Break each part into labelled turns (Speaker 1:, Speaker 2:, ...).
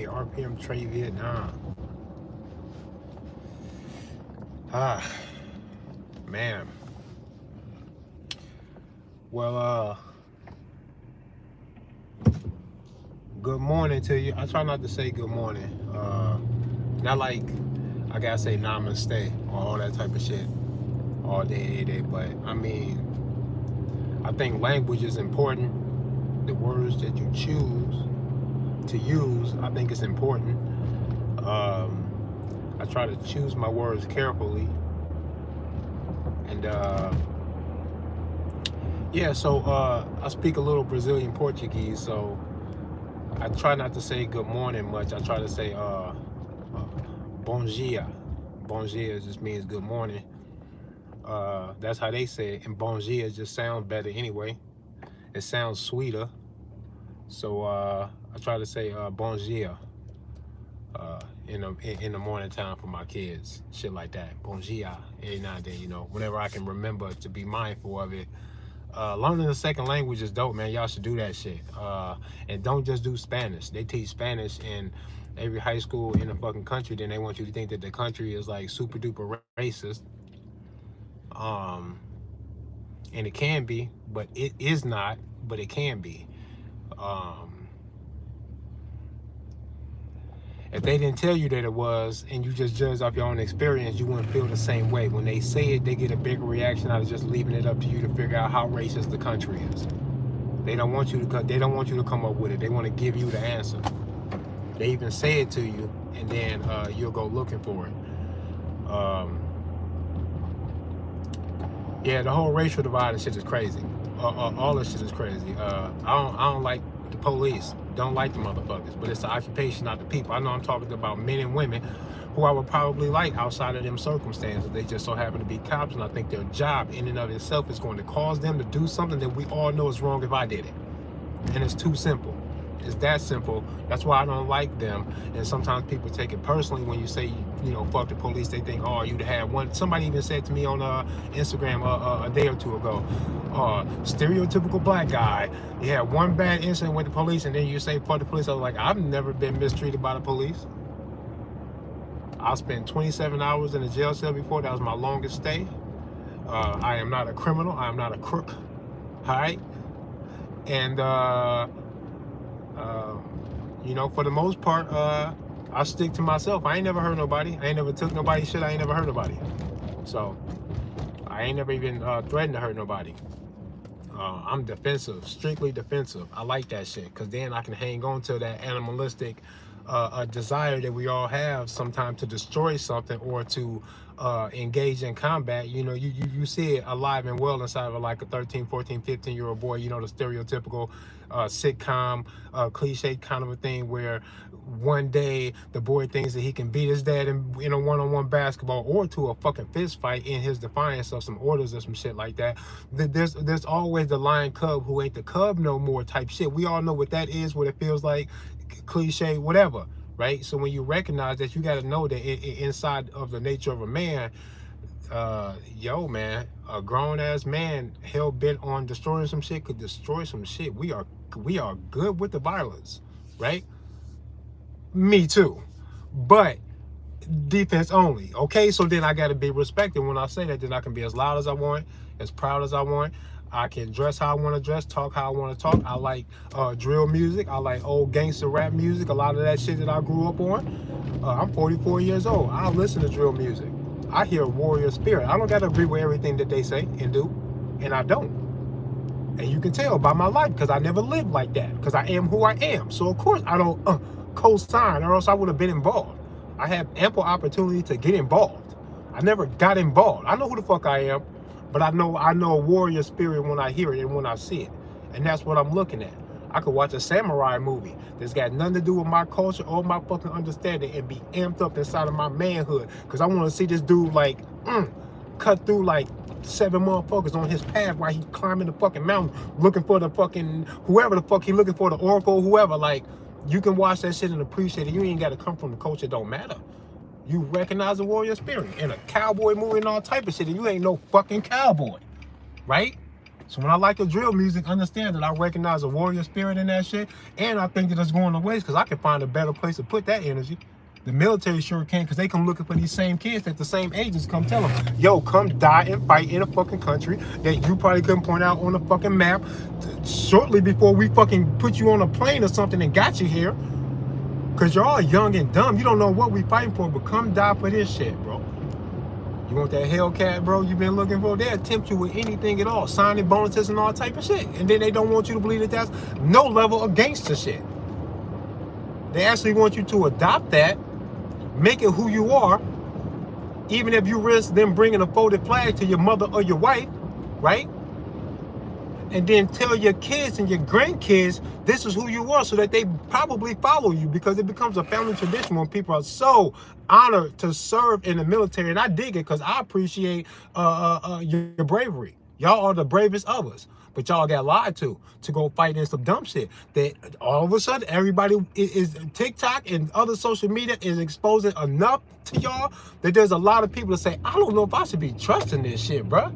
Speaker 1: RPM Trade Vietnam. Man. Well, good morning to you. I try not to say good morning. Not like I gotta say namaste or all that type of shit all day, every day. But I mean, I think language is important. The words that you choose to use, I think it's important. I try to choose my words carefully. And yeah, so I speak a little Brazilian Portuguese, so I try not to say good morning much. I try to say bom dia. Bom dia just means good morning. That's how they say it, and bon dia just sounds better anyway. It sounds sweeter. So I try to say bon dia in the morning time for my kids, shit like that. Bon dia, every now and then, whenever I can remember to be mindful of it. Learning a second language is dope, man. Y'all should do that shit. And don't just do Spanish. They teach Spanish in every high school in the fucking country. Then they want you to think that the country is like super duper racist. And it can be, but it is not. But it can be. If they didn't tell you that it was, and you just judged off your own experience, you wouldn't feel the same way. When they say it, they get a bigger reaction out of just leaving it up to you to figure out how racist the country is. They don't want you to. They don't want you to come up with it. They want to give you the answer. They even say it to you, and then you'll go looking for it. Yeah, the whole racial divide and shit is crazy. All this shit is crazy. I don't like the police. Don't like the motherfuckers, but it's the occupation, not the people. I know I'm talking about men and women who I would probably like outside of them circumstances. They just so happen to be cops, and I think their job in and of itself is going to cause them to do something that we all know is wrong if I did it. And it's too simple. It's that simple. That's why I don't like them. And sometimes people take it personally when you say, fuck the police. They think, oh, you'd have one. Somebody even said to me on Instagram a day or two ago, stereotypical black guy. You had one bad incident with the police, and then you say, fuck the police. I was like, I've never been mistreated by the police. I spent 27 hours in a jail cell before. That was my longest stay. I am not a criminal. I am not a crook. All right? And, for the most part, I stick to myself. I ain't never hurt nobody. I ain't never took nobody's shit. I ain't never hurt nobody. So, I ain't never even threatened to hurt nobody. I'm defensive, strictly defensive. I like that shit, because then I can hang on to that animalistic desire that we all have sometimes to destroy something or to engage in combat. You see it alive and well inside of like a 13, 14, 15-year-old boy, the stereotypical sitcom cliche kind of a thing where one day the boy thinks that he can beat his dad in a one-on-one basketball or to a fucking fist fight in his defiance of some orders or some shit like that. There's always the lion cub who ain't the cub no more type shit. We all know what that is, what it feels like, cliche, whatever, right? So when you recognize that, you got to know that inside of the nature of a man, man, a grown-ass man hell-bent on destroying some shit could destroy some shit. We are good with the violence, right? Me too, but defense only. Okay, so then I got to be respected when I say that. Then I can be as loud as I want, as proud as I want. I can dress how I want to dress, talk how I want to talk. I like drill music. I like old gangster rap music. A lot of that shit that I grew up on. I'm 44 years old. I listen to drill music. I hear warrior spirit. I don't got to agree with everything that they say and do, and I don't. And you can tell by my life, because I never lived like that, because I am who I am. So of course I don't co-sign, or else I would have been involved. I had ample opportunity to get involved. I never got involved. I know who the fuck I am, but I know a warrior spirit when I hear it and when I see it. And that's what I'm looking at. I could watch a samurai movie that's got nothing to do with my culture or my fucking understanding and be amped up inside of my manhood, because I want to see this dude like cut through like 7 motherfuckers on his path while he's climbing the fucking mountain looking for the fucking whoever the fuck he looking for, the oracle, whoever. Like, you can watch that shit and appreciate it. You ain't got to come from the culture. It don't matter. You recognize the warrior spirit in a cowboy movie and all type of shit, and you ain't no fucking cowboy, right? So when I like the drill music, understand that I recognize a warrior spirit in that shit, and I think that it's going to waste because I can find a better place to put that energy. The military sure can, because they come looking for these same kids that the same agents come tell them, yo, come die and fight in a fucking country that you probably couldn't point out on the fucking map shortly before we fucking put you on a plane or something and got you here. Because you're all young and dumb. You don't know what we fighting for, but come die for this shit, bro. You want that Hellcat, bro, you've been looking for? They'll tempt you with anything at all, signing bonuses and all type of shit. And then they don't want you to believe that that's no level of gangster shit. They actually want you to adopt that, make it who you are, even if you risk them bringing a folded flag to your mother or your wife, right? And then tell your kids and your grandkids this is who you are, so that they probably follow you, because it becomes a family tradition when people are so honored to serve in the military. And I dig it because I appreciate your bravery. Y'all are the bravest of us. But y'all got lied to go fight in some dumb shit that all of a sudden everybody is TikTok and other social media is exposing enough to y'all that there's a lot of people that say, I don't know if I should be trusting this shit, bruh.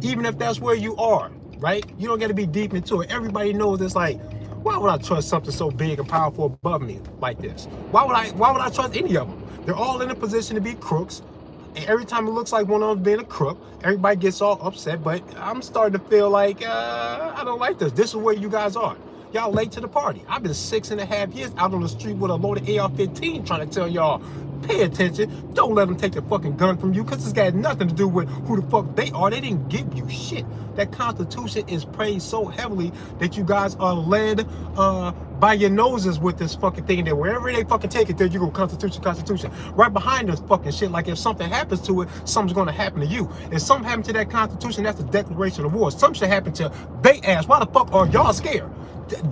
Speaker 1: Even if that's where you are, right? You don't got to be deep into it. Everybody knows it's like, why would I trust something so big and powerful above me like this? Why would I trust any of them? They're all in a position to be crooks. And every time it looks like one of them's being a crook, everybody gets all upset. But I'm starting to feel like, I don't like this. This is where you guys are. Y'all late to the party. I've been 6.5 years out on the street with a loaded AR-15 trying to tell y'all, pay attention. Don't let them take the fucking gun from you, because it's got nothing to do with who the fuck they are. They didn't give you shit. That Constitution is praised so heavily that you guys are led by your noses with this fucking thing, that wherever they fucking take it, there you go, Constitution, Constitution. Right behind this fucking shit, like if something happens to it, something's gonna happen to you. If something happened to that Constitution, that's the declaration of war. Something should happen to they ass. Why the fuck are y'all scared?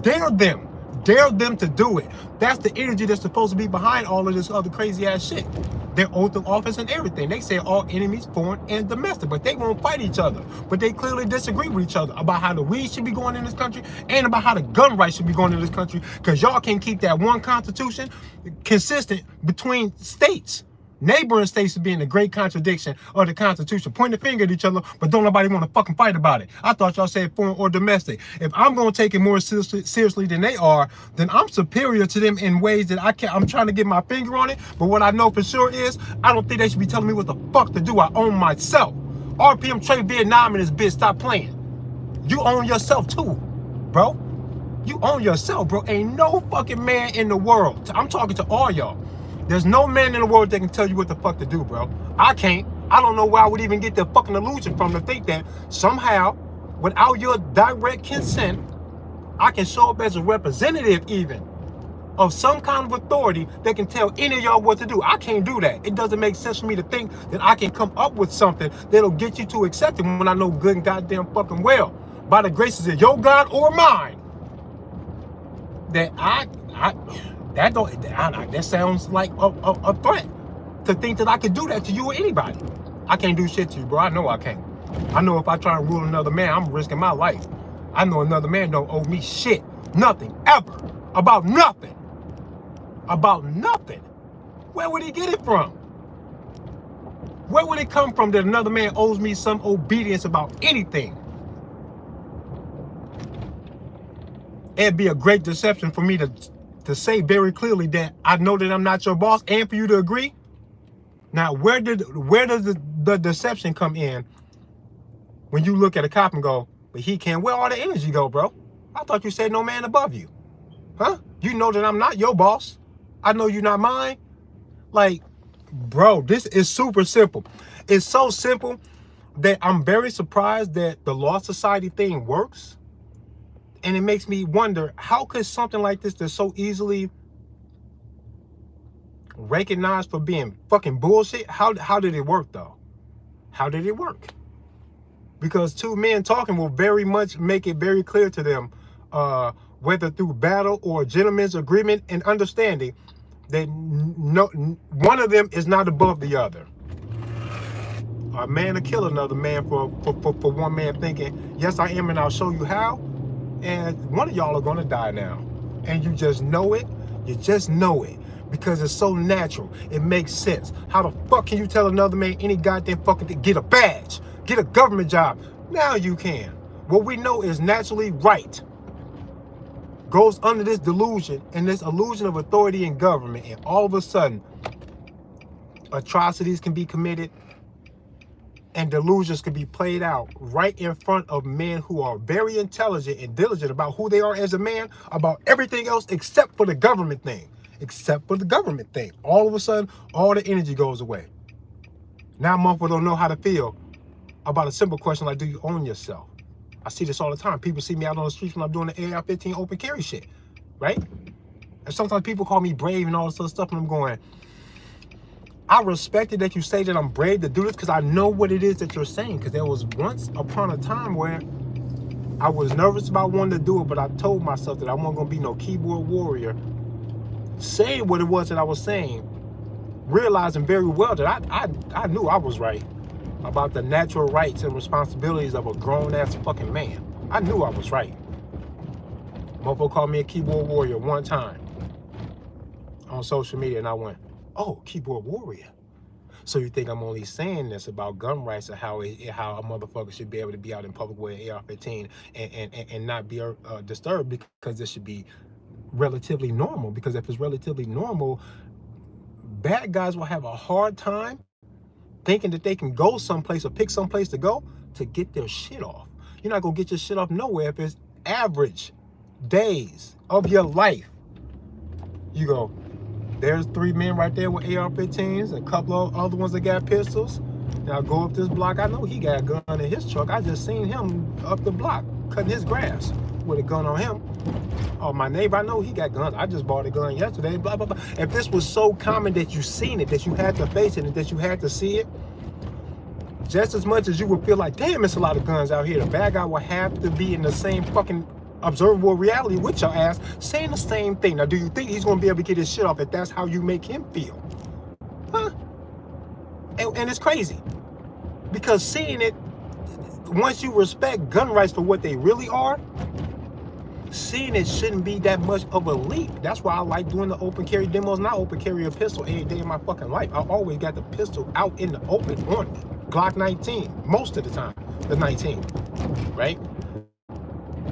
Speaker 1: Dare them. Dare them to do it. That's the energy that's supposed to be behind all of this other crazy ass shit. Their oath of office and everything. They say all enemies, foreign and domestic, but they won't fight each other. But they clearly disagree with each other about how the weed should be going in this country and about how the gun rights should be going in this country, because y'all can't keep that one constitution consistent between states. Neighboring states to be in a great contradiction of the Constitution. Point the finger at each other, but don't nobody want to fucking fight about it. I thought y'all said foreign or domestic. If I'm going to take it more seriously than they are, then I'm superior to them in ways that I'm trying to get my finger on it. But what I know for sure is, I don't think they should be telling me what the fuck to do. I own myself. RPM Trade Vietnam in this bitch. Stop playing. You own yourself too, bro. You own yourself, bro. Ain't no fucking man in the world. I'm talking to all y'all. There's no man in the world that can tell you what the fuck to do, bro. I can't. I don't know where I would even get the fucking illusion from to think that somehow, without your direct consent, I can show up as a representative even of some kind of authority that can tell any of y'all what to do. I can't do that. It doesn't make sense for me to think that I can come up with something that'll get you to accept it when I know good and goddamn fucking well, by the graces of your God or mine, that that sounds like a threat, to think that I could do that to you or anybody. I can't do shit to you, bro. I know I can't. I know if I try and rule another man, I'm risking my life. I know another man don't owe me shit. Nothing. Ever. About nothing. About nothing. Where would he get it from? Where would it come from that another man owes me some obedience about anything? It'd be a great deception for me to say very clearly that I know that I'm not your boss, and for you to agree. Now, where does the deception come in when you look at a cop and go, but he can't? Where all the energy go, bro? I thought you said no man above you. Huh? You know that I'm not your boss. I know you're not mine. Like, bro, this is super simple. It's so simple that I'm very surprised that the Law Society thing works. And it makes me wonder, how could something like this that's so easily recognized for being fucking bullshit, how did it work though? How did it work? Because two men talking will very much make it very clear to them, whether through battle or gentleman's agreement and understanding, that one of them is not above the other. A man will kill another man for one man thinking, yes, I am, and I'll show you how. And one of y'all are gonna die now. And you just know it. You just know it. Because it's so natural. It makes sense. How the fuck can you tell another man any goddamn fucking thing? Get a badge. Get a government job. Now you can. what we know is naturally right goes under this delusion and this illusion of authority in government, and all of a sudden atrocities can be committed and delusions can be played out right in front of men who are very intelligent and diligent about who they are as a man, about everything else except for the government thing. Except for the government thing. All of a sudden, all the energy goes away. Now motherfuckers don't know how to feel about a simple question like, do you own yourself? I see this all the time. People see me out on the streets when I'm doing the AR-15 open carry shit, right? And sometimes people call me brave and all this other stuff, and I'm going, I respect it that you say that I'm brave to do this because I know what it is that you're saying. Because there was once upon a time where I was nervous about wanting to do it, but I told myself that I wasn't going to be no keyboard warrior saying what it was that I was saying, realizing very well that I knew I was right about the natural rights and responsibilities of a grown-ass fucking man. I knew I was right. Motherfucker called me a keyboard warrior one time on social media, and I went, oh, keyboard warrior. So you think I'm only saying this about gun rights and how a motherfucker should be able to be out in public with an AR-15 and not be disturbed, because this should be relatively normal. Because if it's relatively normal, bad guys will have a hard time thinking that they can go someplace or pick someplace to go to get their shit off. You're not gonna get your shit off nowhere if it's average days of your life. You go, there's 3 men right there with AR-15s, and a couple of other ones that got pistols. Now go up this block. I know he got a gun in his truck. I just seen him up the block cutting his grass with a gun on him. Oh, my neighbor, I know he got guns. I just bought a gun yesterday, blah, blah, blah. If this was so common that you seen it, that you had to face it, and that you had to see it, just as much as you would feel like, damn, it's a lot of guns out here, the bad guy will have to be in the same fucking observable reality with your ass, saying the same thing. Now, do you think he's going to be able to get his shit off if that's how you make him feel? Huh? And it's crazy. Because seeing it, once you respect gun rights for what they really are, seeing it shouldn't be that much of a leap. That's why I like doing the open carry demos, and I open carry a pistol every day of my fucking life. I always got the pistol out in the open on me. Glock 19, most of the time, the 19, right?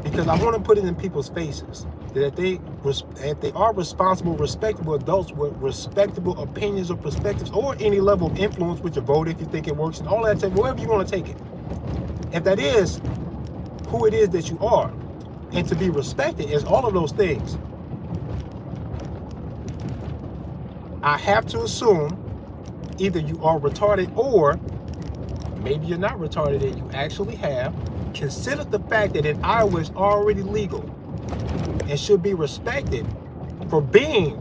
Speaker 1: Because I want to put it in people's faces that if they are responsible, respectable adults with respectable opinions or perspectives, or any level of influence with your vote, if you think it works, and all that, wherever you want to take it. If that is who it is that you are, and to be respected is all of those things, I have to assume either you are retarded, or maybe you're not retarded and you actually have considered the fact that in Iowa it's already legal and should be respected for being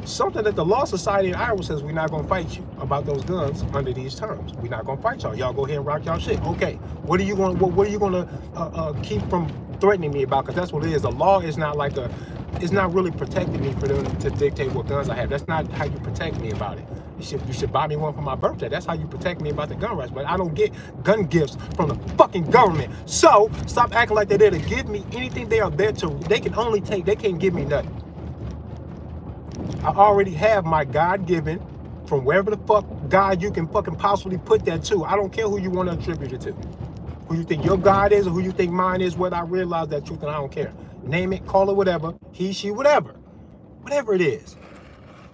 Speaker 1: something that the Law Society in Iowa says, we're not going to fight you about those guns under these terms. We're not going to fight y'all. Y'all go ahead and rock y'all shit. Okay, what are you going to keep from threatening me about? Because that's what it is. The law is not like it's not really protecting me for them to dictate what guns I have. That's not how you protect me about it. You should buy me one for my birthday. That's how you protect me about the gun rights. But I don't get gun gifts from the fucking government. So stop acting like they're there to give me anything. They are there to, they can only take, they can't give me nothing. I already have my God-given, from wherever the fuck God you can fucking possibly put that to. I don't care who you want to attribute it to. Who you think your God is, or who you think mine is, whether I realize that truth, and I don't care. Name it, call it whatever, he, she, whatever. Whatever it is.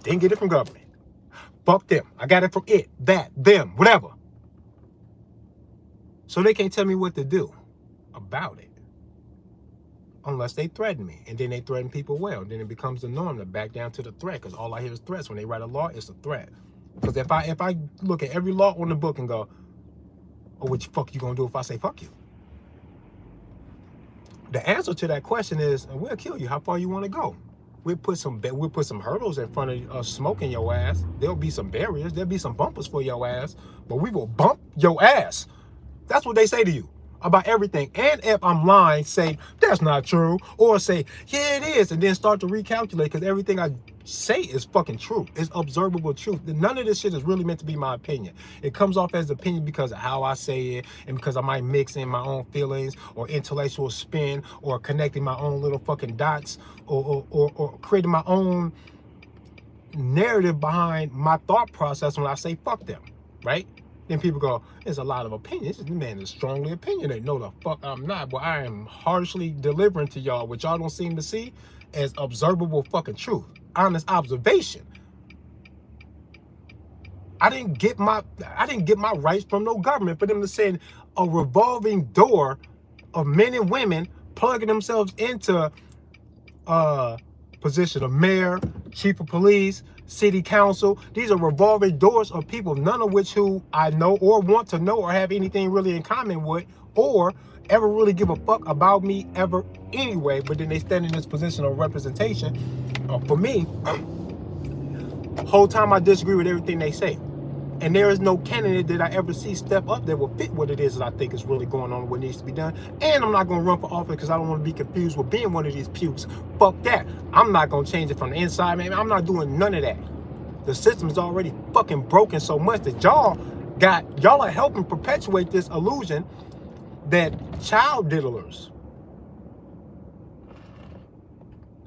Speaker 1: Didn't get it from government. Fuck them. I got it from it, that, them, whatever. So they can't tell me what to do about it. Unless they threaten me. And then they threaten people well. Then it becomes the norm to back down to the threat. Because all I hear is threats. When they write a law, it's a threat. Because if I look at every law on the book and go, oh, what the fuck you gonna do if I say fuck you? The answer to that question is, we'll kill you. How far you want to go? We'll put some hurdles in front of smoking your ass. There'll be some barriers. There'll be some bumpers for your ass. But we will bump your ass. That's what they say to you about everything. And if I'm lying, say, that's not true. Or say, yeah, it is. And then start to recalculate, because everything I say is fucking true. It's observable truth. None of this shit is really meant to be my opinion. It comes off as opinion because of how I say it, and because I might mix in my own feelings or intellectual spin, or connecting my own little fucking dots, or creating my own narrative behind my thought process when I say fuck them, right? Then people go, there's a lot of opinions. This man is strongly opinionated. No, the fuck I'm not. But I am harshly delivering to y'all what y'all don't seem to see as observable fucking truth. Honest observation. I didn't get my rights from no government for them to send a revolving door of men and women plugging themselves into position of mayor, chief of police, city council. These are revolving doors of people, none of which who I know or want to know or have anything really in common with or ever really give a fuck about me ever anyway. But then they stand in this position of representation. For me, whole time I disagree with everything they say. And there is no candidate that I ever see step up that will fit what it is that I think is really going on, what needs to be done. And I'm not going to run for office because I don't want to be confused with being one of these pukes. Fuck that. I'm not going to change it from the inside, man. I'm not doing none of that. The system is already fucking broken so much that y'all are helping perpetuate this illusion that child diddlers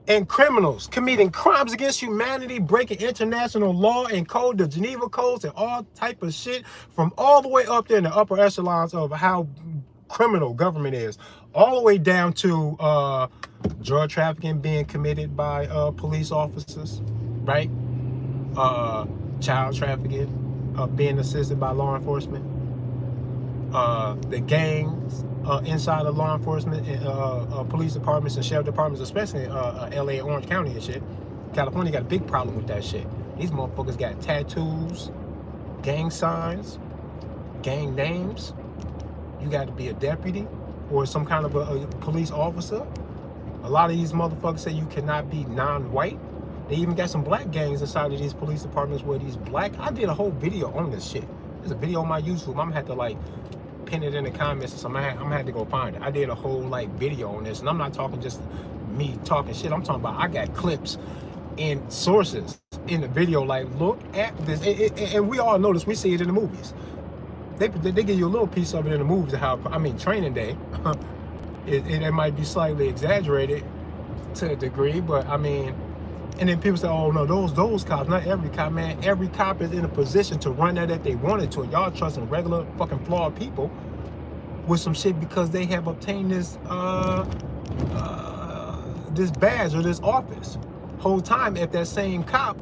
Speaker 1: and criminals committing crimes against humanity, breaking international law and code, the Geneva codes and all type of shit from all the way up there in the upper echelons of how criminal government is, all the way down to drug trafficking being committed by police officers, right? Child trafficking being assisted by law enforcement, the gangs inside of law enforcement, police departments and sheriff departments, especially LA, Orange County and shit. California got a big problem with that shit. These motherfuckers got tattoos, gang signs, gang names. You got to be a deputy or some kind of a police officer. A lot of these motherfuckers say you cannot be non-white. They even got some black gangs inside of these police departments where these black, I did a whole video on this shit. There's a video on my YouTube. I'm gonna have to like pin it in the comments, so I'm gonna have to go find it. I did a whole like video on this, and I'm not talking just me talking shit. I'm talking about I got clips and sources in the video. Like, look at this, and we all know this. We see it in the movies. They give you a little piece of it in the movies. How, I mean, Training Day. it might be slightly exaggerated to a degree, but I mean. And then people say, oh no, those cops, not every cop, man. Every cop is in a position to run that if they wanted to. Y'all trusting regular fucking flawed people with some shit because they have obtained this this badge or this office. Whole time, if that same cop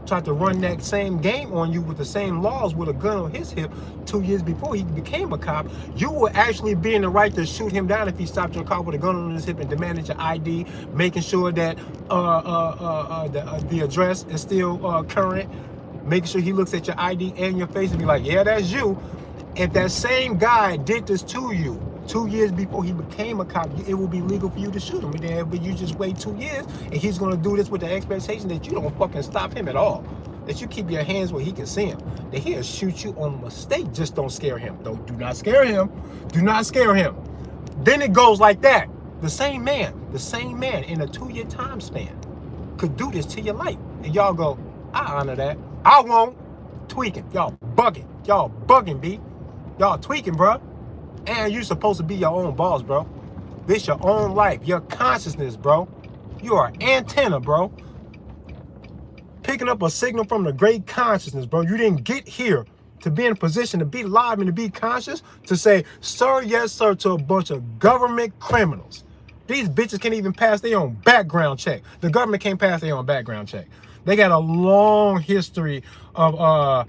Speaker 1: tried to run that same game on you with the same laws with a gun on his hip 2 years before he became a cop, you would actually be in the right to shoot him down if he stopped your car with a gun on his hip and demanded your ID, making sure that the address is still current, making sure he looks at your ID and your face and be like, yeah, that's you. If that same guy did this to you 2 years before he became a cop, it will be legal for you to shoot him. But you just wait 2 years and he's going to do this with the expectation that you don't fucking stop him at all. That you keep your hands where he can see him. That he'll shoot you on mistake. Just don't scare him. Do not scare him. Do not scare him. Then it goes like that. The same man in a 2-year time span could do this to your life. And y'all go, I honor that. I won't. Tweaking. Y'all bugging. Y'all bugging, B. Y'all tweaking, bro. And you're supposed to be your own boss, bro. This your own life, your consciousness, bro. You are an antenna, bro. Picking up a signal from the great consciousness, bro. You didn't get here to be in a position to be alive and to be conscious, to say, sir, yes, sir, to a bunch of government criminals. These bitches can't even pass their own background check. The government can't pass their own background check. They got a long history of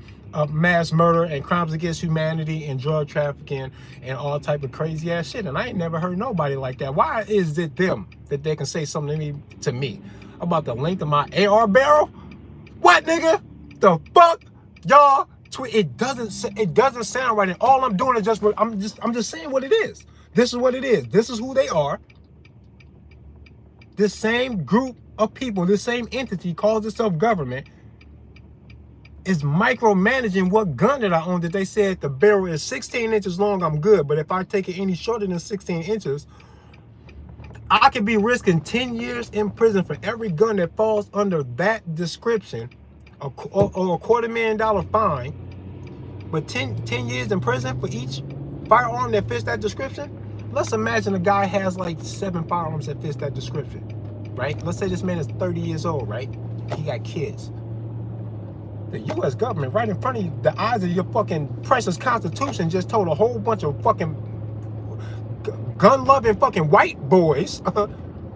Speaker 1: mass murder and crimes against humanity and drug trafficking and all type of crazy ass shit. And I ain't never heard nobody like that. Why is it them that they can say something to me about the length of my AR barrel? What, nigga? The fuck, y'all? It doesn't sound right. And all I'm doing is I'm just saying what it is. This is what it is. This is who they are. This same group of people, this same entity calls itself government, is micromanaging what gun that I own, that they said the barrel is 16 inches long, I'm good. But if I take it any shorter than 16 inches, I could be risking 10 years in prison for every gun that falls under that description, or $250,000 fine. But 10 years in prison for each firearm that fits that description? Let's imagine a guy has like 7 firearms that fits that description, right? Let's say this man is 30 years old, right? He got kids. The U.S. government, right in front of you, the eyes of your fucking precious Constitution, just told a whole bunch of fucking gun-loving fucking white boys,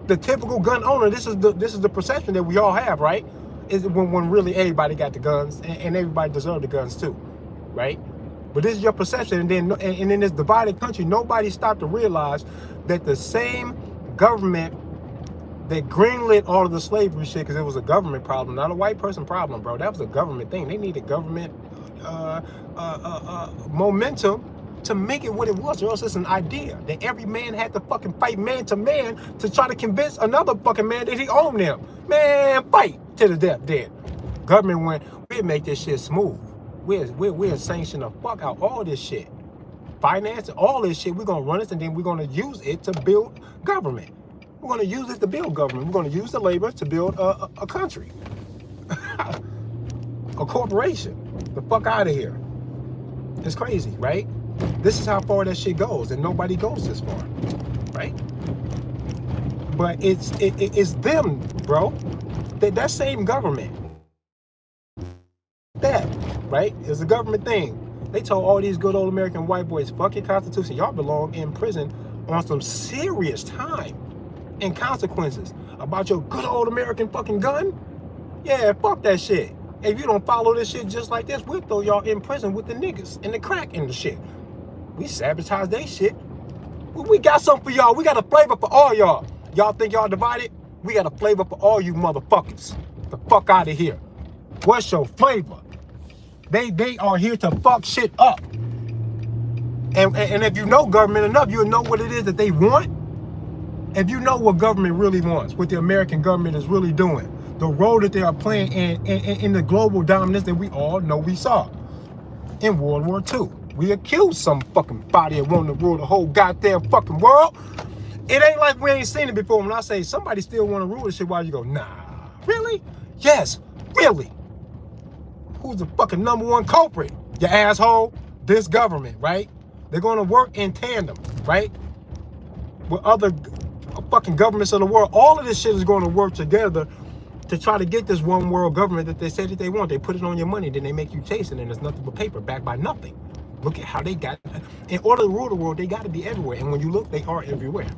Speaker 1: the typical gun owner. This is the perception that we all have, right? Is when really everybody got the guns and everybody deserved the guns too, right? But this is your perception, and then in this divided country, nobody stopped to realize that the same government that greenlit all of the slavery shit, because it was a government problem, not a white person problem, bro. That was a government thing. They needed government momentum to make it what it was, or else it's an idea that every man had to fucking fight man to man to try to convince another fucking man that he owned them. Man, fight to the death dead. Government went, we'll make this shit smooth. We'll sanction the fuck out all this shit. Finance, all this shit, we're gonna run this and then we're gonna use it to build government. We're gonna use it to build government. We're gonna use the labor to build a country. A corporation. The fuck out of here. It's crazy, right? This is how far that shit goes, and nobody goes this far, right? But it's them, bro. That same government. That, right? It's a government thing. They told all these good old American white boys, fuck your Constitution. Y'all belong in prison on some serious time and consequences about your good old American fucking gun. Yeah, fuck that shit. If you don't follow this shit just like this, we'll throw y'all in prison with the niggas and the crack and the shit. We sabotage they shit. We got something for y'all. We got a flavor for all y'all. Y'all think y'all divided? We got a flavor for all you motherfuckers. The fuck out of here. What's your flavor? They are here to fuck shit up. And if you know government enough, you'll know what it is that they want. If you know what government really wants, what the American government is really doing, the role that they are playing in the global dominance that we all know we saw in World War II. We accused some fucking body of wanting to rule the whole goddamn fucking world. It ain't like we ain't seen it before. When I say somebody still want to rule this shit, why you go, nah, really? Yes, really. Who's the fucking #1 culprit? You asshole. This government, right? They're going to work in tandem, right? With other fucking governments of the world. All of this shit is going to work together to try to get this one world government that they say that they want. They put it on your money, then they make you chase it, and it's nothing but paper backed by nothing. Look at how they got, in order to rule the world, they got to be everywhere. And when you look, they are everywhere.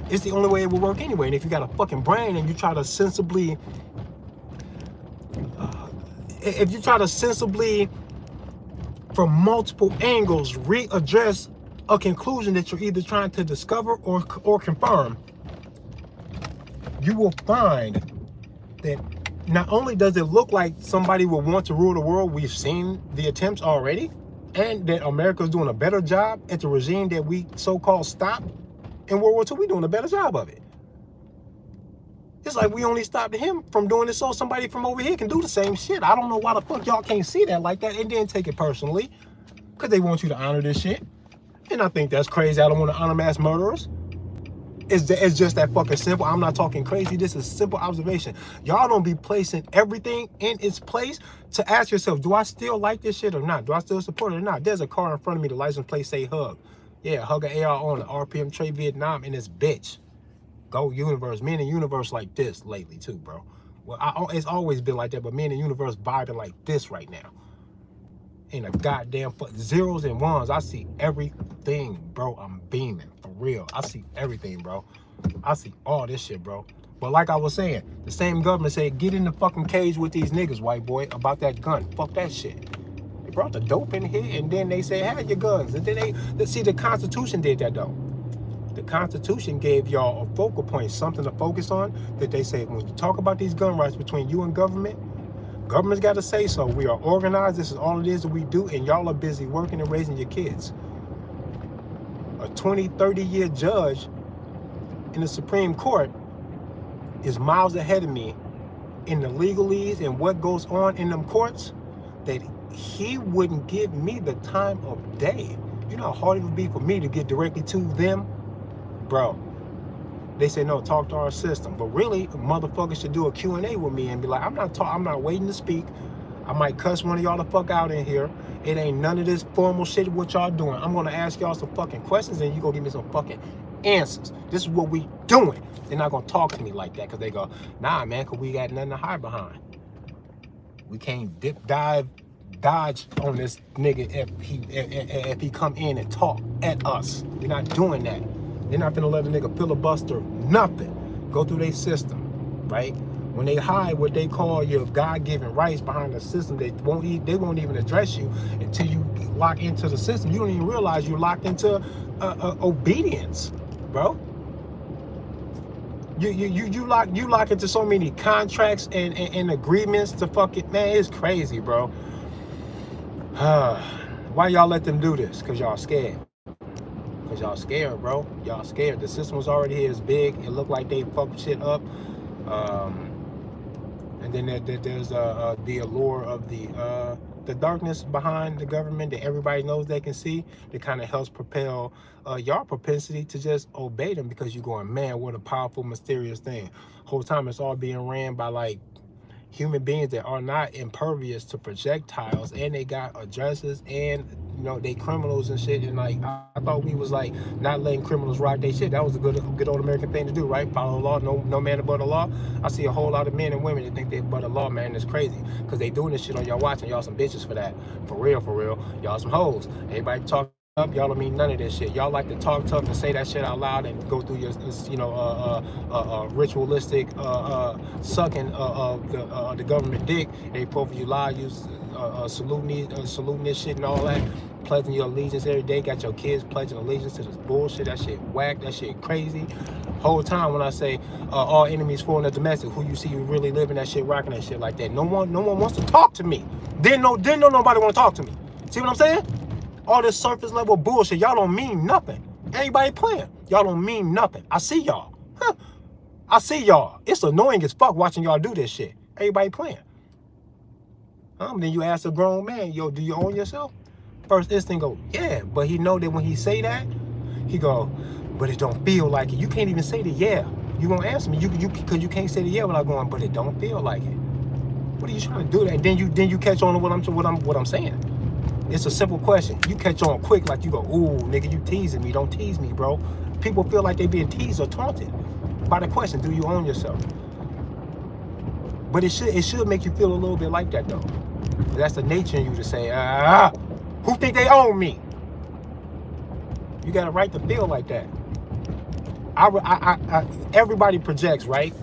Speaker 1: It's the only way it will work anyway. And if you got a fucking brain and you try to sensibly, from multiple angles, readdress a conclusion that you're either trying to discover or confirm, you will find that not only does it look like somebody will want to rule the world, we've seen the attempts already, and that America's doing a better job at the regime that we so-called stopped in World War II. We're doing a better job of it. It's like we only stopped him from doing it so somebody from over here can do the same shit. I don't know why the fuck y'all can't see that like that and then take it personally, because they want you to honor this shit. And I think that's crazy. I don't want to honor mass murderers. It's just that fucking simple. I'm not talking crazy. This is simple observation. Y'all don't be placing everything in its place to ask yourself, do I still like this shit or not? Do I still support it or not? There's a car in front of me, the license plate say hug. Yeah, hug an AR on the RPM Trade Vietnam and this bitch. Go Universe. Me and the Universe like this lately too, bro. Well, it's always been like that, but me and the Universe vibing like this right now. Ain't a goddamn zeros and ones. I see everything, bro. I'm beaming for real. I see everything, bro. I see all this shit, bro. But like I was saying, the same government said, get in the fucking cage with these niggas, white boy, about that gun. Fuck that shit. They brought the dope in here, and then they said, have your guns. And then see, the Constitution did that though. The Constitution gave y'all a focal point, something to focus on, that they say, when you talk about these gun rights between you and government, government's got to say so. We are organized. This is all it is that we do, and y'all are busy working and raising your kids. A 20, 30-year judge in the Supreme Court is miles ahead of me in the legalese and what goes on in them courts, that he wouldn't give me the time of day. You know how hard it would be for me to get directly to them? Bro, they say, no, talk to our system. But really, motherfuckers should do a Q&A with me and be like, I'm not waiting to speak. I might cuss one of y'all the fuck out in here. It ain't none of this formal shit what y'all doing. I'm gonna ask y'all some fucking questions and you gonna give me some fucking answers. This is what we doing. They're not gonna talk to me like that because they go, nah, man, because we got nothing to hide behind. We can't dip, dive, dodge on this nigga if he come in and talk at us. We're not doing that. They're not gonna let a nigga filibuster nothing. Go through their system, right? When they hide what they call your God-given rights behind the system, they won't even address you until you lock into the system. You don't even realize you're locked into obedience, bro. You lock into so many contracts and agreements to fuck it, man. It's crazy, bro. Why y'all let them do this? Cause y'all scared. Cause y'all scared, bro. Y'all scared. The system was already here. It's big. It looked like they fucked shit up. And then there's the allure of the darkness behind the government that everybody knows they can see. That kind of helps propel your propensity to just obey them, because you're going, man, what a powerful, mysterious thing. Whole time it's all being ran by like human beings that are not impervious to projectiles, and they got addresses, and you know they criminals and shit. And like I thought we was like not letting criminals rock they shit. That was a good old American thing to do, right? Follow the law, no man above the law. I see a whole lot of men and women that think they above the law, man. It's crazy, because they doing this shit on y'all watching. Y'all some bitches for that. For real. Y'all some hoes. Everybody talk up, y'all don't mean none of this shit. Y'all like to talk tough and say that shit out loud and go through your, you know, ritualistic sucking of the government dick. They profile you lie, you saluting this shit and all that, pledging your allegiance every day. Got your kids pledging allegiance to this bullshit. That shit whack. That shit crazy. Whole time when I say all enemies foreign or domestic, who you see you really living that shit, rocking that shit like that. No one wants to talk to me. Didn't know nobody want to talk to me. See what I'm saying? All this surface level bullshit, y'all don't mean nothing. Everybody playing. Y'all don't mean nothing. I see y'all. I see y'all. It's annoying as fuck watching y'all do this shit. Everybody playing. Then you ask a grown man, yo, do you own yourself? First instinct go, yeah. But he know that when he say that, he go, but it don't feel like it. You can't even say the yeah. You gonna answer me. Because you can't say the yeah without going, but it don't feel like it. What are you trying to do that? Then you catch on to what I'm saying. It's a simple question. You catch on quick, like you go, ooh, nigga, you teasing me. Don't tease me, bro. People feel like they being teased or taunted by the question, do you own yourself? But it should make you feel a little bit like that, though. That's the nature in you to say, who think they own me? You got a right to feel like that. Everybody projects, right?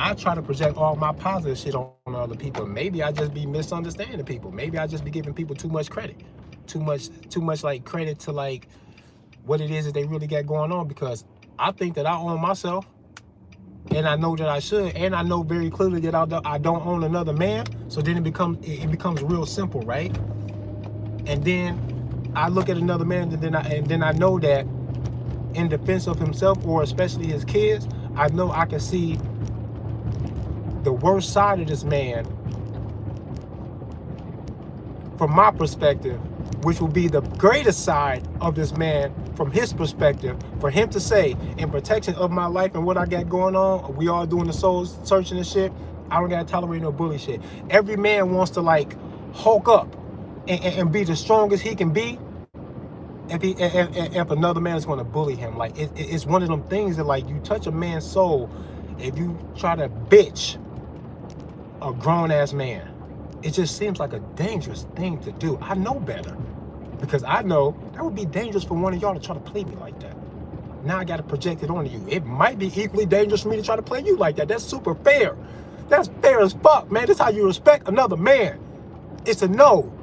Speaker 1: I try to project all my positive shit on other people. Maybe I just be misunderstanding people. Maybe I just be giving people too much credit. Too much like credit to like what it is that they really got going on, because I think that I own myself, and I know that I should, and I know very clearly that I don't own another man. So then it becomes real simple, right? And then I look at another man, and then I know that in defense of himself, or especially his kids, I know I can see the worst side of this man from my perspective, which will be the greatest side of this man from his perspective. For him to say, in protection of my life and what I got going on, we all doing the soul searching and shit, I don't gotta tolerate no bully shit. Every man wants to like hulk up and be the strongest he can be if another man is going to bully him. Like it's one of them things that like you touch a man's soul if you try to bitch a grown-ass man. It just seems like a dangerous thing to do. I know better, because I know that would be dangerous for one of y'all to try to play me like that. Now I got to project it onto you. It might be equally dangerous for me to try to play you like that. That's super fair. That's fair as fuck, man. That's how you respect another man. It's a no.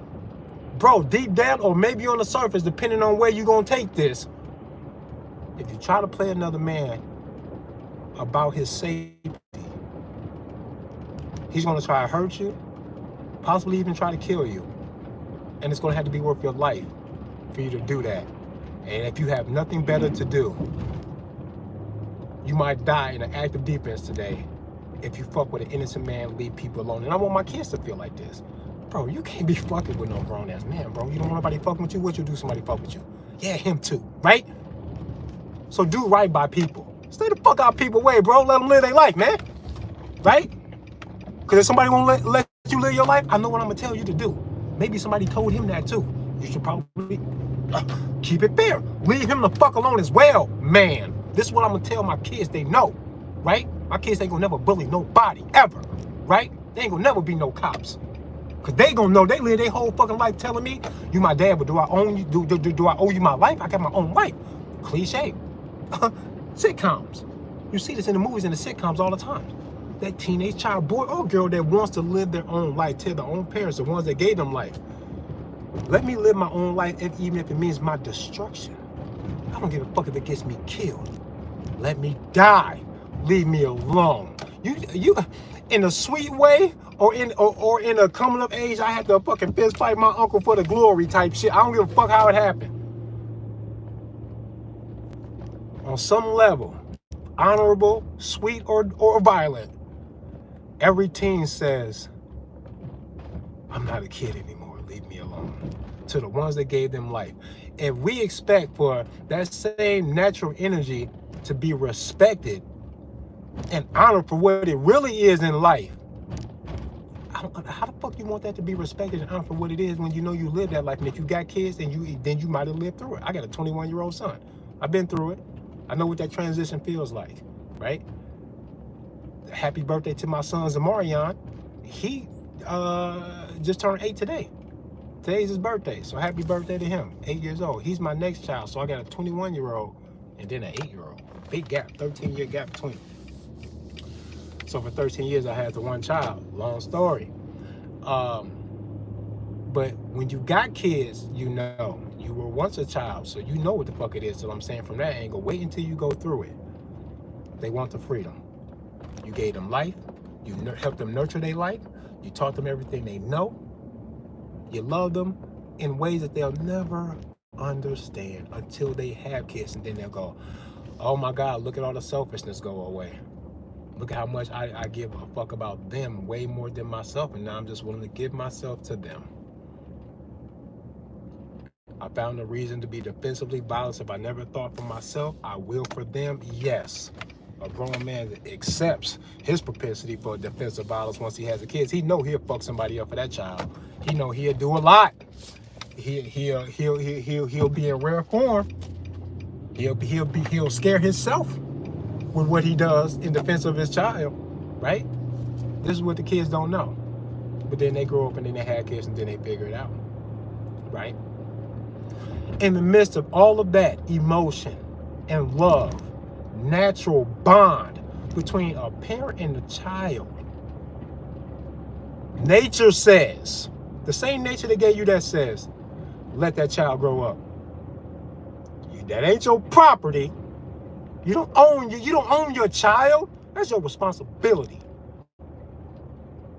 Speaker 1: Bro, deep down, or maybe on the surface, depending on where you're going to take this, if you try to play another man about his safety, he's going to try to hurt you, possibly even try to kill you. And it's going to have to be worth your life for you to do that. And if you have nothing better to do, you might die in an act of defense today if you fuck with an innocent man and leave people alone. And I want my kids to feel like this. Bro, you can't be fucking with no grown-ass man, bro. You don't want nobody fucking with you? What you do somebody fuck with you? Yeah, him too, right? So do right by people. Stay the fuck out of people's way, bro. Let them live their life, man. Right? Because if somebody won't let you live your life, I know what I'm going to tell you to do. Maybe somebody told him that too. You should probably keep it fair. Leave him the fuck alone as well, man. This is what I'm going to tell my kids they know, right? My kids ain't going to never bully nobody, ever, right? They ain't gonna never be no cops. Cause they gonna know they live their whole fucking life telling me, you my dad, but do I own you? Do I owe you my life? I got my own life. Cliche. Sitcoms. You see this in the movies and the sitcoms all the time. That teenage child, boy or girl that wants to live their own life, tell their own parents, the ones that gave them life. Let me live my own life, even if it means my destruction. I don't give a fuck if it gets me killed. Let me die. Leave me alone. You, in a sweet way, or in a coming of age, I had to fucking fist fight my uncle for the glory type shit. I don't give a fuck how it happened. On some level, honorable, sweet, or violent, every teen says, I'm not a kid anymore, leave me alone. To the ones that gave them life. If we expect for that same natural energy to be respected and honored for what it really is in life, how the fuck you want that to be respected and honored for what it is when you know you live that life? And if you got kids, then you might have lived through it. I got a 21-year-old son. I've been through it. I know what that transition feels like, right? Happy birthday to my son Zamarian. He just turned 8 today. Today's his birthday, so happy birthday to him. 8 years old. He's my next child, so I got a 21-year-old and then an 8-year-old. Big gap, 13-year gap between. So for 13 years, I had the one child. Long story. But when you got kids, you know. You were once a child, so you know what the fuck it is. So I'm saying from that angle, wait until you go through it. They want the freedom. You gave them life. You helped them nurture their life. You taught them everything they know. You love them in ways that they'll never understand until they have kids. And then they'll go, oh my God, look at all the selfishness go away. Look at how much I give a fuck about them way more than myself. And now I'm just willing to give myself to them. I found a reason to be defensively violent. If I never thought for myself, I will for them. Yes. A grown man that accepts his propensity for defensive violence once he has the kids. He know he'll fuck somebody up for that child. He know he'll do a lot. He'll be in rare form. He'll scare himself with what he does in defense of his child, right? This is what the kids don't know. But then they grow up and then they have kids and then they figure it out, right? In the midst of all of that emotion and love, natural bond between a parent and a child, nature says, the same nature that gave you that says, let that child grow up. That ain't your property. You don't own your child. That's your responsibility.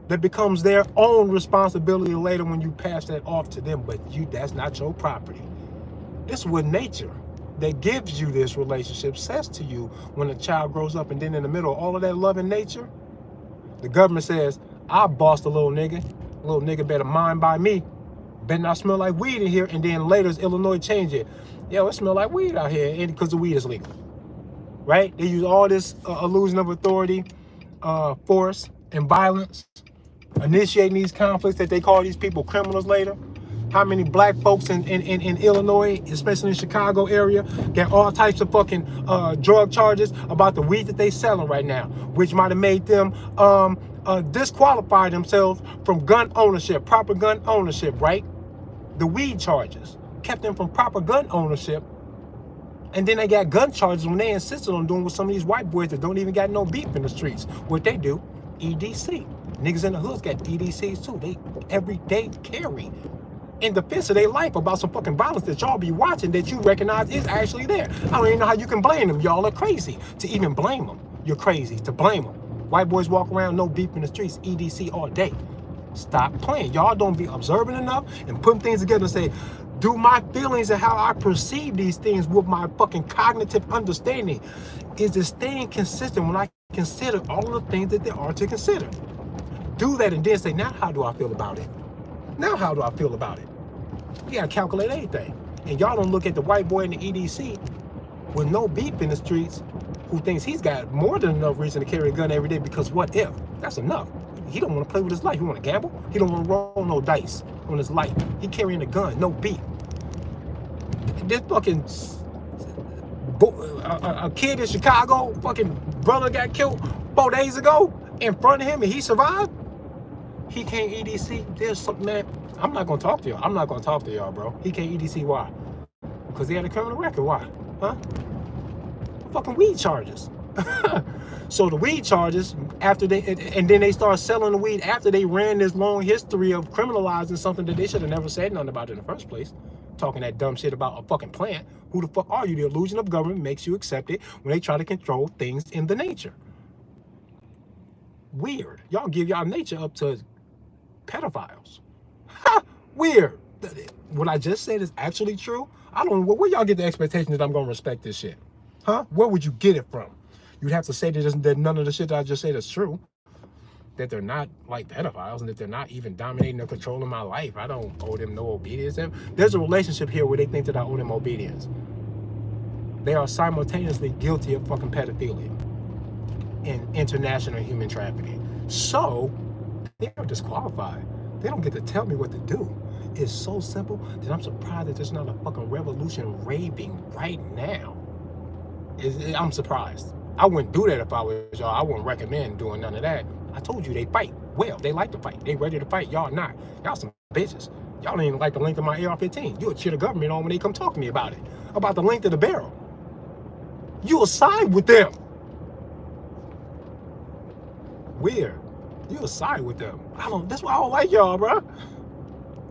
Speaker 1: That becomes their own responsibility later when you pass that off to them, but that's not your property. This is what nature that gives you this relationship says to you when a child grows up, and then in the middle of all of that love and nature, the government says, I bossed a little nigga. A little nigga better mind by me. Better not smell like weed in here. And then later Illinois changed it. Yo, it smell like weed out here because the weed is legal. Right? They use all this illusion of authority, force, and violence, initiating these conflicts that they call these people criminals later. How many black folks in Illinois, especially in the Chicago area, get all types of fucking drug charges about the weed that they selling right now, which might have made them disqualify themselves from gun ownership, proper gun ownership, right? The weed charges kept them from proper gun ownership. And then they got gun charges when they insisted on doing with some of these white boys that don't even got no beef in the streets. What they do, EDC. Niggas in the hoods got EDCs too. They every day carry in defense of their life about some fucking violence that y'all be watching that you recognize is actually there. I don't even know how you can blame them. Y'all are crazy to even blame them. You're crazy to blame them. White boys walk around, no beef in the streets, EDC all day. Stop playing. Y'all don't be observant enough and putting things together and say, do my feelings and how I perceive these things with my fucking cognitive understanding, is it staying consistent when I consider all of the things that there are to consider? Do that and then say, now how do I feel about it? Now how do I feel about it? You gotta calculate everything. And y'all don't look at the white boy in the EDC with no beef in the streets who thinks he's got more than enough reason to carry a gun every day because what if? That's enough. He don't want to play with his life. He want to gamble. He don't want to roll no dice on his life. He carrying a gun, no beef. This fucking a kid in Chicago, fucking brother got killed 4 days ago in front of him and he survived. He can't EDC. There's something, man. I'm not gonna talk to y'all. I'm not gonna talk to y'all, bro. He can't EDC. Why? Because he had a criminal record. Why? Huh? Fucking weed charges. So the weed charges, after they, and then they start selling the weed after they ran this long history of criminalizing something that they should have never said nothing about in the first place. Talking that dumb shit about a fucking plant. Who the fuck are you? The illusion of government makes you accept it when they try to control things in the nature. Weird. Y'all give y'all nature up to pedophiles. Ha! Weird. What I just said is actually true. I don't know where y'all get the expectation that I'm gonna respect this shit. Huh? Where would you get it from? You'd have to say that none of the shit that I just said is true. That they're not like pedophiles and that they're not even dominating or controlling my life. I don't owe them no obedience. There's a relationship here where they think that I owe them obedience. They are simultaneously guilty of fucking pedophilia and international human trafficking. So they are disqualified. They don't get to tell me what to do. It's so simple that I'm surprised that there's not a fucking revolution raving right now. I'm surprised. I wouldn't do that if I was y'all. I wouldn't recommend doing none of that. I told you they fight well. They like to fight. They ready to fight. Y'all not. Y'all some bitches. Y'all don't even like the length of my AR-15. You'll cheer the government on when they come talk to me about it. About the length of the barrel. You'll side with them. Weird. You'll side with them. That's why I don't like y'all, bro.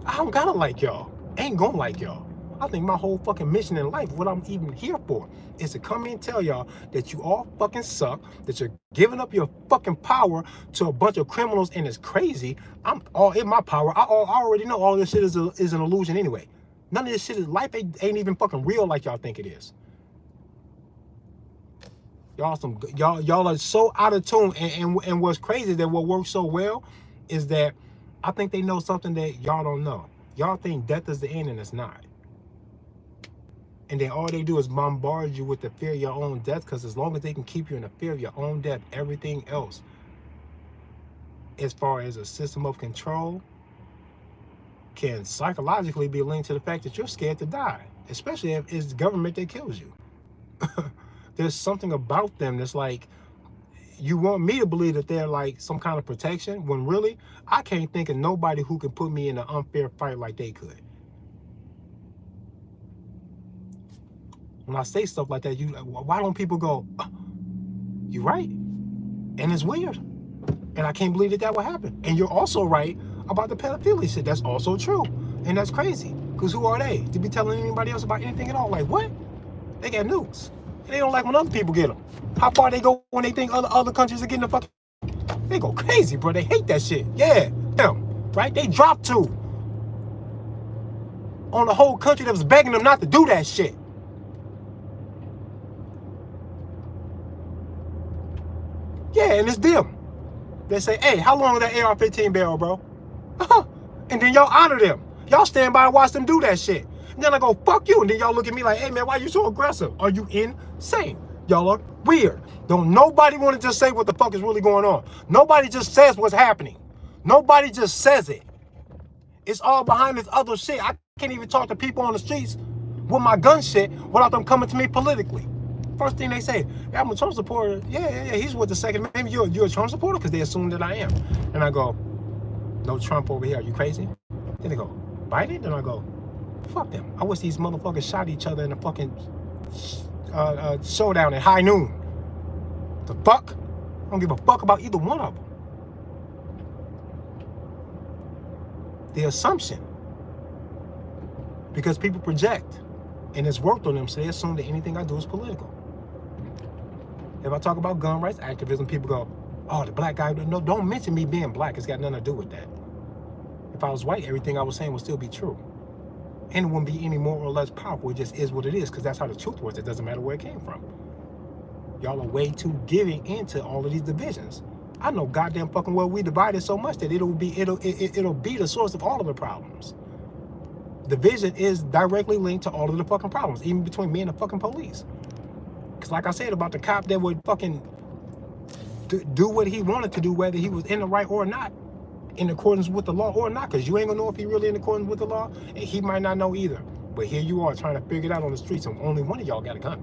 Speaker 1: I don't gotta like y'all. Ain't gonna like y'all. I think my whole fucking mission in life, what I'm even here for, is to come in and tell y'all that you all fucking suck, that you're giving up your fucking power to a bunch of criminals, and it's crazy. I'm all in my power. I already know all this shit is an illusion anyway. None of this shit is, life ain't even fucking real like y'all think it is. Y'all are so out of tune, and what's crazy is that what works so well is that I think they know something that y'all don't know. Y'all think death is the end, and it's not. And then all they do is bombard you with the fear of your own death, because as long as they can keep you in the fear of your own death, everything else, as far as a system of control, can psychologically be linked to the fact that you're scared to die, especially if it's the government that kills you. There's something about them that's like, you want me to believe that they're like some kind of protection, when really, I can't think of nobody who can put me in an unfair fight like they could. When I say stuff like that, why don't people go, you right? And it's weird. And I can't believe that would happen. And you're also right about the pedophilia shit. That's also true. And that's crazy. Because who are they to be telling anybody else about anything at all? Like, what? They got nukes. And they don't like when other people get them. How far they go when they think other countries are getting the fucking... They go crazy, bro. They hate that shit. Yeah. Them. Right? They dropped 2 on the whole country that was begging them not to do that shit. Yeah, and it's them. They say, hey, how long is that AR-15 barrel, bro? And then y'all honor them. Y'all stand by and watch them do that shit. And then I go, fuck you. And then y'all look at me like, hey, man, why you so aggressive? Are you insane? Y'all are weird. Don't nobody want to just say what the fuck is really going on. Nobody just says what's happening. Nobody just says it. It's all behind this other shit. I can't even talk to people on the streets with my gun shit without them coming to me politically. First thing they say, yeah, I'm a Trump supporter. Yeah, he's with the second. Maybe you're a Trump supporter, because they assume that I am. And I go, no Trump over here. Are you crazy? Then they go, Biden? Then I go, fuck them. I wish these motherfuckers shot each other in a fucking showdown at high noon. The fuck? I don't give a fuck about either one of them. The assumption. Because people project. And it's worked on them, so they assume that anything I do is political. If I talk about gun rights activism, people go, oh, the black guy. No, don't mention me being black. It's got nothing to do with that. If I was white, everything I was saying would still be true. And it wouldn't be any more or less powerful. It just is what it is, because that's how the truth was. It doesn't matter where it came from. Y'all are way too giving into all of these divisions. I know goddamn fucking well we divided so much that it'll be the source of all of the problems. Division is directly linked to all of the fucking problems, even between me and the fucking police. Because like I said about the cop that would fucking do what he wanted to do, whether he was in the right or not, in accordance with the law or not, because you ain't gonna know if he really in accordance with the law, and he might not know either. But here you are trying to figure it out on the streets, and only one of y'all got a gun.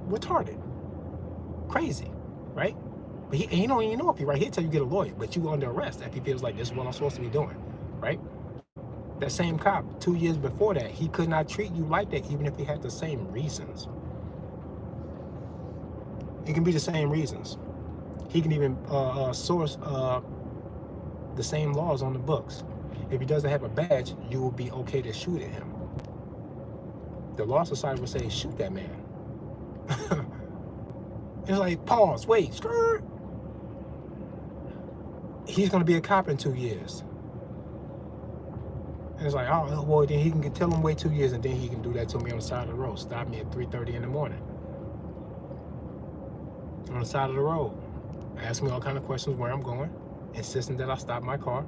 Speaker 1: Retarded. Crazy, right? But he don't even know if you're right. He'll tell you get a lawyer, but you under arrest if he feels like this is what I'm supposed to be doing, right? That same cop, 2 years before that, he could not treat you like that even if he had the same reasons. It can be the same reasons. He can even source the same laws on the books. If he doesn't have a badge, you will be okay to shoot at him. The Law Society will say, shoot that man. It's like, pause, wait, skirt. He's going to be a cop in 2 years. And it's like, oh, well, then he can tell him wait 2 years, and then he can do that to me on the side of the road. Stop me at 3:30 in the morning. On the side of the road. Ask me all kind of questions where I'm going, insisting that I stop my car.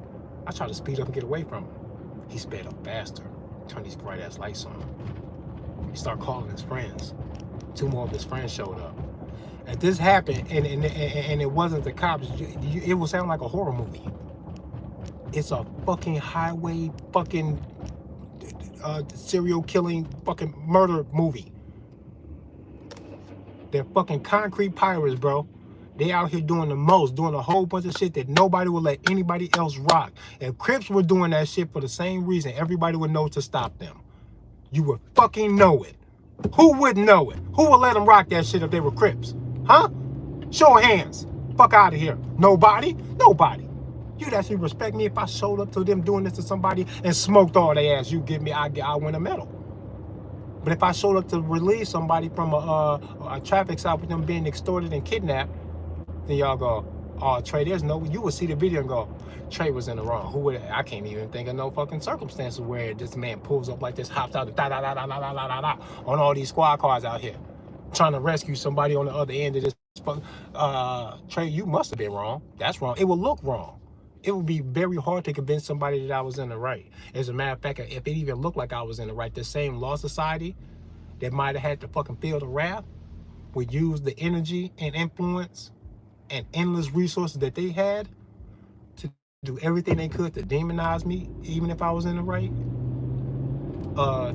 Speaker 1: I try to speed up and get away from him. He sped up faster. Turned these bright ass lights on. He started calling his friends. 2 more of his friends showed up. And this happened, and it wasn't the cops. It would sound like a horror movie. It's a fucking highway fucking serial killing fucking murder movie. They're fucking concrete pirates, bro. They out here doing the most, doing a whole bunch of shit that nobody would let anybody else rock. If Crips were doing that shit for the same reason, everybody would know to stop them. You would fucking know it. Who wouldn't know it? Who would let them rock that shit if they were Crips? Huh? Show of hands. Fuck out of here. Nobody? Nobody. You'd actually respect me if I showed up to them doing this to somebody and smoked all their ass. You give me, I win a medal. But if I showed up to relieve somebody from a traffic stop with them being extorted and kidnapped, then y'all go, oh, Trey, there's no, you would see the video and go, Trey was in the wrong. Who would, I can't even think of no fucking circumstances where this man pulls up like this, hops out, on all these squad cars out here, trying to rescue somebody on the other end of this. Trey, you must have been wrong. That's wrong. It will look wrong. It would be very hard to convince somebody that I was in the right. As a matter of fact, if it even looked like I was in the right, the same Law Society that might have had to fucking feel the wrath would use the energy and influence and endless resources that they had to do everything they could to demonize me, even if I was in the right,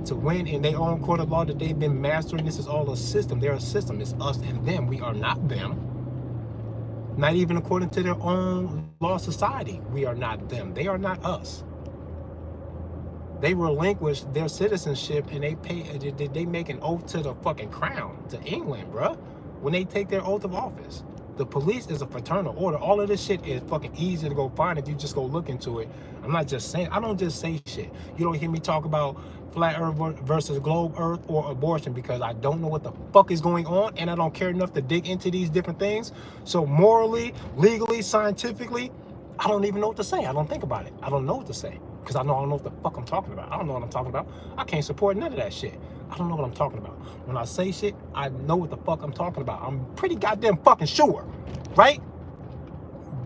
Speaker 1: to win in their own court of law that they've been mastering. This is all a system. They're a system. It's us and them. We are not them. Not even according to their own law society. We are not them. They are not us. They relinquish their citizenship and they make an oath to the fucking crown, to England, bruh, when they take their oath of office. The police is a fraternal order. All of this shit is fucking easy to go find if you just go look into it. I'm not just saying, I don't just say shit. You don't hear me talk about flat earth versus globe earth or abortion because I don't know what the fuck is going on and I don't care enough to dig into these different things. So morally, legally, scientifically, I don't even know what to say. I don't think about it. I don't know what to say because I don't know what the fuck I'm talking about. I don't know what I'm talking about. I can't support none of that shit. I don't know what I'm talking about. When I say shit, I know what the fuck I'm talking about. I'm pretty goddamn fucking sure, right?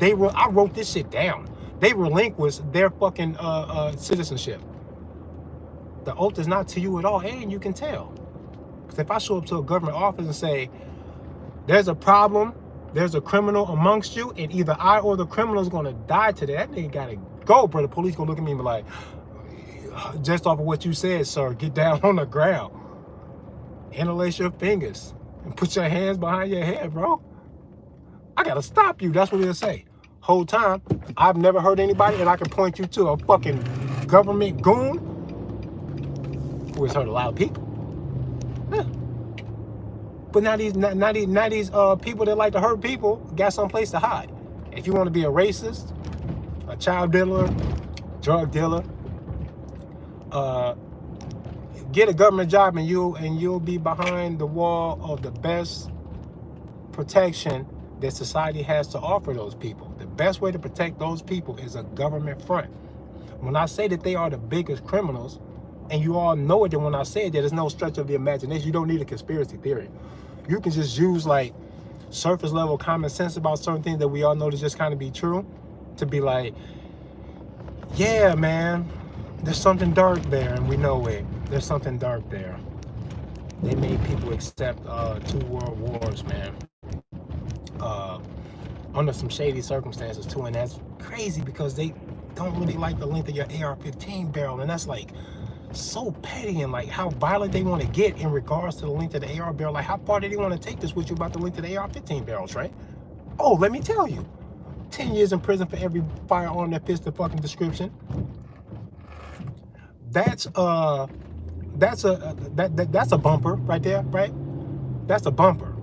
Speaker 1: I wrote this shit down. They relinquished their fucking citizenship. The oath is not to you at all, and you can tell. Because if I show up to a government office and say, there's a problem, there's a criminal amongst you, and either I or the criminal is going to die today, that nigga got to go, bro. The police going to look at me and be like, just off of what you said, sir, get down on the ground. Interlace your fingers and put your hands behind your head, bro. I got to stop you. That's what they'll say. Whole time, I've never heard anybody, and I can point you to a fucking government goon who has hurt a lot of people. Yeah. But now these people that like to hurt people got someplace to hide. If you want to be a racist, a child dealer, drug dealer, get a government job and you'll be behind the wall of the best protection that society has to offer those people. The best way to protect those people is a government front. When I say that they are the biggest criminals, and you all know it, that when I say that there's no stretch of the imagination, you don't need a conspiracy theory. You can just use like surface level common sense about certain things that we all know to just kind of be true, to be like, yeah, man, there's something dark there, and we know it. There's something dark there. They made people accept 2 world wars, man. Under some shady circumstances too, and that's crazy because they don't really like the length of your AR-15 barrel, and that's like so petty, and like how violent they want to get in regards to the length of the AR barrel. Like, how far do they want to take this with you about the length of the AR-15 barrels, right? Oh, let me tell you, 10 years in prison for every firearm that fits the fucking description. That's a bumper right there, right? That's a bumper.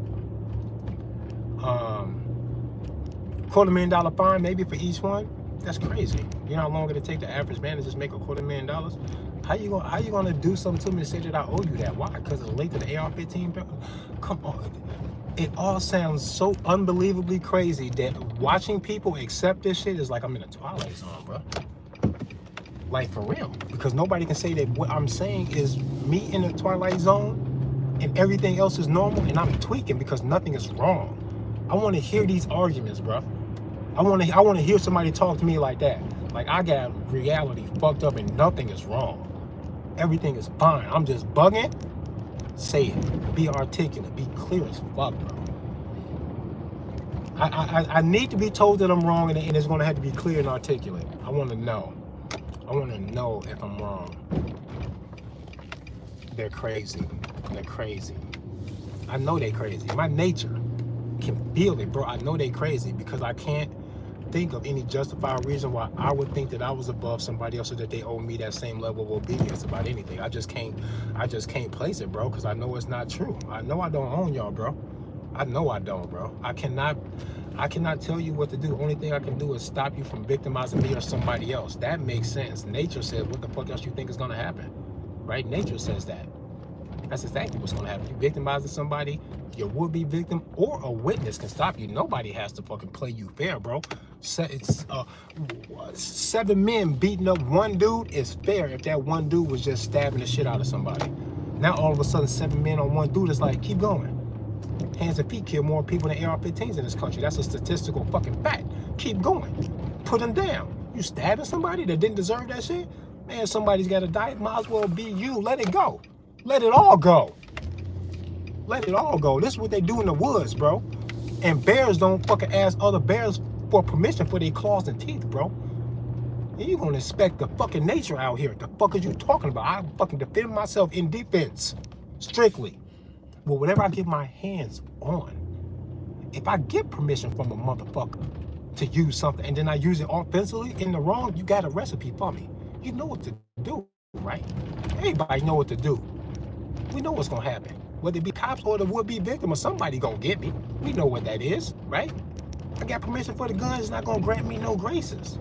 Speaker 1: $250,000 fine maybe for each one. That's crazy. You know how long it'll take the average man to just make $250,000? How you gonna do something to me to say that I owe you that? Why? Because it's linked to the AR-15? Come on. It all sounds so unbelievably crazy that watching people accept this shit is like I'm in a Twilight Zone, bro. Like, for real. Because nobody can say that what I'm saying is me in the Twilight Zone and everything else is normal and I'm tweaking because nothing is wrong. I want to hear these arguments, bro. I want to hear somebody talk to me like that. Like, I got reality fucked up and nothing is wrong. Everything is fine. I'm just bugging. Say it. Be articulate. Be clear as fuck, bro. I need to be told that I'm wrong, and it's going to have to be clear and articulate. I want to know. I want to know if I'm wrong. They're crazy. They're crazy. I know they're crazy. My nature can feel it, bro. I know they're crazy because I can't think of any justified reason why I would think that I was above somebody else or that they owe me that same level of obedience about anything. I just can't place it, bro, because I know it's not true. I know I don't own y'all, bro. I know I don't, bro. I cannot tell you what to do. The only thing I can do is stop you from victimizing me or somebody else. That makes sense. Nature says, what the fuck else you think is gonna happen? Right? Nature says that. That's exactly what's gonna happen. You victimizing somebody, your would-be victim or a witness can stop you. Nobody has to fucking play you fair, bro. 7 men beating up one dude is fair if that one dude was just stabbing the shit out of somebody. Now all of a sudden 7 men on one dude is like, keep going. Hands and feet kill more people than AR-15s in this country. That's a statistical fucking fact. Keep going. Put them down. You stabbing somebody that didn't deserve that shit? Man, somebody's got to die. It might as well be you. Let it go. Let it all go. Let it all go. This is what they do in the woods, bro. And bears don't fucking ask other bears for permission for their claws and teeth, bro. And you gonna expect the fucking nature out here. The fuck is you talking about? I fucking defend myself in defense. Strictly. Well, whatever I get my hands on, if I get permission from a motherfucker to use something and then I use it offensively in the wrong, you got a recipe for me. You know what to do, right? Everybody know what to do. We know what's gonna happen. Whether it be cops or the would-be victim or somebody gonna get me. We know what that is, right? I got permission for the guns, it's not gonna grant me no graces.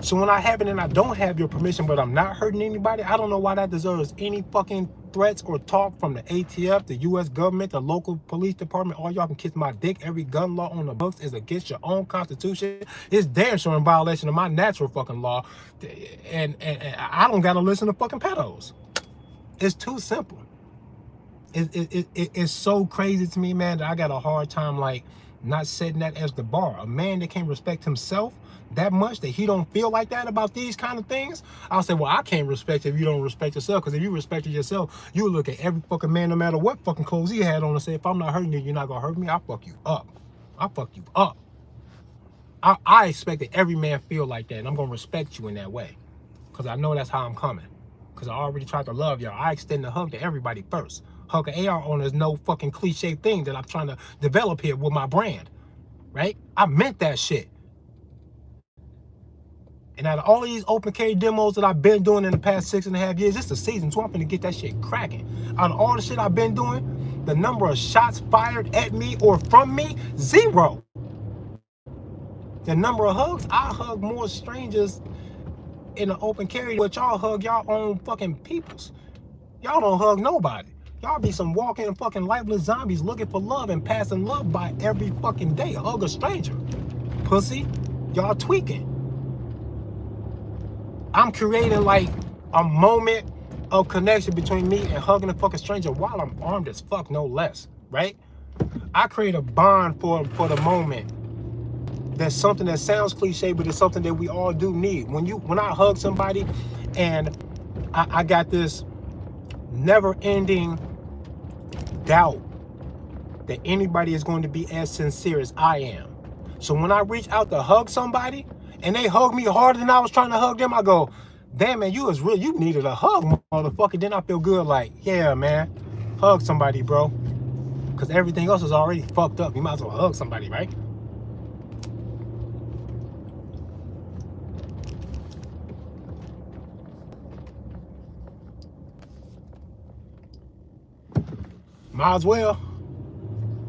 Speaker 1: So when I have it and I don't have your permission, but I'm not hurting anybody, I don't know why that deserves any fucking threats or talk from the ATF, the U.S. government, the local police department. All y'all can kiss my dick. Every gun law on the books is against your own constitution. It's damn sure in violation of my natural fucking law. And I don't gotta listen to fucking pedos. It's too simple. It's so crazy to me, man, that I got a hard time like not setting that as the bar. A man that can't respect himself that much, that he don't feel like that about these kind of things, I'll say, well, I can't respect if you don't respect yourself, because if you respected yourself, you would look at every fucking man, no matter what fucking clothes he had on, and say, if I'm not hurting you, you're not gonna hurt me. I'll fuck you up. I'll fuck you up. I expect that every man feel like that, and I'm gonna respect you in that way, because I know that's how I'm coming, because I already tried to love y'all. I extend the hug to everybody first. Hug an AR owner is no fucking cliche thing that I'm trying to develop here with my brand, right? I meant that shit. And out of all of these open carry demos that I've been doing in the past 6.5 years, it's the season, so I'm finna get that shit cracking. Out of all the shit I've been doing, the number of shots fired at me or from me, 0. The number of hugs, I hug more strangers in the open carry, but y'all hug y'all own fucking peoples. Y'all don't hug nobody. Y'all be some walking fucking lifeless zombies looking for love and passing love by every fucking day. Hug a stranger. Pussy, y'all tweaking. I'm creating like a moment of connection between me and hugging a fucking stranger while I'm armed as fuck, no less, right? I create a bond for the moment. That's something that sounds cliche, but it's something that we all do need. When I hug somebody and I got this never-ending doubt that anybody is going to be as sincere as I am. So when I reach out to hug somebody and they hug me harder than I was trying to hug them, I go, damn, man, you was real. You needed a hug, motherfucker. Then I feel good like, yeah, man, hug somebody, bro. Because everything else is already fucked up. You might as well hug somebody, right? Might as well,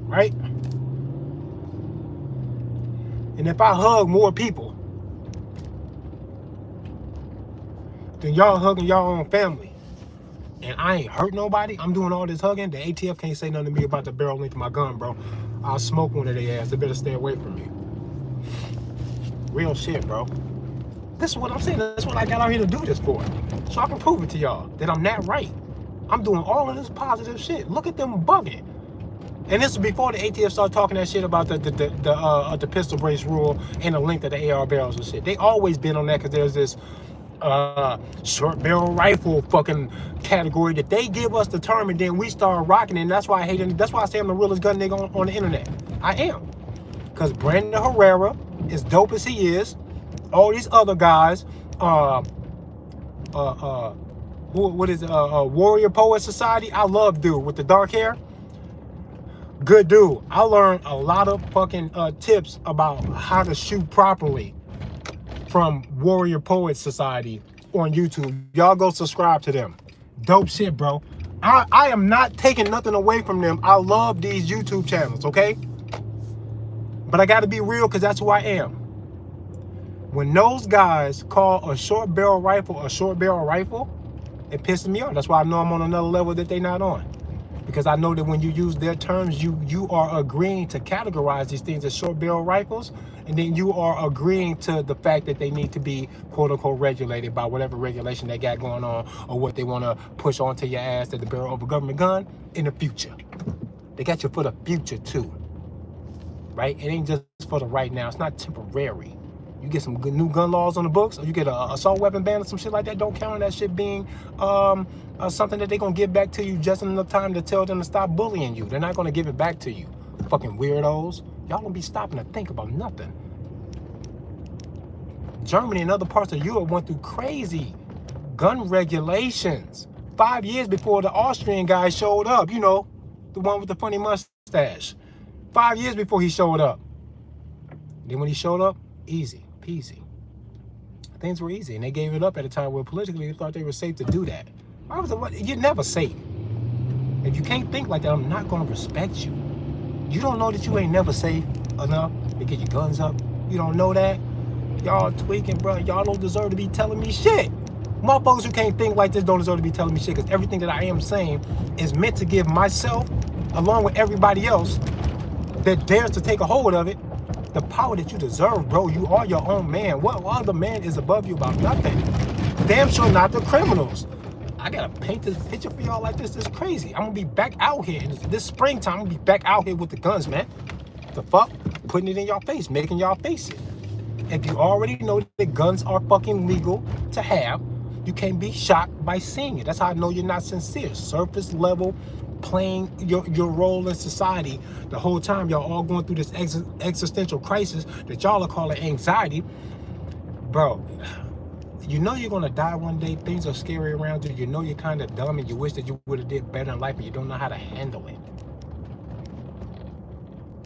Speaker 1: right? And if I hug more people than y'all hugging y'all own family, and I ain't hurt nobody, I'm doing all this hugging, the ATF can't say nothing to me about the barrel length of my gun, bro. I'll smoke one of their ass. They better stay away from me. Real shit, bro. This is what I'm saying. That's what I got out here to do this for. So I can prove it to y'all that I'm not right. I'm doing all of this positive shit. Look at them bugging. And this is before the ATF started talking that shit about the pistol brace rule and the length of the AR barrels and shit. They always been on that because there's this short barrel rifle fucking category that they give us the term, and then we start rocking it. And that's why I hate it. That's why I say I'm the realest gun nigga on the internet. I am. Because Brandon Herrera, as dope as he is, all these other guys, Warrior Poet Society, I love dude with the dark hair. Good dude. I learned a lot of fucking tips about how to shoot properly from Warrior Poet Society on YouTube. Y'all go subscribe to them. Dope shit, bro. I am not taking nothing away from them. I love these YouTube channels, okay? But I got to be real because that's who I am. When those guys call a short barrel rifle, it pisses me off. That's why I know I'm on another level that they not on. Because I know that when you use their terms, you are agreeing to categorize these things as short barrel rifles, and then you are agreeing to the fact that they need to be quote unquote regulated by whatever regulation they got going on, or what they want to push onto your ass that the barrel of a government gun in the future. They got you for the future too, right? It ain't just for the right now. It's not temporary. You get some good new gun laws on the books, or you get a assault weapon ban or some shit like that, don't count on that shit being something that they're going to give back to you just in enough time to tell them to stop bullying you. They're not going to give it back to you. Fucking weirdos. Y'all don't be stopping to think about nothing. Germany and other parts of Europe went through crazy gun regulations 5 years before the Austrian guy showed up. You know, the one with the funny mustache. 5 years before he showed up. Then when he showed up, easy peasy. Things were easy, and they gave it up at a time where politically they thought they were safe to do that. Why was it? You're never safe. If you can't think like that, I'm not gonna respect you. You don't know that you ain't never safe enough to get your guns up. You don't know that. Y'all tweaking, bro. Y'all don't deserve to be telling me shit. Motherfuckers who can't think like this don't deserve to be telling me shit, because everything that I am saying is meant to give myself, along with everybody else that dares to take a hold of it, the power that you deserve, bro. You are your own man. What other man is above you about nothing? Damn sure not the criminals. I gotta paint this picture for y'all like this. This is crazy. I'm gonna be back out here. This springtime, I'm gonna be back out here with the guns, man. The fuck? Putting it in y'all face, making y'all face it. If you already know that guns are fucking legal to have, you can't be shocked by seeing it. That's how I know you're not sincere. Surface level, playing your role in society the whole time. Y'all all going through this existential crisis that y'all are calling anxiety. Bro, you know you're gonna die one day. Things are scary around you. You know you're kind of dumb and you wish that you would have did better in life, but you don't know how to handle it.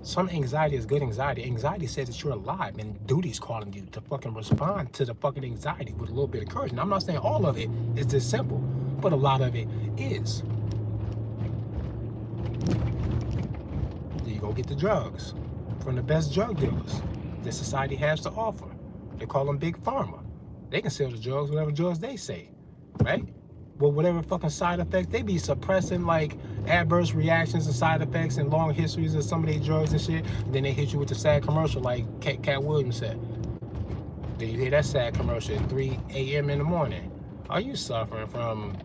Speaker 1: Some anxiety is good anxiety. Anxiety says that you're alive and duty's calling you to fucking respond to the fucking anxiety with a little bit of courage. Now, I'm not saying all of it is this simple, but a lot of it is. You go get the drugs from the best drug dealers that society has to offer. They call them Big Pharma. They can sell the drugs, whatever drugs they say, right? Well, whatever fucking side effects, they be suppressing like adverse reactions and side effects and long histories of some of their drugs and shit. And then they hit you with the sad commercial like Cat Williams said. Then you hear that sad commercial at 3 a.m. in the morning. Are you suffering from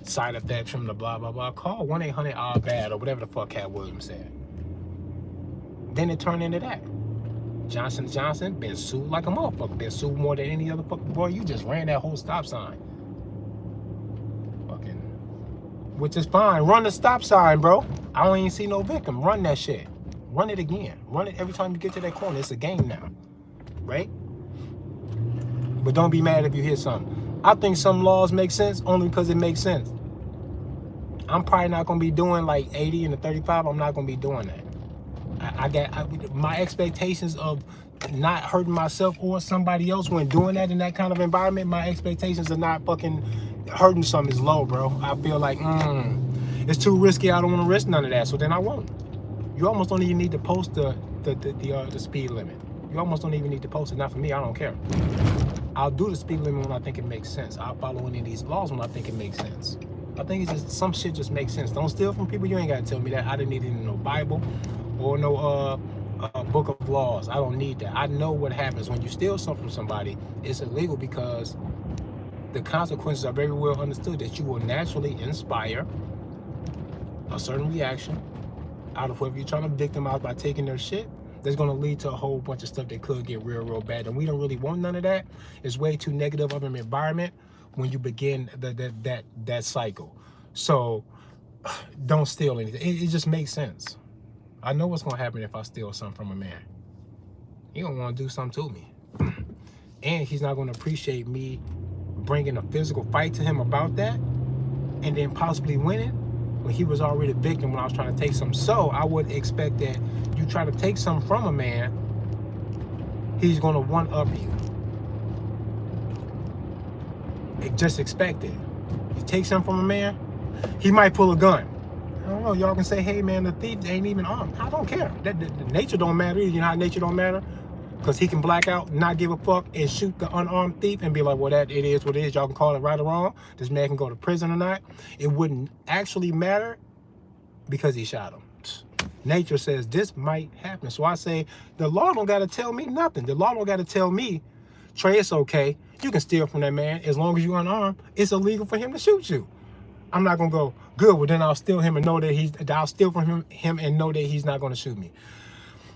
Speaker 1: side effects from the blah, blah, blah? Call 1-800-OUR-BAD or whatever the fuck Cat Williams said. Then it turned into that. Johnson & Johnson been sued like a motherfucker. Been sued more than any other fucking boy. You just ran that whole stop sign. Fucking, which is fine. Run the stop sign, bro. I don't even see no victim. Run that shit. Run it again. Run it every time you get to that corner. It's a game now, right? But don't be mad if you hit something. I think some laws make sense only because it makes sense. I'm probably not gonna be doing like 80 and the 35. I'm not gonna be doing that. My expectations of not hurting myself or somebody else when doing that in that kind of environment, my expectations of not fucking hurting something is low, bro. I feel like, it's too risky. I don't want to risk none of that. So then I won't. You almost don't even need to post the speed limit. You almost don't even need to post it. Not for me. I don't care. I'll do the speed limit when I think it makes sense. I'll follow any of these laws when I think it makes sense. I think it's just some shit just makes sense. Don't steal from people. You ain't gotta tell me that. I didn't need it in no Bible or no book of laws. I don't need that. I know what happens when you steal something from somebody. It's illegal because the consequences are very well understood, that you will naturally inspire a certain reaction out of whoever you're trying to victimize by taking their shit. That's going to lead to a whole bunch of stuff that could get real bad, and we don't really want none of that. It's way too negative of an environment when you begin that cycle. So don't steal anything. It just makes sense. I know what's going to happen if I steal something from a man. He don't want to do something to me. And he's not going to appreciate me bringing a physical fight to him about that and then possibly winning when he was already a victim when I was trying to take something. So I would expect that you try to take something from a man, he's going to one-up you. Just expect it. You take something from a man, he might pull a gun. I don't know, y'all can say, hey man, the thief ain't even armed. I don't care. The nature don't matter. You know how nature don't matter? Because he can black out, not give a fuck, and shoot the unarmed thief and be like, well, it is what it is. Y'all can call it right or wrong. This man can go to prison or not. It wouldn't actually matter because he shot him. Nature says this might happen. So I say, the law don't got to tell me nothing. The law don't got to tell me, Trey, it's okay. You can steal from that man. As long as you're unarmed, it's illegal for him to shoot you. I'm not going to go, good, well, then I'll steal him and know that I'll steal from him and know that he's not going to shoot me.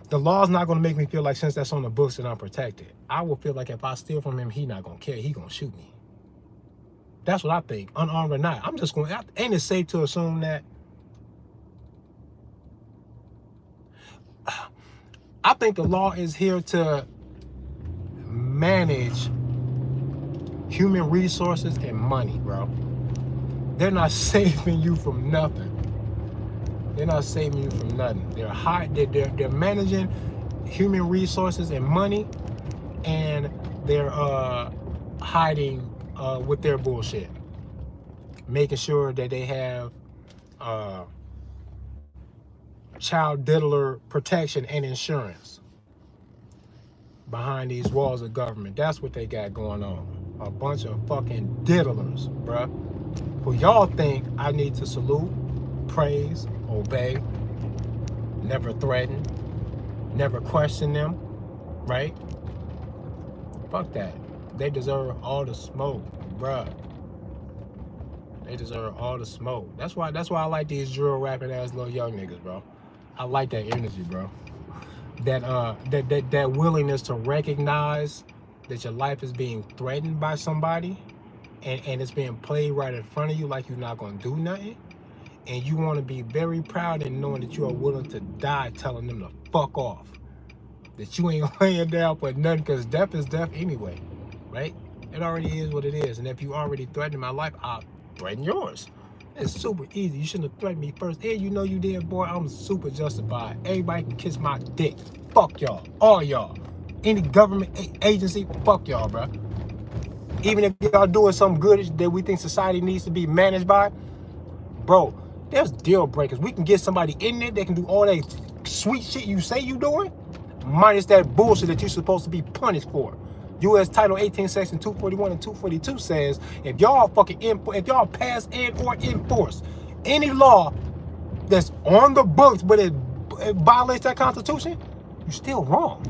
Speaker 1: The law's not going to make me feel like, since that's on the books, that I'm protected. I will feel like if I steal from him, he not going to care. He going to shoot me. That's what I think, unarmed or not. I'm just going, ain't it safe to assume that? I think the law is here to manage human resources and money, bro. They're not saving you from nothing. They're not saving you from nothing. They're managing human resources and money, and they're hiding with their bullshit, making sure that they have child diddler protection and insurance behind these walls of government. That's what they got going on. A bunch of fucking diddlers, bruh, who y'all think I need to salute, praise, obey, never threaten, never question them, right? Fuck that. They deserve all the smoke, bruh. They deserve all the smoke. That's why I like these drill rapping ass little young niggas, bro. I like that energy, bro. That willingness to recognize that your life is being threatened by somebody, and it's being played right in front of you like you're not gonna do nothing. And you want to be very proud in knowing that you are willing to die telling them to fuck off. That you ain't laying down for nothing, because death is death anyway, right? It already is what it is. And if you already threatened my life, I'll threaten yours. It's super easy. You shouldn't have threatened me first. And you know you did, boy. I'm super justified. Everybody can kiss my dick. Fuck y'all. All y'all. Any government agency, fuck y'all, bro. Even if y'all doing something good that we think society needs to be managed by, bro, there's deal breakers. We can get somebody in there that can do all that sweet shit you say you doing, minus that bullshit that you're supposed to be punished for. U.S. Title 18, Section 241 and 242 says, if y'all pass and or enforce any law that's on the books but it violates that Constitution, you're still wrong.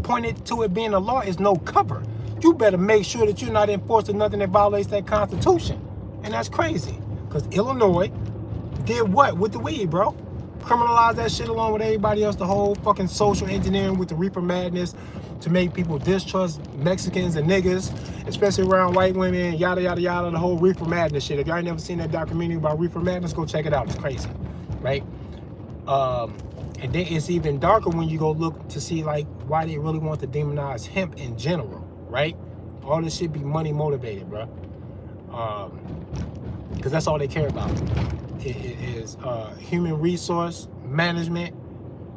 Speaker 1: Pointed to it being a law is no cover. You better make sure that you're not enforcing nothing that violates that Constitution. And that's crazy. Because Illinois did what with the weed, bro? Criminalize that shit along with everybody else, the whole fucking social engineering with the reefer madness to make people distrust Mexicans and niggas, especially around white women, yada, yada, yada, the whole reefer madness shit. If y'all ain't never seen that documentary about reefer madness, go check it out. It's crazy, right? And then it's even darker when you go look to see like why they really want to demonize hemp in general, right? All this shit be money motivated, bro. Because that's all they care about. is human resource management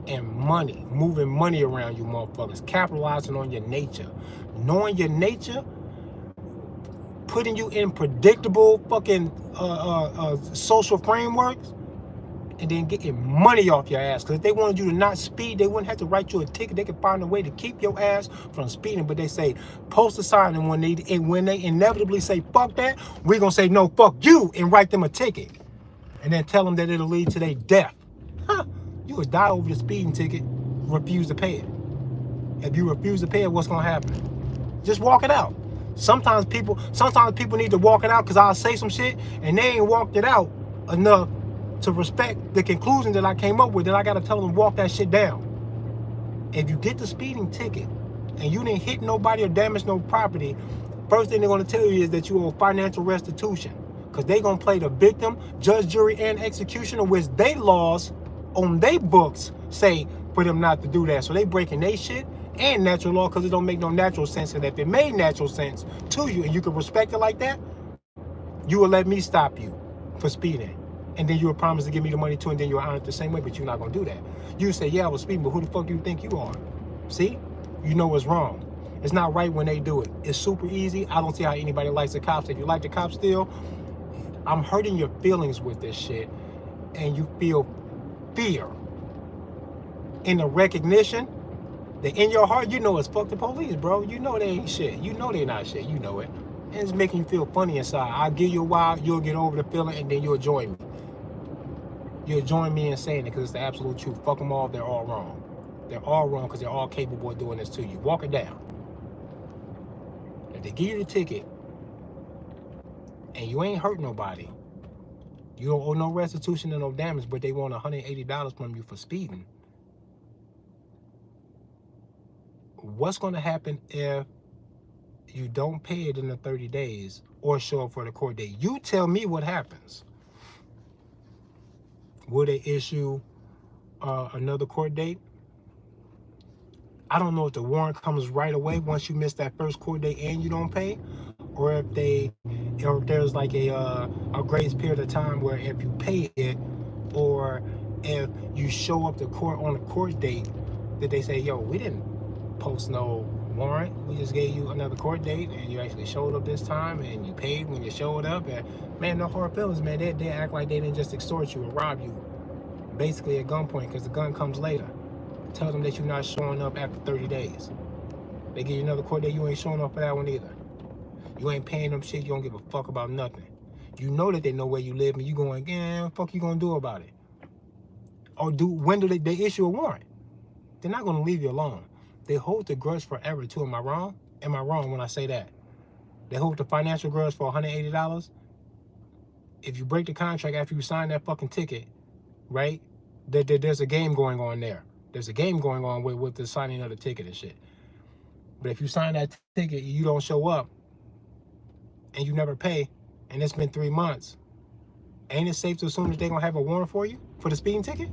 Speaker 1: and money, moving money around you motherfuckers, capitalizing on your nature, knowing your nature, putting you in predictable fucking social frameworks, and then getting money off your ass. Because if they wanted you to not speed, they wouldn't have to write you a ticket. They could find a way to keep your ass from speeding. But they say post a sign, and when they inevitably say fuck that, we're gonna say no, fuck you, and write them a ticket, and then tell them that it'll lead to their death. Huh? You would die over the speeding ticket. Refuse to pay it. If you refuse to pay it, what's gonna happen? Just walk it out. Sometimes people need to walk it out, because I'll say some shit and they ain't walked it out enough to respect the conclusion that I came up with, that I gotta tell them walk that shit down. If you get the speeding ticket and you didn't hit nobody or damage no property, first thing they're gonna tell you is that you owe financial restitution, because they gonna play the victim, judge, jury, and executioner, which they laws on they books say for them not to do that. So they breaking they shit and natural law, because it don't make no natural sense. And if it made natural sense to you and you can respect it like that, you will let me stop you for speeding. And then you will promise to give me the money too, and then you'll honor it the same way, but you're not gonna do that. You say, yeah, I was speeding, but who the fuck do you think you are? See? You know it's wrong. It's not right when they do it. It's super easy. I don't see how anybody likes the cops. If you like the cops still, I'm hurting your feelings with this shit, and you feel fear in the recognition that in your heart, you know it's fuck the police, bro. You know they ain't shit. You know they not shit. You know it. And it's making you feel funny inside. I'll give you a while, you'll get over the feeling, and then you'll join me. You'll join me in saying it, because it's the absolute truth. Fuck them all, they're all wrong. They're all wrong, because they're all capable of doing this to you. Walk it down. If they give you the ticket and you ain't hurt nobody, you don't owe no restitution and no damage, but they want $180 from you for speeding. What's going to happen if you don't pay it in the 30 days or show up for the court date? You tell me what happens. Will they issue another court date? I don't know if the warrant comes right away once you miss that first court date and you don't pay, or if there's like a grace period of time where if you pay it, or if you show up to court on a court date, that they say, yo, we didn't post no warrant, we just gave you another court date, and you actually showed up this time, and you paid when you showed up. And man, no hard feelings, man. They act like they didn't just extort you or rob you, basically at gunpoint, because the gun comes later. Tell them that you're not showing up after 30 days. They give you another court date, you ain't showing up for that one either. You ain't paying them shit, you don't give a fuck about nothing. You know that they know where you live, and you going, yeah, fuck you gonna do about it? Or when do they issue a warrant? They're not gonna leave you alone. They hold the grudge forever too. Am I wrong? Am I wrong when I say that? They hold the financial grudge for $180. If you break the contract after you sign that fucking ticket, right? There's a game going on there. There's a game going on with the signing of the ticket and shit. But if you sign that ticket, you don't show up, and you never pay, and it's been 3 months, ain't it safe to assume that they're gonna have a warrant for you for the speeding ticket?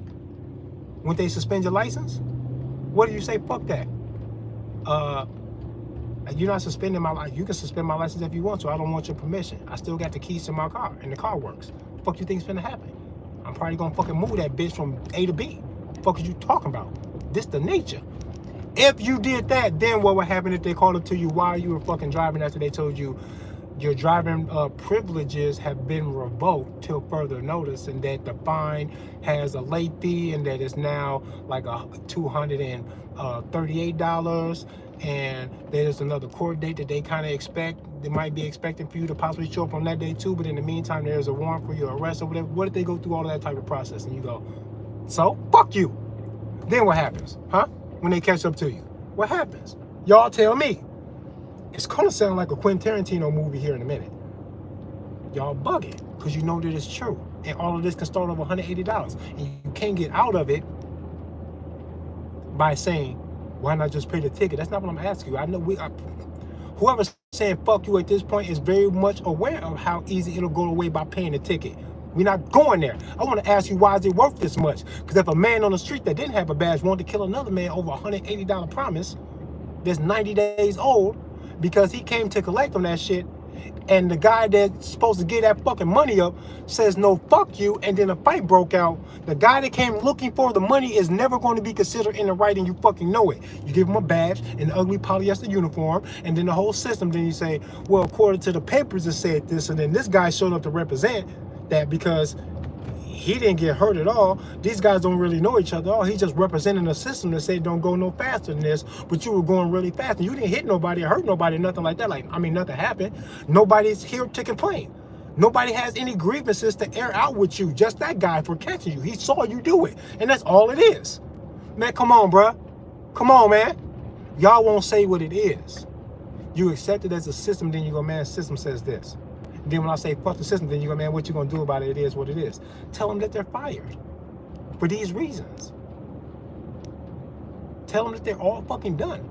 Speaker 1: Wouldn't they suspend your license? What do you say? Fuck that. You're not suspending my license. You can suspend my license if you want to. I don't want your permission. I still got the keys to my car, and the car works. Fuck you think's gonna happen? I'm probably gonna fucking move that bitch from A to B. Fuck is you talking about? This the nature. If you did that, then what would happen if they called up to you while you were fucking driving after they told you your driving privileges have been revoked till further notice, and that the fine has a late fee, and that it's now like a $238, and there's another court date that they kind of expect. They might be expecting for you to possibly show up on that day too, but in the meantime, there's a warrant for your arrest or whatever. What if they go through all of that type of process, and you go, so fuck you? Then what happens, huh? When they catch up to you, what happens? Y'all tell me. It's gonna sound like a Quentin Tarantino movie here in a minute. Y'all bugging, because you know that it's true. And all of this can start over $180. And you can't get out of it by saying, why not just pay the ticket? That's not what I'm asking you. I know whoever's saying fuck you at this point is very much aware of how easy it'll go away by paying the ticket. We're not going there. I want to ask you, why is it worth this much? Because if a man on the street that didn't have a badge wanted to kill another man over a $180 promise that's 90 days old, because he came to collect on that shit, and the guy that's supposed to get that fucking money up says no, fuck you, and then a fight broke out, the guy that came looking for the money is never going to be considered in the right, and you fucking know it. You give him a badge, an ugly polyester uniform, and then the whole system, then you say, well, according to the papers it said this, and then this guy showed up to represent that because he didn't get hurt at all. These guys don't really know each other at all. He's just representing a system that said don't go no faster than this, but you were going really fast and you didn't hit nobody or hurt nobody, nothing like that. Like, I mean, nothing happened. Nobody's here to complain. Nobody has any grievances to air out with you. Just that guy for catching you. He saw you do it, and that's all it is. Man, come on, bruh. Come on, man. Y'all won't say what it is. You accept it as a system, then you go, man, system says this. Then when I say fuck the system, then you go, man, what you gonna do about it? It is what it is. Tell them that they're fired for these reasons. Tell them that they're all fucking done.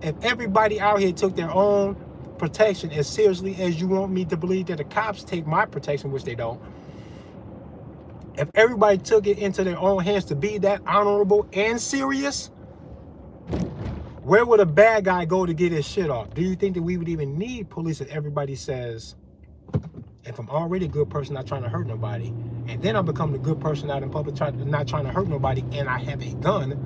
Speaker 1: If everybody out here took their own protection as seriously as you want me to believe that the cops take my protection, which they don't, if everybody took it into their own hands to be that honorable and serious, where would a bad guy go to get his shit off? Do you think that we would even need police if everybody says, if I'm already a good person, not trying to hurt nobody, and then I become the good person out in public, not trying to hurt nobody, and I have a gun,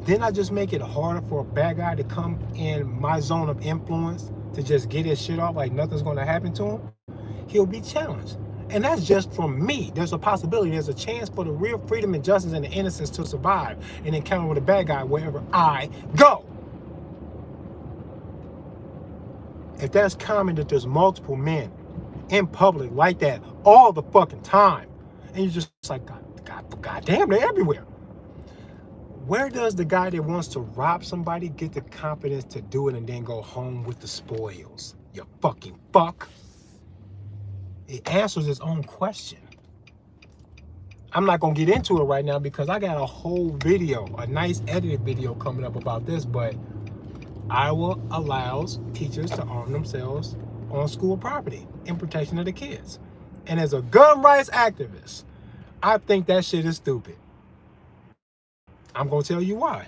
Speaker 1: then I just make it harder for a bad guy to come in my zone of influence to just get his shit off like nothing's going to happen to him? He'll be challenged. And that's just from me. There's a possibility, there's a chance for the real freedom and justice and the innocence to survive and encounter with a bad guy wherever I go. If that's common that there's multiple men in public like that all the fucking time, and you're just like, God damn, they're everywhere. Where does the guy that wants to rob somebody get the confidence to do it and then go home with the spoils? You fucking fuck. It answers its own question. I'm not going to get into it right now because I got a whole video, a nice edited video coming up about this, but Iowa allows teachers to arm themselves on school property in protection of the kids. And as a gun rights activist, I think that shit is stupid. I'm going to tell you why.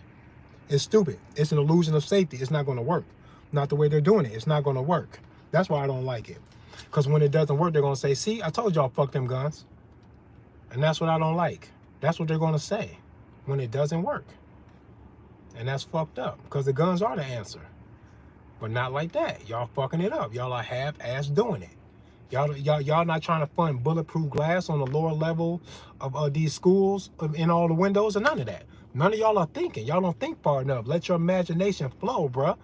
Speaker 1: It's stupid. It's an illusion of safety. It's not going to work. Not the way they're doing it. It's not going to work. That's why I don't like it. Because when it doesn't work, they're going to say, see, I told y'all, fuck them guns. And that's what I don't like. That's what they're going to say when it doesn't work. And that's fucked up because the guns are the answer. But not like that. Y'all fucking it up. Y'all are half-ass doing it. Y'all not trying to fund bulletproof glass on the lower level of these schools in all the windows or none of that. None of y'all are thinking. Y'all don't think far enough. Let your imagination flow, bruh.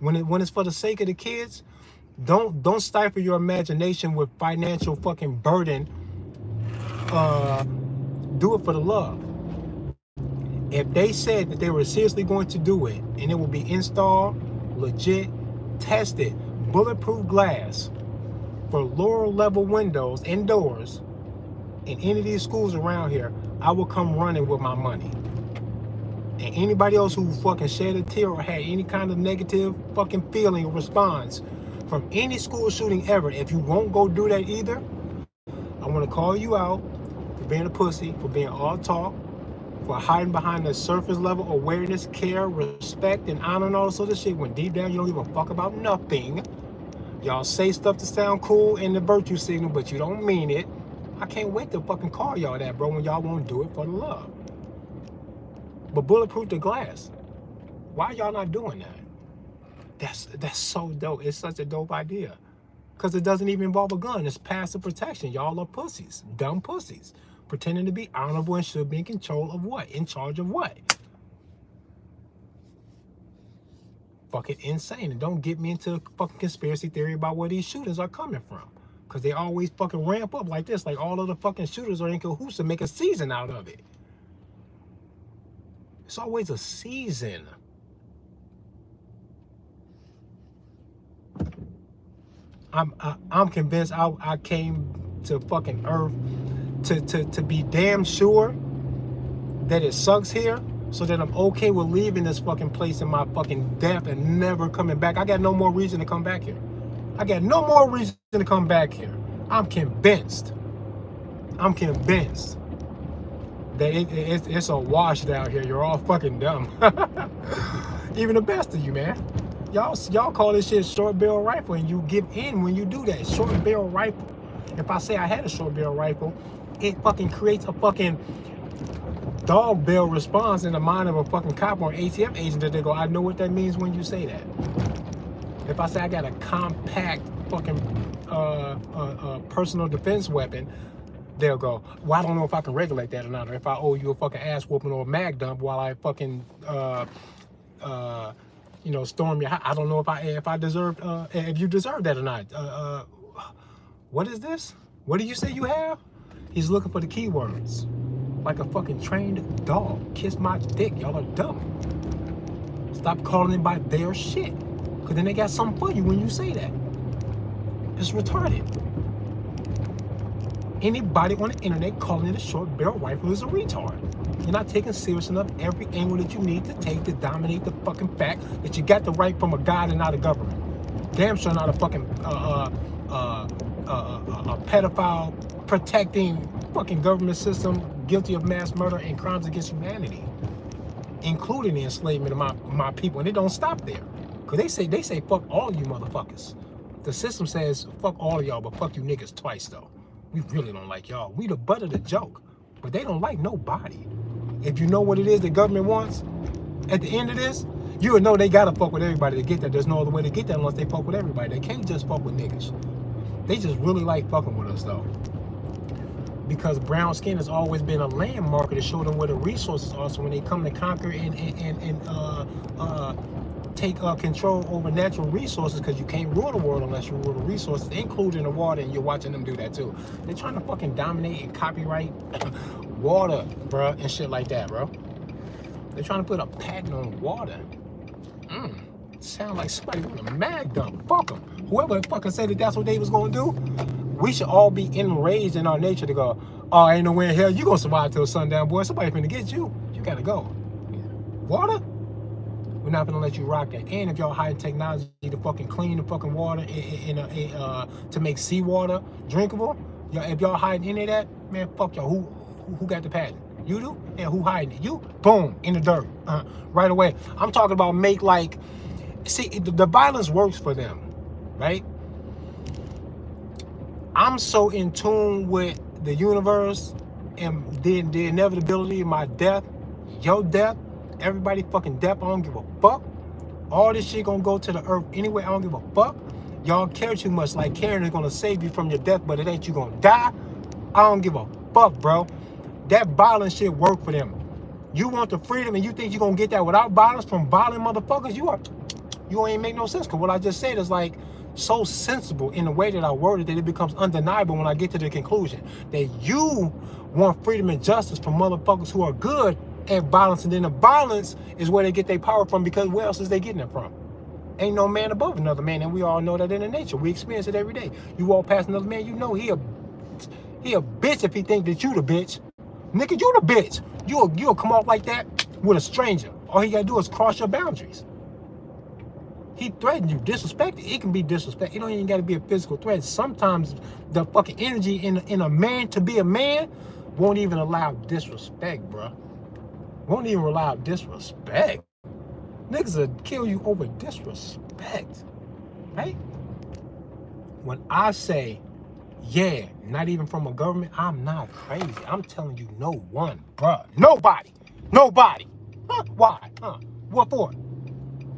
Speaker 1: When it's for the sake of the kids, don't stifle your imagination with financial fucking burden. Do it for the love. If they said that they were seriously going to do it and it will be installed, legit, tested, bulletproof glass for lower level windows and doors in any of these schools around here, I will come running with my money. And anybody else who fucking shed a tear or had any kind of negative fucking feeling or response from any school shooting ever, if you won't go do that either, I want to call you out for being a pussy, for being all talk, for hiding behind the surface level awareness, care, respect, and honor and all this other shit when deep down you don't give a fuck about nothing. Y'all say stuff to sound cool in the virtue signal, but you don't mean it. I can't wait to fucking call y'all that, bro, when y'all won't do it for the love. But bulletproof the glass. Why y'all not doing that? That's so dope. It's such a dope idea. Because it doesn't even involve a gun. It's passive protection. Y'all are pussies. Dumb pussies. Pretending to be honorable and should be in control of what? In charge of what? Fucking insane. And don't get me into a fucking conspiracy theory about where these shooters are coming from. Because they always fucking ramp up like this. Like all of the fucking shooters are in cahoots to make a season out of it. It's always a season. I'm convinced I came to fucking Earth to be damn sure that it sucks here, so that I'm okay with leaving this fucking place in my fucking death and never coming back. I got no more reason to come back here. I got no more reason to come back here. I'm convinced. I'm convinced that it's a wash down here. You're all fucking dumb. Even the best of you, man. Y'all call this shit short barrel rifle, and you give in when you do that. Short barrel rifle. If I say I had a short barrel rifle, it fucking creates a fucking dog barrel response in the mind of a fucking cop or ATF agent that they go, I know what that means when you say that. If I say I got a compact fucking personal defense weapon, they'll go, well, I don't know if I can regulate that or not, or if I owe you a fucking ass whooping or a mag dump while I fucking you know, storm your house. I don't know if I deserve if you deserve that or not. What is this? What do you say you have? He's looking for the keywords. Like a fucking trained dog. Kiss my dick. Y'all are dumb. Stop calling it by their shit. Because then they got something for you when you say that. It's retarded. Anybody on the internet calling it a short barrel rifle is a retard. You're not taking serious enough every angle that you need to take to dominate the fucking fact that you got the right from a god and not a government. Damn sure not a fucking a pedophile protecting fucking government system guilty of mass murder and crimes against humanity, including the enslavement of my people. And it don't stop there, because they say fuck all you motherfuckers. The system says fuck all of y'all, but fuck you niggas twice though. We really don't like y'all. We the butt of the joke, but they don't like nobody. If you know what it is the government wants, at the end of this, you would know they gotta fuck with everybody to get that. There's no other way to get that unless they fuck with everybody. They can't just fuck with niggas. They just really like fucking with us though. Because brown skin has always been a landmarker to show them where the resources are. So when they come to conquer and take control over natural resources, because you can't rule the world unless you rule the resources, including the water, and you're watching them do that too. They're trying to fucking dominate and copyright water, bro, and shit like that, bro. They're trying to put a patent on water. Sound like somebody with a mag dump. Fuck them. Whoever fucking said that that's what they was gonna do, we should all be enraged in our nature to go, oh, ain't nowhere in hell you gonna survive till sundown, boy. Somebody finna get you. You gotta go. Water? We're not gonna let you rock that. And if y'all hiding technology to fucking clean the fucking water to make seawater drinkable, if y'all hiding any of that, man, fuck y'all. Who got the patent? You do? Yeah, who hiding it? You? Boom, in the dirt, right away. I'm talking about make like, see, the violence works for them, right? I'm so in tune with the universe and the inevitability of my death, your death, everybody fucking death. I don't give a fuck. All this shit gonna go to the earth anyway. I don't give a fuck. Y'all care too much. Like caring is gonna save you from your death, but it ain't you gonna die. I don't give a fuck, bro. That violent shit work for them. You want the freedom and you think you're gonna get that without violence from violent motherfuckers? You ain't make no sense. Cause what I just said is like so sensible in the way that I worded that it becomes undeniable when I get to the conclusion that you want freedom and justice from motherfuckers who are good at violence, and then the violence is where they get their power from, because where else is they getting it from? Ain't no man above another man, and we all know that in the nature. We experience it every day. You walk past another man, you know he a bitch if he think that you the bitch. Nigga, you the bitch. You'll come off like that with a stranger. All he gotta do is cross your boundaries. He threatened you, disrespected. It can be disrespect. It don't even gotta be a physical threat. Sometimes the fucking energy in a man to be a man won't even allow disrespect, bro. Won't even allow disrespect. Niggas will kill you over disrespect, right? When I say, yeah, not even from a government, I'm not crazy. I'm telling you, no one, bruh. Nobody. Huh? Why? Huh? What for?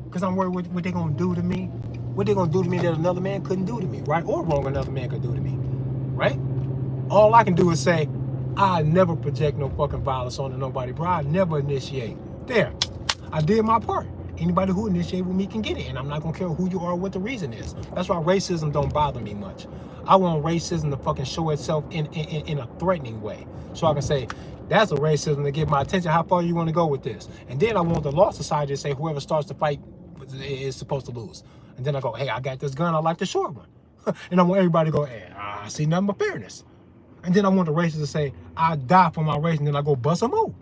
Speaker 1: Because I'm worried what they gonna do to me. What they gonna do to me that another man couldn't do to me, right? Or wrong another man could do to me, right? All I can do is say, I never project no fucking violence onto nobody, bro. I never initiate. There, I did my part. Anybody who initiate with me can get it, and I'm not gonna care who you are or what the reason is. That's why racism don't bother me much. I want racism to fucking show itself in a threatening way, so I can say, that's a racism to get my attention. How far you want to go with this? And then I want the law society to say whoever starts the fight is supposed to lose. And then I go, hey, I got this gun. I like the short one. And I want everybody to go, hey, I see nothing but fairness. And then I want the racists to say, I die for my race, and then I go bust a move.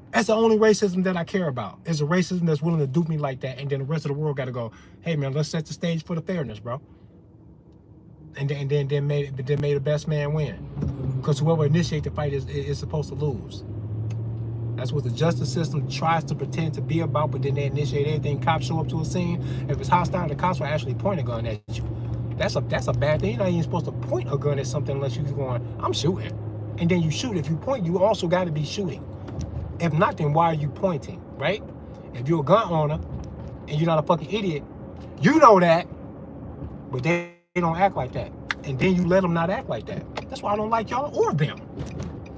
Speaker 1: That's the only racism that I care about. Is a racism that's willing to do me like that, and then the rest of the world got to go, hey man, let's set the stage for the fairness, bro. And then made the best man win, because whoever initiates the fight is supposed to lose. That's what the justice system tries to pretend to be about, but then they initiate everything. Cops show up to a scene. If it's hostile, the cops will actually point a gun at you. That's a bad thing. You're not even supposed to point a gun at something unless you're going, I'm shooting. And then you shoot. If you point, you also got to be shooting. If not, then why are you pointing, right? If you're a gun owner and you're not a fucking idiot, you know that, but they don't act like that. And then you let them not act like that. That's why I don't like y'all or them.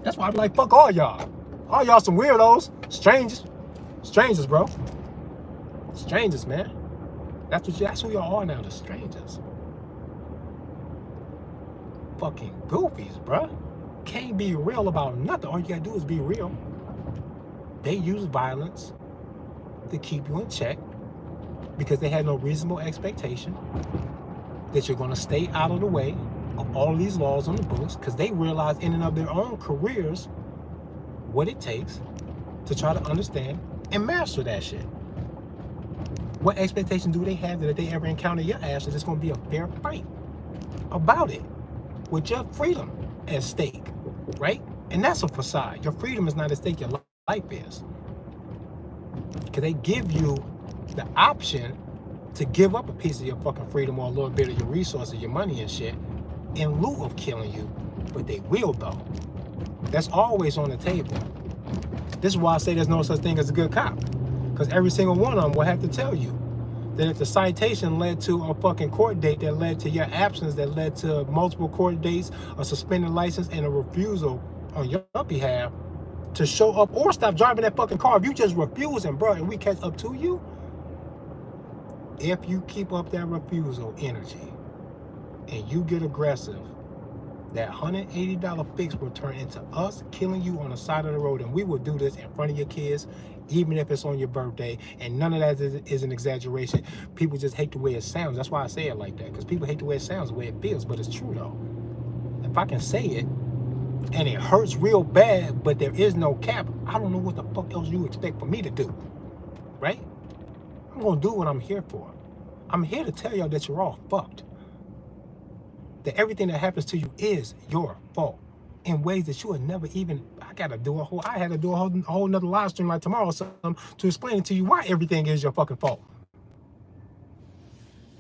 Speaker 1: That's why I be like, fuck all y'all. All y'all some weirdos. Strangers, bro. Strangers, man. That's who y'all are now, the strangers. Fucking goofies, bro. Can't be real about nothing. All you gotta do is be real. They use violence to keep you in check because they had no reasonable expectation that you're gonna stay out of the way of all of these laws on the books, because they realize in and of their own careers what it takes to try to understand and master that shit. What expectation do they have that if they ever encounter your ass, that it's going to be a fair fight about it with your freedom at stake, right? And that's a facade. Your freedom is not at stake, your life is. Because they give you the option to give up a piece of your fucking freedom or a little bit of your resources, your money and shit, in lieu of killing you. But they will, though. That's always on the table. This is why I say there's no such thing as a good cop. Because every single one of them will have to tell you that if the citation led to a fucking court date that led to your absence, that led to multiple court dates, a suspended license, and a refusal on your behalf to show up or stop driving that fucking car, if you just refusing, bro, and we catch up to you, if you keep up that refusal energy and you get aggressive, that $180 fix will turn into us killing you on the side of the road, and we will do this in front of your kids, even if it's on your birthday, and none of that is an exaggeration. People just hate the way it sounds. That's why I say it like that, because people hate the way it sounds, the way it feels, but it's true, though. If I can say it, and it hurts real bad, but there is no cap, I don't know what the fuck else you expect for me to do, right? I'm gonna do what I'm here for. I'm here to tell y'all that you're all fucked. That everything that happens to you is your fault in ways that you would never even, I had to do a whole nother live stream like tomorrow or something to explain to you why everything is your fucking fault.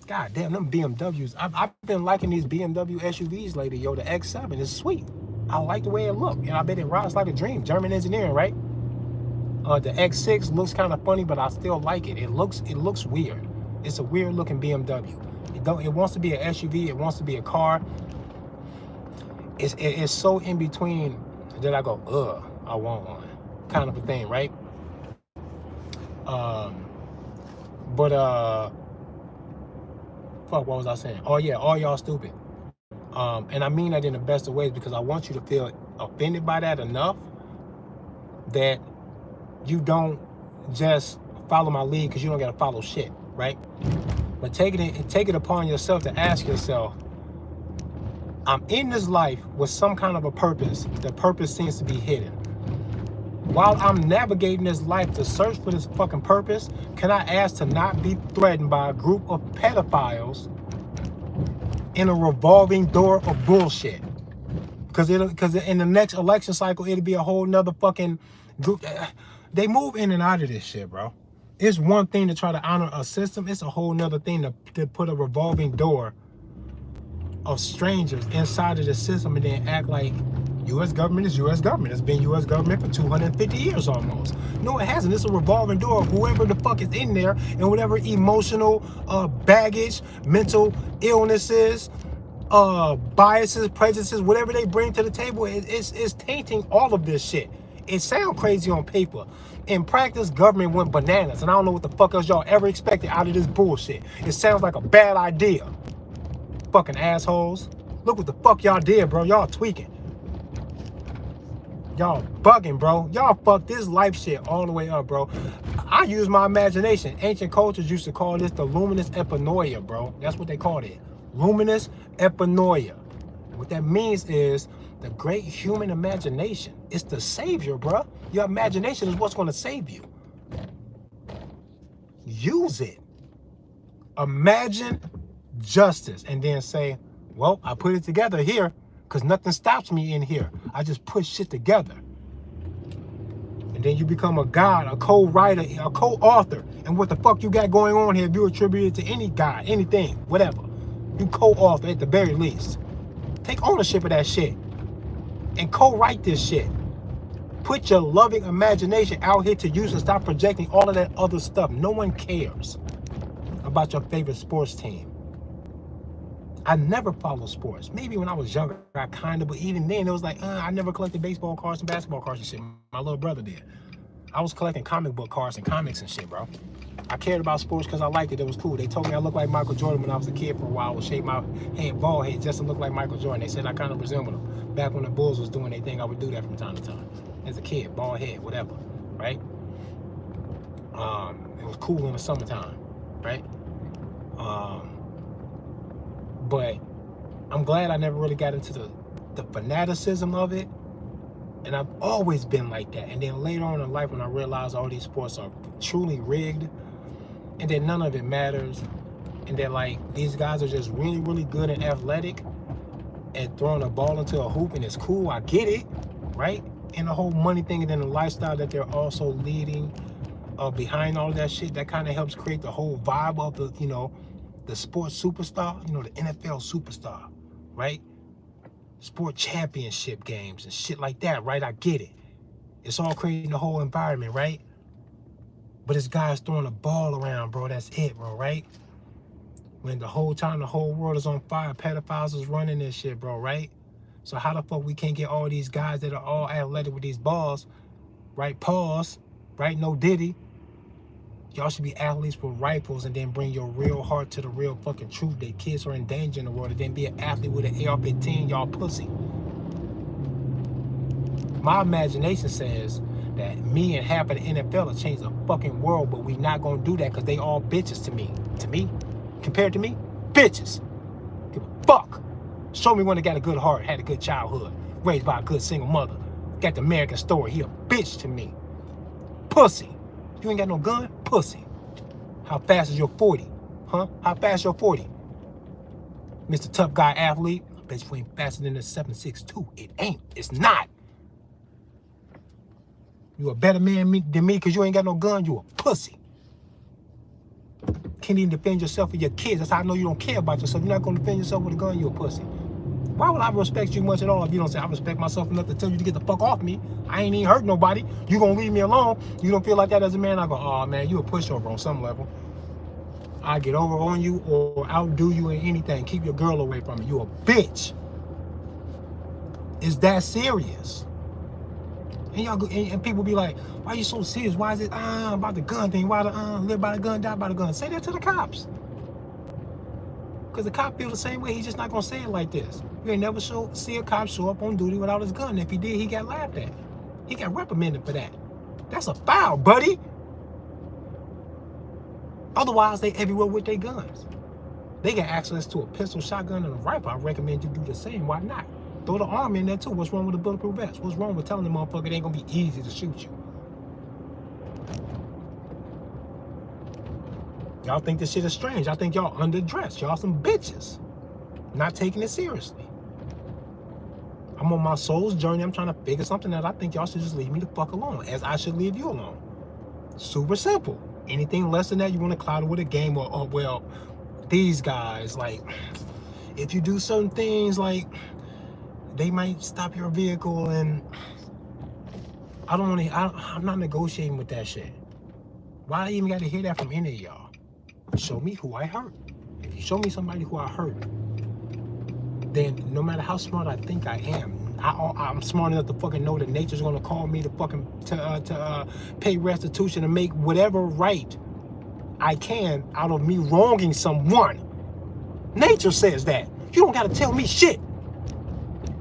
Speaker 1: God damn, them BMWs. I've been liking these BMW SUVs lately, yo. The X7 is sweet. I like the way it looks, and I bet it rides like a dream. German engineering, right? The X6 looks kind of funny, but I still like it. It looks weird. It's a weird looking BMW. It wants to be an SUV. It wants to be a car. It's so in between that I go, I want one, kind of a thing, right? Fuck, what was I saying? Oh yeah, all y'all stupid. And I mean that in the best of ways, because I want you to feel offended by that enough that you don't just follow my lead, because you don't got to follow shit, right? But take it upon yourself to ask yourself, I'm in this life with some kind of a purpose. The purpose seems to be hidden. While I'm navigating this life to search for this fucking purpose, can I ask to not be threatened by a group of pedophiles in a revolving door of bullshit? Because in the next election cycle, it'll be a whole nother fucking group. They move in and out of this shit, bro. It's one thing to try to honor a system. It's a whole nother thing to put a revolving door of strangers inside of the system and then act like U.S. government is U.S. government. It's been U.S. government for 250 years almost. No, it hasn't. It's a revolving door of whoever the fuck is in there and whatever emotional baggage, mental illnesses, biases, prejudices, whatever they bring to the table, it's tainting all of this shit. It sounds crazy on paper. In practice, government went bananas, and I don't know what the fuck else y'all ever expected out of this bullshit. It sounds like a bad idea. Fucking assholes. Look what the fuck y'all did, bro. Y'all tweaking. Y'all bugging, bro. Y'all fucked this life shit all the way up, bro. I use my imagination. Ancient cultures used to call this the luminous epinoia, bro. That's what they called it. Luminous epinoia. What that means is the great human imagination. It's the savior, bro. Your imagination is what's going to save you. Use it. Imagine justice and then say, well, I put it together here because nothing stops me in here. I just put shit together. And then you become a god, a co-writer, a co-author. And what the fuck you got going on here, if you attribute it to any guy, anything, whatever. You co-author at the very least. Take ownership of that shit. And co-write this shit. Put your loving imagination out here to use and stop projecting all of that other stuff. No one cares about your favorite sports team. I never followed sports. Maybe when I was younger, I kind of, but even then, it was like, I never collected baseball cards and basketball cards and shit. My little brother did. I was collecting comic book cards and comics and shit, bro. I cared about sports because I liked it. It was cool. They told me I looked like Michael Jordan when I was a kid for a while. I would shave my head, bald head, just to look like Michael Jordan. They said I kind of resembled him. Back when the Bulls was doing their thing, I would do that from time to time. As a kid, bald head, whatever, right? It was cool in the summertime, right? But I'm glad I never really got into the fanaticism of it. And I've always been like that. And then later on in life, when I realized all these sports are truly rigged, and then none of it matters, and then like these guys are just really, really good and athletic at throwing a ball into a hoop, and it's cool, I get it, right? And the whole money thing, and then the lifestyle that they're also leading behind all of that shit, that kind of helps create the whole vibe of the, you know, the sports superstar, you know, the NFL superstar, right? Sport championship games and shit like that, right? I get it. It's all creating the whole environment, right? But it's guys throwing a ball around, bro. That's it, bro, right? When the whole time the whole world is on fire, pedophiles is running this shit, bro, right? So how the fuck we can't get all these guys that are all athletic with these balls, right? Pause, right? No Diddy. Y'all should be athletes with rifles and then bring your real heart to the real fucking truth that kids are in danger in the world, and then be an athlete with an AR-15, y'all pussy. My imagination says that me and half of the NFL will change the fucking world, but we not gonna do that because they all bitches to me. To me, compared to me, bitches. Give a fuck. Show me one that got a good heart, had a good childhood, raised by a good single mother, got the American story. He a bitch to me. Pussy. You ain't got no gun? Pussy. How fast is your 40? Huh? How fast your 40? Mr. Tough Guy athlete? I bet you ain't faster than the 7.62. It ain't. It's not. You a better man than me because you ain't got no gun? You a pussy. Can't even defend yourself or your kids. That's how I know you don't care about yourself. You're not going to defend yourself with a gun, you a pussy. Why would I respect you much at all if you don't say I respect myself enough to tell you to get the fuck off me? I ain't even hurt nobody. You gonna leave me alone. You don't feel like that as a man. I go, oh man, you a pushover on some level. I get over on you or outdo you in anything. Keep your girl away from me. You a bitch. It's that serious. And y'all go, and people be like, why are you so serious? Why is it about the gun thing? Why the live by the gun, die by the gun? Say that to the cops. Because the cop feel the same way. He's just not going to say it like this. You ain't never see a cop show up on duty without his gun. If he did, he got laughed at. He got reprimanded for that. That's a foul, buddy. Otherwise, they everywhere with their guns. They got access to a pistol, shotgun, and a rifle. I recommend you do the same. Why not? Throw the arm in there, too. What's wrong with a bulletproof vest? What's wrong with telling the motherfucker it ain't going to be easy to shoot you? Y'all think this shit is strange. I think y'all underdressed. Y'all some bitches. Not taking it seriously. I'm on my soul's journey. I'm trying to figure something out. I think y'all should just leave me the fuck alone, as I should leave you alone. Super simple. Anything less than that, you want to cloud it with a game or well, these guys, like, if you do certain things, like, they might stop your vehicle, and I don't want to, I'm not negotiating with that shit. Why I even got to hear that from any of y'all? Show me who I hurt. If you show me somebody who I hurt, then no matter how smart I think I am, I'm smart enough to fucking know that nature's gonna call me to fucking pay restitution and make whatever right I can out of me wronging someone. Nature says that. You don't gotta tell me shit.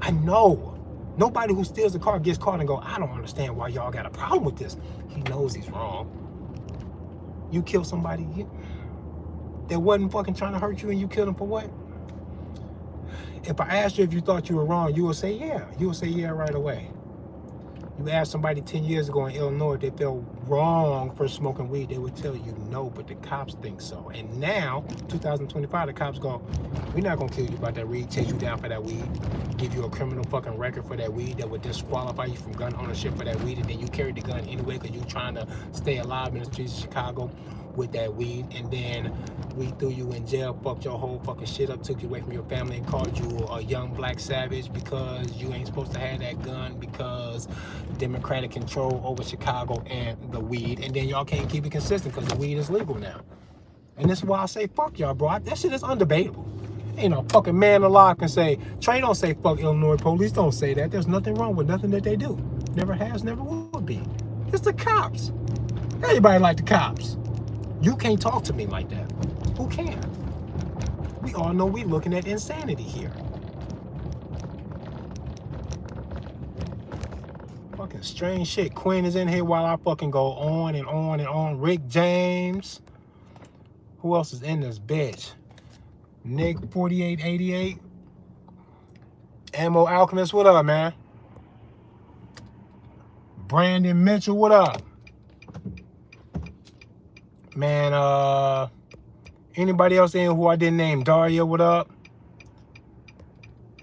Speaker 1: I know. Nobody who steals a car gets caught and go, I don't understand why y'all got a problem with this. He knows he's wrong. You kill somebody that wasn't fucking trying to hurt you, and you killed him for what? If I asked you if you thought you were wrong, you would say yeah. You would say yeah right away. You ask somebody 10 years ago in Illinois if they felt wrong for smoking weed, they would tell you no, but the cops think so. And now, 2025, the cops go, we're not gonna kill you about that weed, chase you down for that weed, give you a criminal fucking record for that weed that would disqualify you from gun ownership for that weed, and then you carried the gun anyway because you're trying to stay alive in the streets of Chicago with that weed, and then we threw you in jail, fucked your whole fucking shit up, took you away from your family, and called you a young black savage because you ain't supposed to have that gun because Democratic control over Chicago and the weed, and then y'all can't keep it consistent because the weed is legal now. And this is why I say fuck y'all, bro. That shit is undebatable. Ain't no fucking man alive can say, Trey don't say fuck Illinois police, don't say that. There's nothing wrong with nothing that they do. Never has, never will be. It's the cops. Everybody like the cops. You can't talk to me like that. Who can? We all know we looking at insanity here. Fucking strange shit. Quinn is in here while I fucking go on and on and on. Rick James. Who else is in this bitch? Nick 4888. Ammo Alchemist, what up, man? Brandon Mitchell, what up? Man, anybody else in who I didn't name? Daria, what up?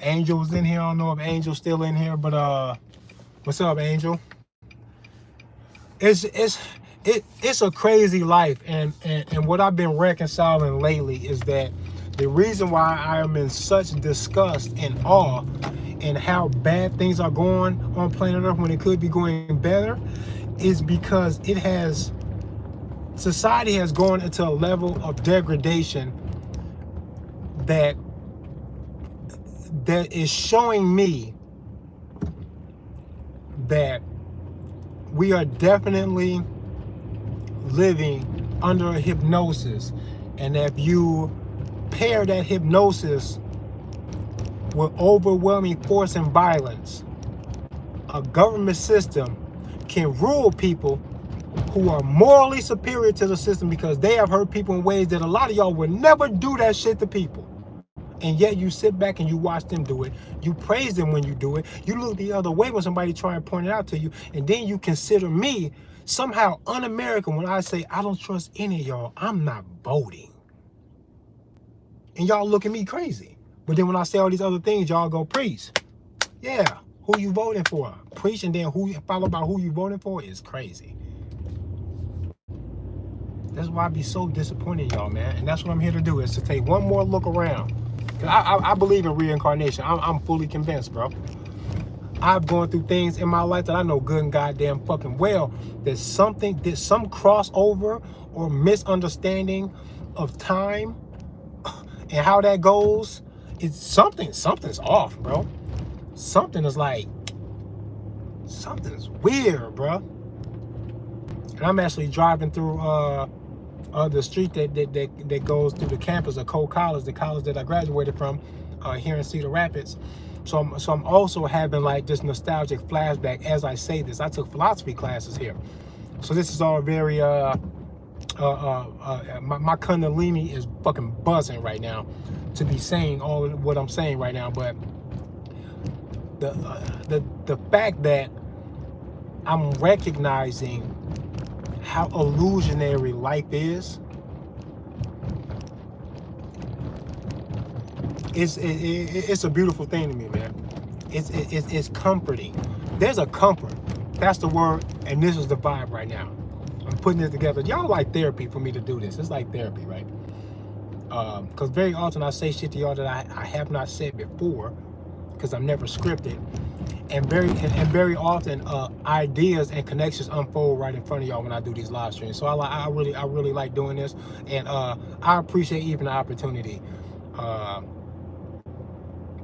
Speaker 1: Angel was in here. I don't know if Angel's still in here, but what's up, Angel? It's a crazy life, and what I've been reconciling lately is that the reason why I am in such disgust and awe and how bad things are going on planet Earth when it could be going better is because society has gone into a level of degradation that is showing me that we are definitely living under a hypnosis, and if you pair that hypnosis with overwhelming force and violence, a government system can rule people who are morally superior to the system because they have hurt people in ways that a lot of y'all would never do that shit to people. And yet you sit back and you watch them do it. You praise them when you do it. You look the other way when somebody try and point it out to you. And then you consider me somehow un-American when I say I don't trust any of y'all. I'm not voting. And y'all look at me crazy. But then when I say all these other things, y'all go preach. Yeah, who you voting for? Preach, and then followed by who you voting for is crazy. That's why I be so disappointed in y'all, man. And that's what I'm here to do, is to take one more look around. I believe in reincarnation. I'm fully convinced, bro. I've gone through things in my life that I know good and goddamn fucking well. There's some crossover or misunderstanding of time and how that goes. It's something's off, bro. Something's weird, bro. And I'm actually driving through the street that goes through the campus of Cole College, the college that I graduated from here in Cedar Rapids. So I'm also having like this nostalgic flashback as I say this. I took philosophy classes here, so this is all very my kundalini is fucking buzzing right now to be saying all of what I'm saying right now. But the fact that I'm recognizing how illusionary life is, it's a beautiful thing to me, man. It's comforting. There's a comfort. That's the word, and this is the vibe right now. I'm putting it together. Y'all like therapy for me to do this. It's like therapy, right? Because very often I say shit to y'all that I have not said before, because I'm never scripted, and very often ideas and connections unfold right in front of y'all when I do these live streams. So I really like doing this, and I appreciate even the opportunity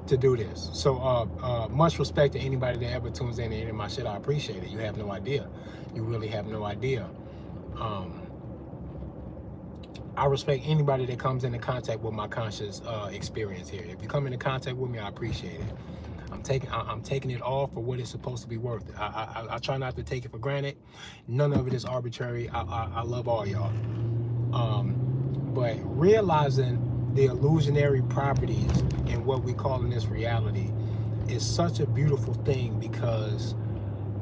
Speaker 1: to do this. So much respect to anybody that ever tunes in and my shit. I appreciate it. You have no idea. You really have no idea. I respect anybody that comes into contact with my conscious experience here. If you come into contact with me, I appreciate it. I'm taking it all for what it's supposed to be worth. I try not to take it for granted. None of it is arbitrary. I love all y'all. But realizing the illusionary properties in what we call in this reality is such a beautiful thing, because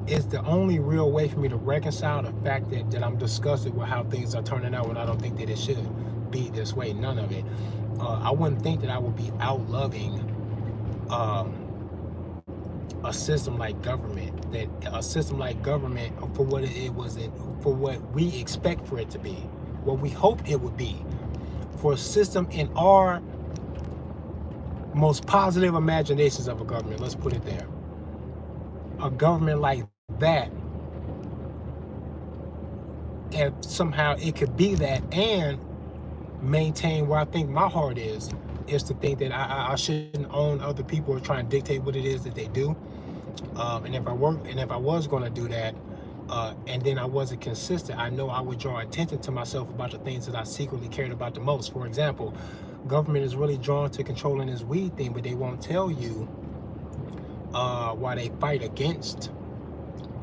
Speaker 1: it's the only real way for me to reconcile the fact that I'm disgusted with how things are turning out when I don't think that it should be this way. None of it. I wouldn't think that I would be out loving a system like government. That a system like government for what it was, for what we expect for it to be, what we hope it would be, for a system in our most positive imaginations of a government. Let's put it there. A government like that, if somehow it could be that and maintain where I think my heart is to think that I shouldn't own other people or try and dictate what it is that they do. And if I was going to do that, and then I wasn't consistent, I know I would draw attention to myself about the things that I secretly cared about the most. For example, government is really drawn to controlling this weed thing, but they won't tell you why they fight against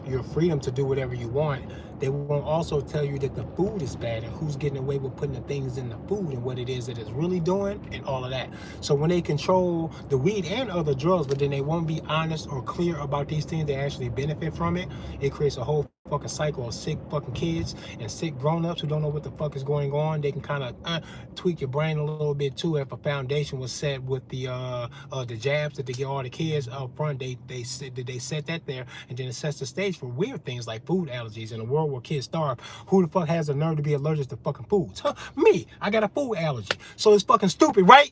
Speaker 1: your freedom to do whatever you want. They won't also tell you that the food is bad and who's getting away with putting the things in the food and what it is that it's really doing and all of that. So when they control the weed and other drugs, but then they won't be honest or clear about these things that actually benefit from it, it creates a whole fucking cycle of sick fucking kids and sick grown-ups who don't know what the fuck is going on. They can kind of tweak your brain a little bit too. If a foundation was set with the jabs that they get all the kids up front, they set that there, and then it sets the stage for weird things like food allergies in a world where kids starve. Who the fuck has the nerve to be allergic to fucking foods? Huh? Me. I got a food allergy. So it's fucking stupid, right?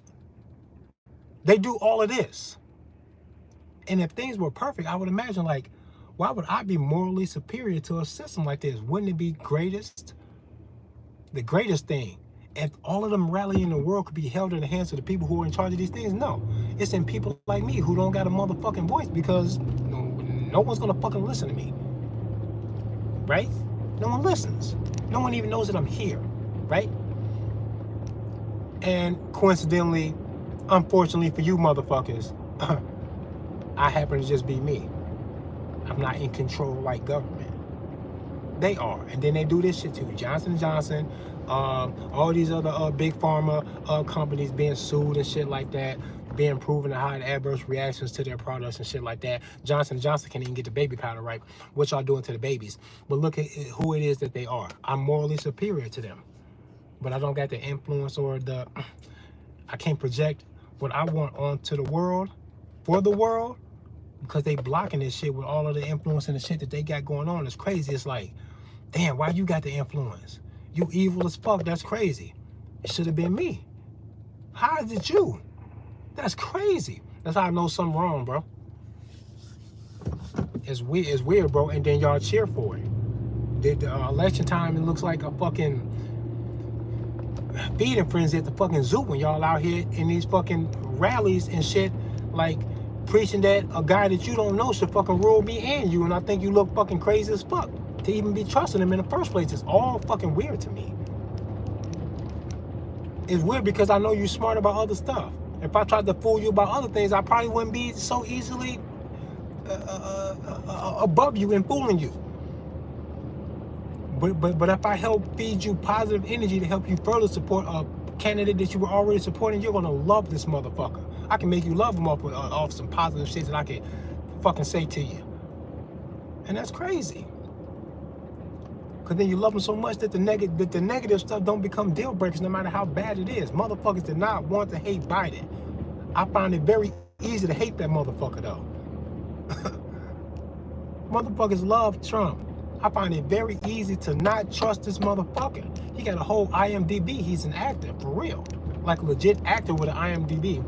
Speaker 1: They do all of this. And if things were perfect, I would imagine, like, why would I be morally superior to a system like this? Wouldn't it be the greatest thing? If all of them rally in the world could be held in the hands of the people who are in charge of these things? No. It's in people like me who don't got a motherfucking voice because no one's gonna fucking listen to me. Right? No one listens. No one even knows that I'm here. Right? And coincidentally, unfortunately for you motherfuckers, I happen to just be me. I'm not in control like government. They are. And then they do this shit too. Johnson & Johnson, all these other big pharma companies being sued and shit like that, being proven to hide adverse reactions to their products and shit like that. Johnson & Johnson can't even get the baby powder right. What y'all doing to the babies? But look at who it is that they are. I'm morally superior to them. But I don't got the influence or I can't project what I want onto the world, for the world, because they blocking this shit with all of the influence and the shit that they got going on. It's crazy. It's like, damn, why you got the influence? You evil as fuck. That's crazy. It should have been me. How is it you? That's crazy. That's how I know something wrong, bro. It's weird, bro. And then y'all cheer for it. The election time, it looks like a fucking feeding frenzy at the fucking zoo when y'all out here in these fucking rallies and shit, like preaching that a guy that you don't know should fucking rule me and you, and I think you look fucking crazy as fuck to even be trusting him in the first place. It's all fucking weird to me. It's weird because I know you're smart about other stuff. If I tried to fool you about other things, I probably wouldn't be so easily above you and fooling you. But if I help feed you positive energy to help you further support a candidate that you were already supporting, you're gonna love this motherfucker. I can make you love him off some positive shit that I can fucking say to you. And that's crazy. Cause then you love him so much that the negative stuff don't become deal breakers no matter how bad it is. Motherfuckers did not want to hate Biden. I find it very easy to hate that motherfucker though. Motherfuckers love Trump. I find it very easy to not trust this motherfucker. He got a whole IMDb. He's an actor, for real. Like a legit actor with an IMDb.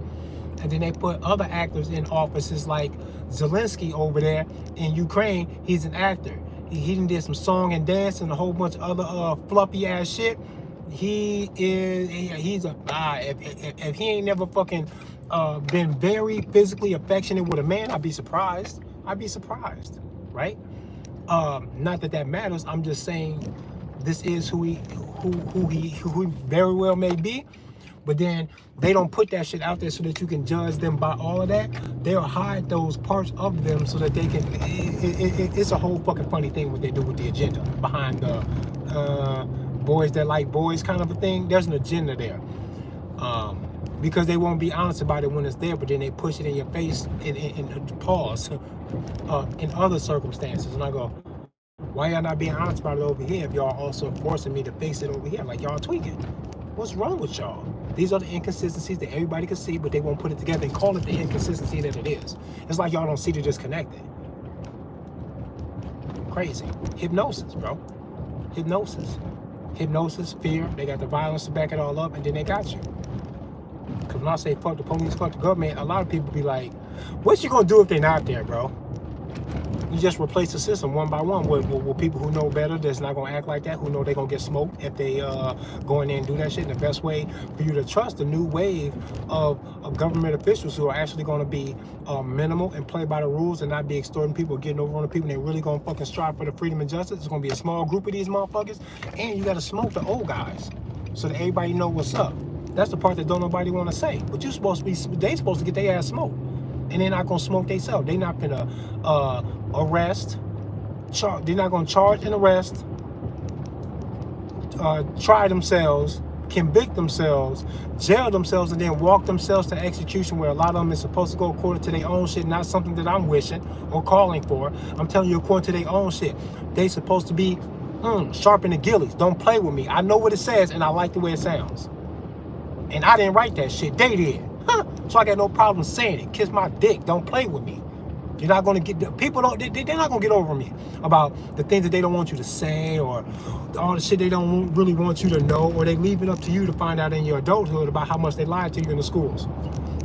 Speaker 1: And then they put other actors in offices like Zelensky over there in Ukraine. He's an actor. He did some song and dance and a whole bunch of other fluffy ass shit. He's a if he ain't never fucking been very physically affectionate with a man, I'd be surprised. I'd be surprised, right? Not that matters. I'm just saying this is who he very well may be. But then they don't put that shit out there so that you can judge them by all of that. They'll hide those parts of them so that they can. It's a whole fucking funny thing what they do with the agenda behind the boys that like boys kind of a thing. There's an agenda there. because they won't be honest about it when it's there, but then they push it in your face in pause in other circumstances. And I go, why y'all not being honest about it over here if y'all also forcing me to face it over here? Like, y'all tweaking. What's wrong with y'all? These are the inconsistencies that everybody can see, but they won't put it together and call it the inconsistency that it is. It's like y'all don't see the disconnected. Crazy. Hypnosis, bro. Hypnosis. Hypnosis, fear. They got the violence to back it all up, and then they got you. Because when I say fuck the police, fuck the government, a lot of people be like, what you gonna do if they're not there, bro? You just replace the system one by one with people who know better, that's not going to act like that, who know they're going to get smoked if they go in there and do that shit. And the best way for you to trust the new wave of government officials who are actually going to be minimal and play by the rules and not be extorting people, getting over on the people, and they're really going to fucking strive for the freedom and justice. It's going to be a small group of these motherfuckers, and you got to smoke the old guys so that everybody know what's up. That's the part that don't nobody want to say. But they supposed to get their ass smoked. And they're not going to smoke themselves. They're not going to arrest. They're not going to charge and arrest. Try themselves. Convict themselves. Jail themselves. And then walk themselves to execution, where a lot of them is supposed to go according to their own shit. Not something that I'm wishing or calling for. I'm telling you according to their own shit. They supposed to be sharp in the gillies. Don't play with me. I know what it says and I like the way it sounds. And I didn't write that shit. They did. So I got no problem saying it. Kiss my dick. Don't play with me. You're not going to get... People don't... They're not going to get over me about the things that they don't want you to say, or all the shit they don't really want you to know, or they leave it up to you to find out in your adulthood about how much they lied to you in the schools.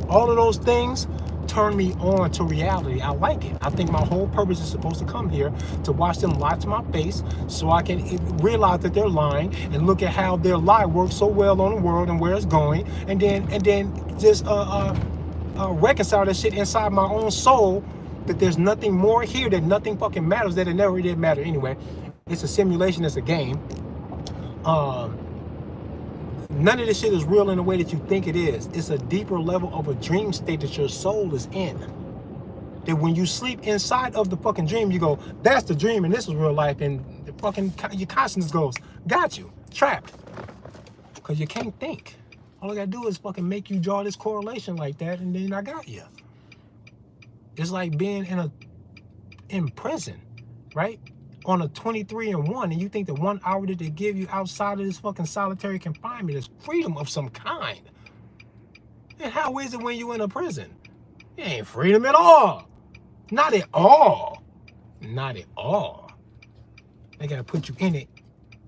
Speaker 1: All of those things turn me on to reality. I like it. I think my whole purpose is supposed to come here to watch them lie to my face so I can realize that they're lying and look at how their lie works so well on the world and where it's going, and then just reconcile that shit inside my own soul, that there's nothing more here, that nothing fucking matters, that it never did matter anyway. It's a simulation, it's a game. None of this shit is real in the way that you think it is. It's a deeper level of a dream state that your soul is in. That when you sleep inside of the fucking dream, you go, that's the dream and this is real life, and the fucking your consciousness goes, got you, trapped. Because you can't think. All I gotta do is fucking make you draw this correlation like that, and then I got you. It's like being in prison, right? On a 23-1, and you think the 1 hour that they give you outside of this fucking solitary confinement is freedom of some kind. And how is it when you in a prison? It ain't freedom at all. Not at all. Not at all. They gotta put you in it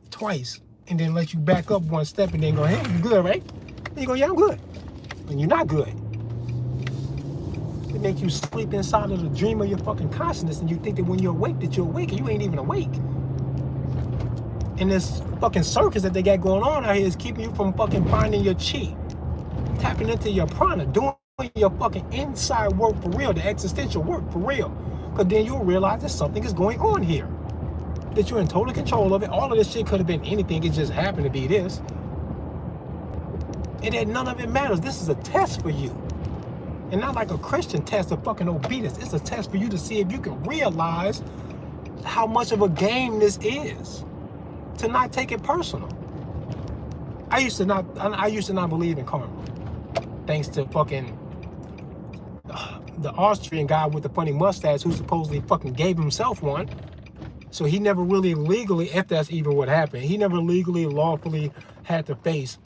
Speaker 1: twice and then let you back up one step and then go, hey, you good, right? And you go, yeah, I'm good. And you're not good. They make you sleep inside of the dream of your fucking consciousness, and you think that when you're awake that you're awake, and you ain't even awake. And this fucking circus that they got going on out here is keeping you from fucking finding your chi, tapping into your prana, doing your fucking inside work for real, the existential work for real. Because then you'll realize that something is going on here, that you're in total control of it. All of this shit could have been anything. It just happened to be this. And that none of it matters. This is a test for you. And not like a Christian test of fucking obedience. It's a test for you to see if you can realize how much of a game this is. To not take it personal. I used to not believe in karma. Thanks to fucking the Austrian guy with the funny mustache who supposedly fucking gave himself one. So he never really legally, if that's even what happened, he never legally, lawfully had to face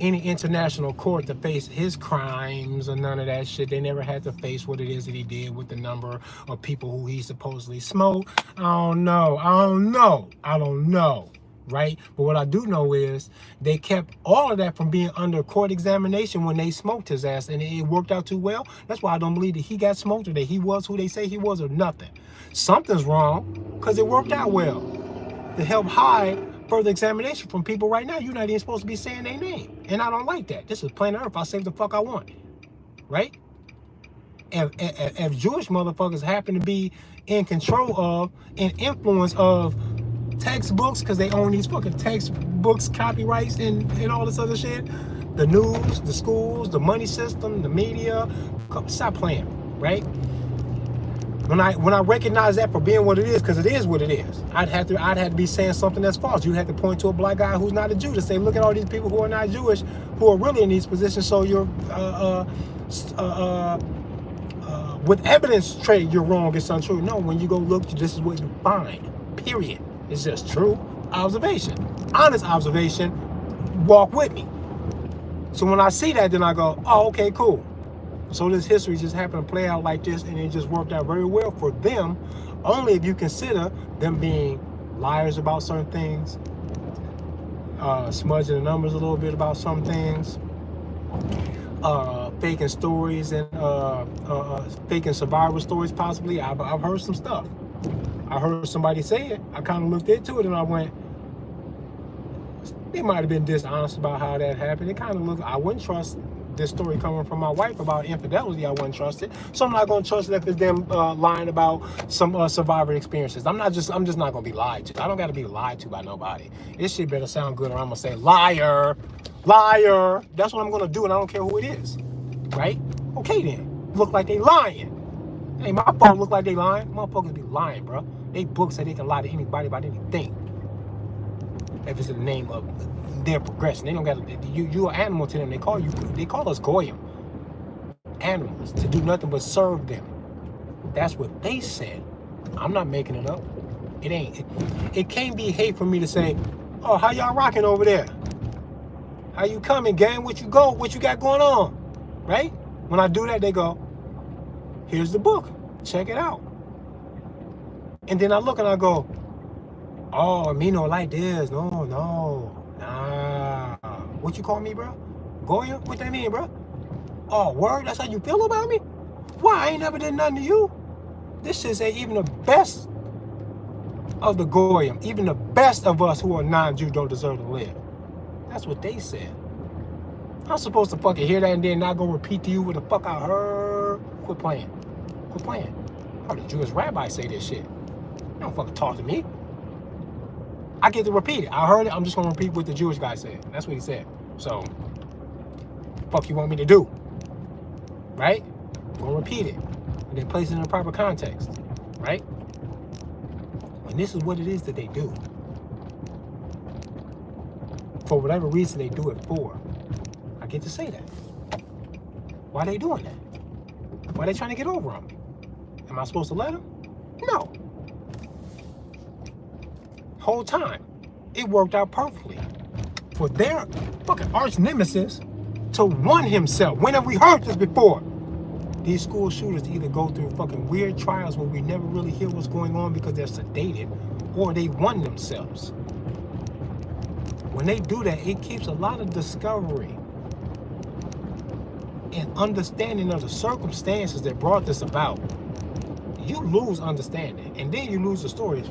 Speaker 1: any international court to face his crimes or none of that shit. They never had to face what it is that he did with the number of people who he supposedly smoked. I don't know, right? But what I do know is they kept all of that from being under court examination when they smoked his ass, and it worked out too well. That's why I don't believe that he got smoked or that he was who they say he was or nothing. Something's wrong, because it worked out well to help hide further examination from people. Right now, you're not even supposed to be saying their name. And I don't like that. This is planet Earth. I say what the fuck I want. Right? If Jewish motherfuckers happen to be in control of and influence of textbooks, because they own these fucking textbooks, copyrights, and all this other shit, the news, the schools, the money system, the media, stop playing, right? When I recognize that for being what it is, because it is what it is, I'd have to be saying something that's false. You'd have to point to a black guy who's not a Jew to say, look at all these people who are not Jewish, who are really in these positions. So you're with evidence trade, you're wrong. It's untrue. No, when you go look, this is what you find. Period. It's just true observation, honest observation. Walk with me. So when I see that, then I go, oh, okay, cool. So this history just happened to play out like this, and it just worked out very well for them, only if you consider them being liars about certain things, smudging the numbers a little bit about some things, faking stories and faking survivor stories possibly. I've heard some stuff. I heard somebody say it. I kind of looked into it and I went, they might have been dishonest about how that happened. It kind of looked, I wouldn't trust this story coming from my wife about infidelity. I wouldn't trust it. So I'm not going to trust it if it's them lying about some survivor experiences. I'm just not going to be lied to. I don't got to be lied to by nobody. This shit better sound good or I'm going to say liar, liar. That's what I'm going to do, and I don't care who it is. Right? Okay then. Look like they lying. Hey, my phone look like they lying. Motherfuckers be lying, bro. They books say they can lie to anybody about anything. If it's in the name of their progression. They don't got you're an animal to them. They call us goyim. Animals to do nothing but serve them. That's what they said. I'm not making it up. It ain't. It can't be hate for me to say, oh, how y'all rocking over there? How you coming, gang? What you got going on? Right? When I do that, they go, here's the book. Check it out. And then I look and I go, oh, me no like this. No, nah. What you call me, bro? Goya? What that mean, bro? Oh, word? That's how you feel about me? Why? I ain't never did nothing to you. This shit say even the best of the Goyim, even the best of us who are non-Jew don't deserve to live. That's what they said. I'm supposed to fucking hear that and then not go repeat to you what the fuck I heard. Quit playing. Quit playing. I heard a Jewish rabbi say this shit. You don't fucking talk to me. I get to repeat it. I heard it. I'm just going to repeat what the Jewish guy said. That's what he said. So, fuck you want me to do? Right? I'm going to repeat it. And then place it in the proper context. Right? And this is what it is that they do. For whatever reason they do it for. I get to say that. Why are they doing that? Why are they trying to get over on me? Am I supposed to let them? No. Whole time, it worked out perfectly for their fucking arch nemesis to win himself. When have we heard this before? These school shooters either go through fucking weird trials where we never really hear what's going on because they're sedated, or they won themselves. When they do that, it keeps a lot of discovery and understanding of the circumstances that brought this about. You lose understanding, and then you lose the stories.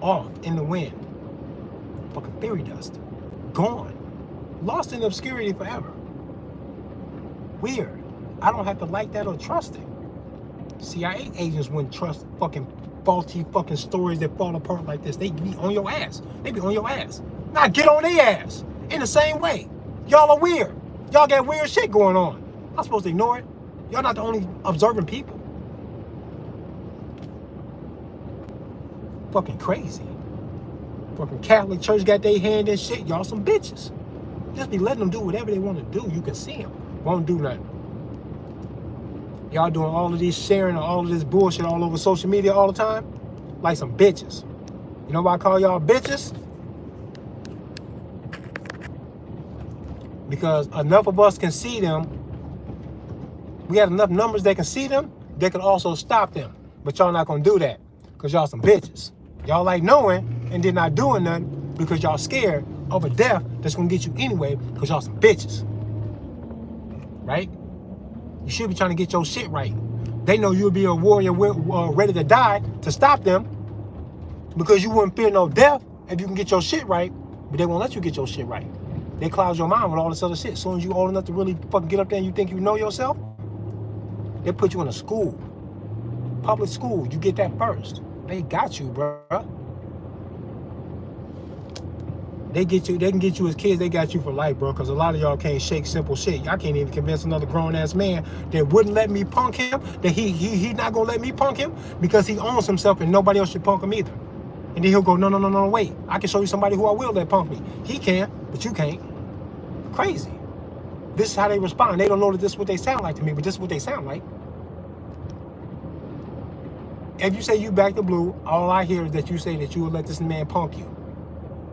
Speaker 1: Off in the wind. Fucking fairy dust. Gone. Lost in obscurity forever. Weird. I don't have to like that or trust it. CIA agents wouldn't trust fucking faulty fucking stories that fall apart like this. They be on your ass. They be on your ass. Now get on their ass. In the same way. Y'all are weird. Y'all got weird shit going on. I'm supposed to ignore it. Y'all not the only observant people. Fucking crazy. Fucking Catholic Church got their hand in shit. Y'all some bitches. Just be letting them do whatever they want to do. You can see them. Won't do nothing. Y'all doing all of these sharing and all of this bullshit all over social media all the time? Like some bitches. You know why I call y'all bitches? Because enough of us can see them. We got enough numbers that can see them. They can also stop them. But y'all not going to do that. Because y'all some bitches. Y'all like knowing and then not doing nothing because y'all scared of a death that's going to get you anyway because y'all some bitches. Right? You should be trying to get your shit right. They know you'll be a warrior ready to die to stop them because you wouldn't fear no death if you can get your shit right, but they won't let you get your shit right. They cloud your mind with all this other shit. As soon as you old enough to really fucking get up there and you think you know yourself, they put you in a school. Public school, you get that first. They got you, bruh. They can get you as kids, they got you for life, bro. Because a lot of y'all can't shake simple shit. Y'all can't even convince another grown-ass man that wouldn't let me punk him, that he not gonna let me punk him because he owns himself and nobody else should punk him either. And then he'll go, no, wait. I can show you somebody who I will let punk me. He can, but you can't. Crazy. This is how they respond. They don't know that this is what they sound like to me, but this is what they sound like. If you say you back the blue, all I hear is that you say that you will let this man punk you.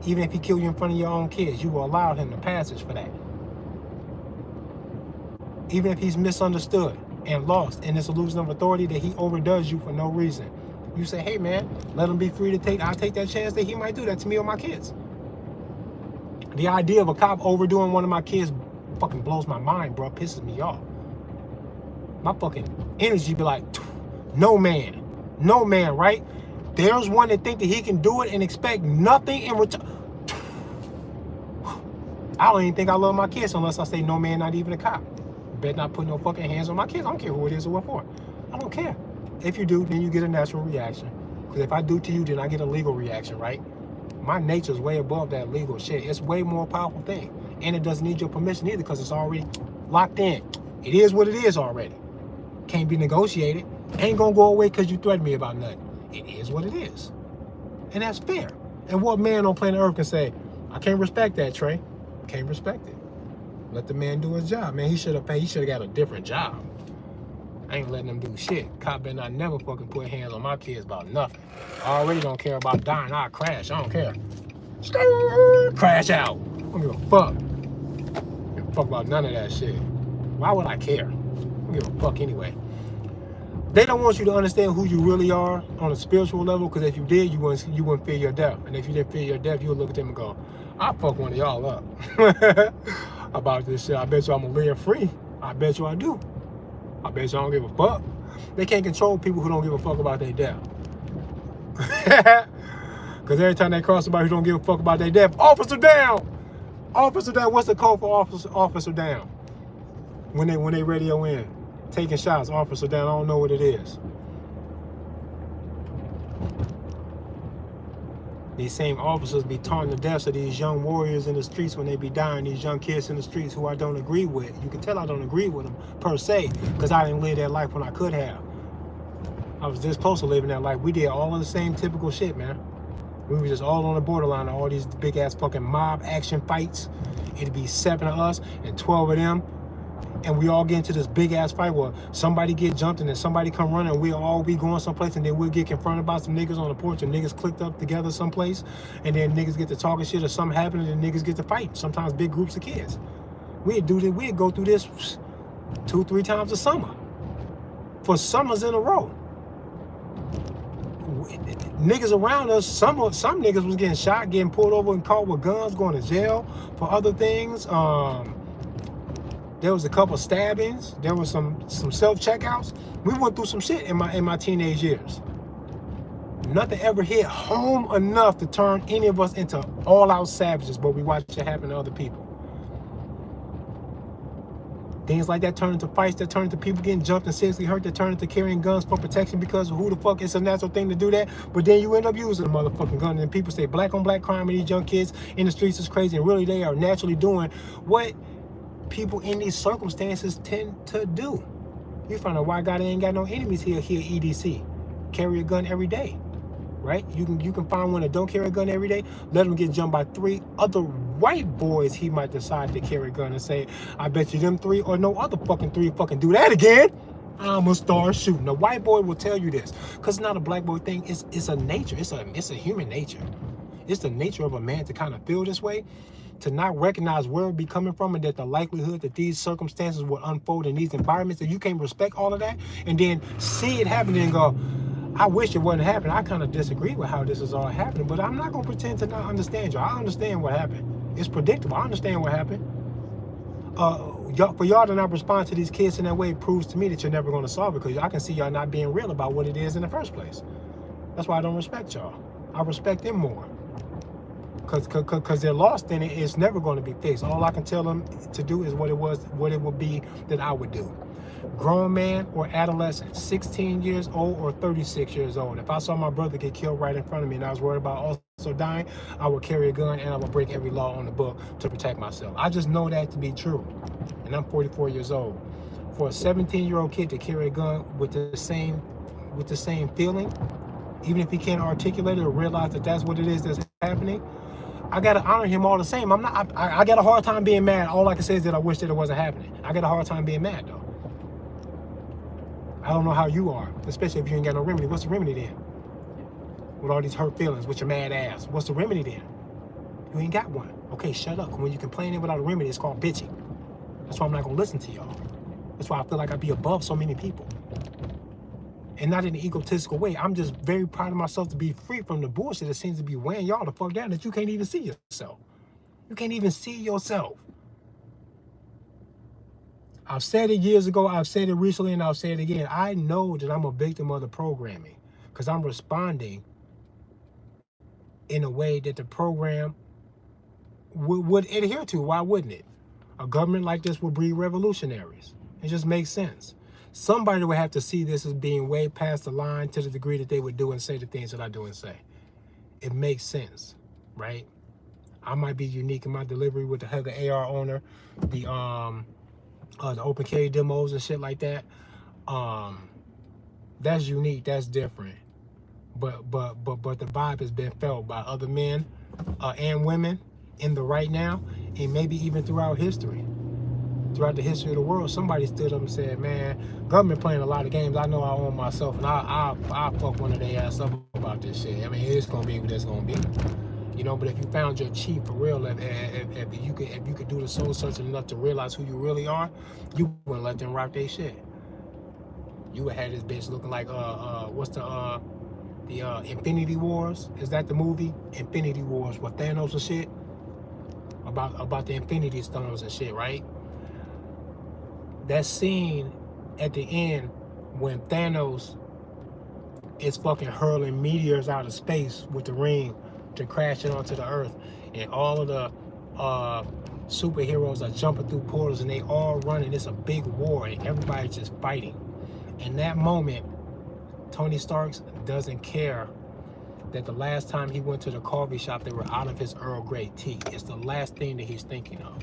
Speaker 1: Even if he kill you in front of your own kids, you will allow him the passage for that. Even if he's misunderstood and lost in this illusion of authority that he overdoes you for no reason. You say, hey man, let him be free to take, I'll take that chance that he might do that to me or my kids. The idea of a cop overdoing one of my kids fucking blows my mind, bro, pisses me off. My fucking energy be like, no man, right? There's one that think that he can do it and expect nothing in return. I don't even think I love my kids unless I say no man, not even a cop. Bet not put no fucking hands on my kids. I don't care who it is or what for. I don't care. If you do, then you get a natural reaction. Because if I do to you, then I get a legal reaction, right? My nature's way above that legal shit. It's way more powerful thing. And it doesn't need your permission either because it's already locked in. It is what it is already. Can't be negotiated. Ain't gonna go away because you threatened me about nothing. It is what it is. And that's fair. And what man on planet Earth can say, I can't respect that, Trey. Can't respect it. Let the man do his job. Man, he should have got a different job. I ain't letting him do shit. Cop better not never fucking put hands on my kids about nothing. I already don't care about dying. I'll crash. I don't care. Crash out. I don't give a fuck. I don't give a fuck about none of that shit. Why would I care? I don't give a fuck anyway. They don't want you to understand who you really are on a spiritual level, because if you did, you wouldn't fear your death. And if you didn't fear your death, you would look at them and go, I'll fuck one of y'all up about this shit. I bet you I'm gonna live free. I bet you I do. I bet you I don't give a fuck. They can't control people who don't give a fuck about their death. Because every time they cross somebody who don't give a fuck about their death, officer down! Officer down. What's the code for officer down? When they radio in. Taking shots, officer down, I don't know what it is. These same officers be taunting the deaths of these young warriors in the streets when they be dying, these young kids in the streets who I don't agree with. You can tell I don't agree with them, per se, because I didn't live that life when I could have. I was this close to living that life. We did all of the same typical shit, man. We were just all on the borderline of all these big-ass fucking mob action fights. It'd be 7 of us and 12 of them. And we all get into this big ass fight where somebody get jumped and then somebody come running and we'll all be going someplace and then we'll get confronted by some niggas on the porch and niggas clicked up together someplace and then niggas get to talking shit or something happening and niggas get to fight. Sometimes big groups of kids. We'd do this, we'd go through this 2-3 times a summer. For summers in a row. Niggas around us, some niggas was getting shot, getting pulled over and caught with guns, going to jail for other things. There was a couple stabbings. There was some self-checkouts. We went through some shit in my teenage years. Nothing ever hit home enough to turn any of us into all-out savages, but we watched it happen to other people. Things like that turn into fights, that turn into people getting jumped and seriously hurt, that turn into carrying guns for protection because who the fuck, it's a natural thing to do that, but then you end up using a motherfucking gun and people say black on black crime and these young kids in the streets is crazy, and really they are naturally doing what people in these circumstances tend to do. You find a white guy that ain't got no enemies here EDC. Carry a gun every day, right? You can find one that don't carry a gun every day. Let him get jumped by 3 other white boys. He might decide to carry a gun and say, I bet you them 3 or no other fucking 3 fucking do that again, I'ma start shooting. A white boy will tell you this, because it's not a black boy thing. It's a nature. It's a human nature. It's the nature of a man to kind of feel this way, to not recognize where it be coming from, and that the likelihood that these circumstances will unfold in these environments, that you can't respect all of that, and then see it happening and go, I wish it wasn't happening. I kind of disagree with how this is all happening, but I'm not going to pretend to not understand y'all. I understand what happened. It's predictable. I understand what happened. For y'all to not respond to these kids in that way proves to me that you're never going to solve it, because I can see y'all not being real about what it is in the first place. That's why I don't respect y'all. I respect them more. Because they're lost in it, it's never going to be fixed. All I can tell them to do is what it would be that I would do. Grown man or adolescent, 16 years old or 36 years old. If I saw my brother get killed right in front of me and I was worried about or dying, I will carry a gun and I will break every law on the book to protect myself. I just know that to be true. And I'm 44 years old. For a 17-year-old kid to carry a gun with the same feeling, even if he can't articulate it or realize that that's what it is that's happening, I gotta honor him all the same. I got a hard time being mad. All I can say is that I wish that it wasn't happening. I got a hard time being mad though. I don't know how you are, especially if you ain't got no remedy. What's the remedy then? With all these hurt feelings, with your mad ass, what's the remedy then? You ain't got one. Okay, shut up. When you complaining without a remedy, it's called bitching. That's why I'm not gonna listen to y'all. That's why I feel like I be above so many people. And not in an egotistical way. I'm just very proud of myself to be free from the bullshit that seems to be weighing y'all the fuck down, that you can't even see yourself. You can't even see yourself. I've said it years ago, I've said it recently, and I'll say it again. I know that I'm a victim of the programming because I'm responding in a way that the program would adhere to. Why wouldn't it? A government like this would breed revolutionaries. It just makes sense. Somebody would have to see this as being way past the line to the degree that they would do and say the things that I do and say. It makes sense, right? I might be unique in my delivery with the head of the AR owner, the open carry demos and shit like that. That's unique, that's different. But the vibe has been felt by other men and women in the right now, and maybe even throughout history. Throughout the history of the world, somebody stood up and said, man, government playing a lot of games. I know I own myself, and I'll fuck one of their ass up about this shit. I mean, it's gonna be what it's gonna be. You know, but if you found your chief for real, if you could do the soul searching enough to realize who you really are, you wouldn't let them rock their shit. You would have this bitch looking like what's the Infinity Wars? Is that the movie? Infinity Wars with Thanos and shit? About the Infinity Stones and shit, right? That scene at the end when Thanos is fucking hurling meteors out of space with the ring to crash it onto the earth, and all of the superheroes are jumping through portals and they all running. It's a big war and everybody's just fighting. In that moment, Tony Stark doesn't care that the last time he went to the coffee shop they were out of his Earl Grey tea. It's the last thing that he's thinking of.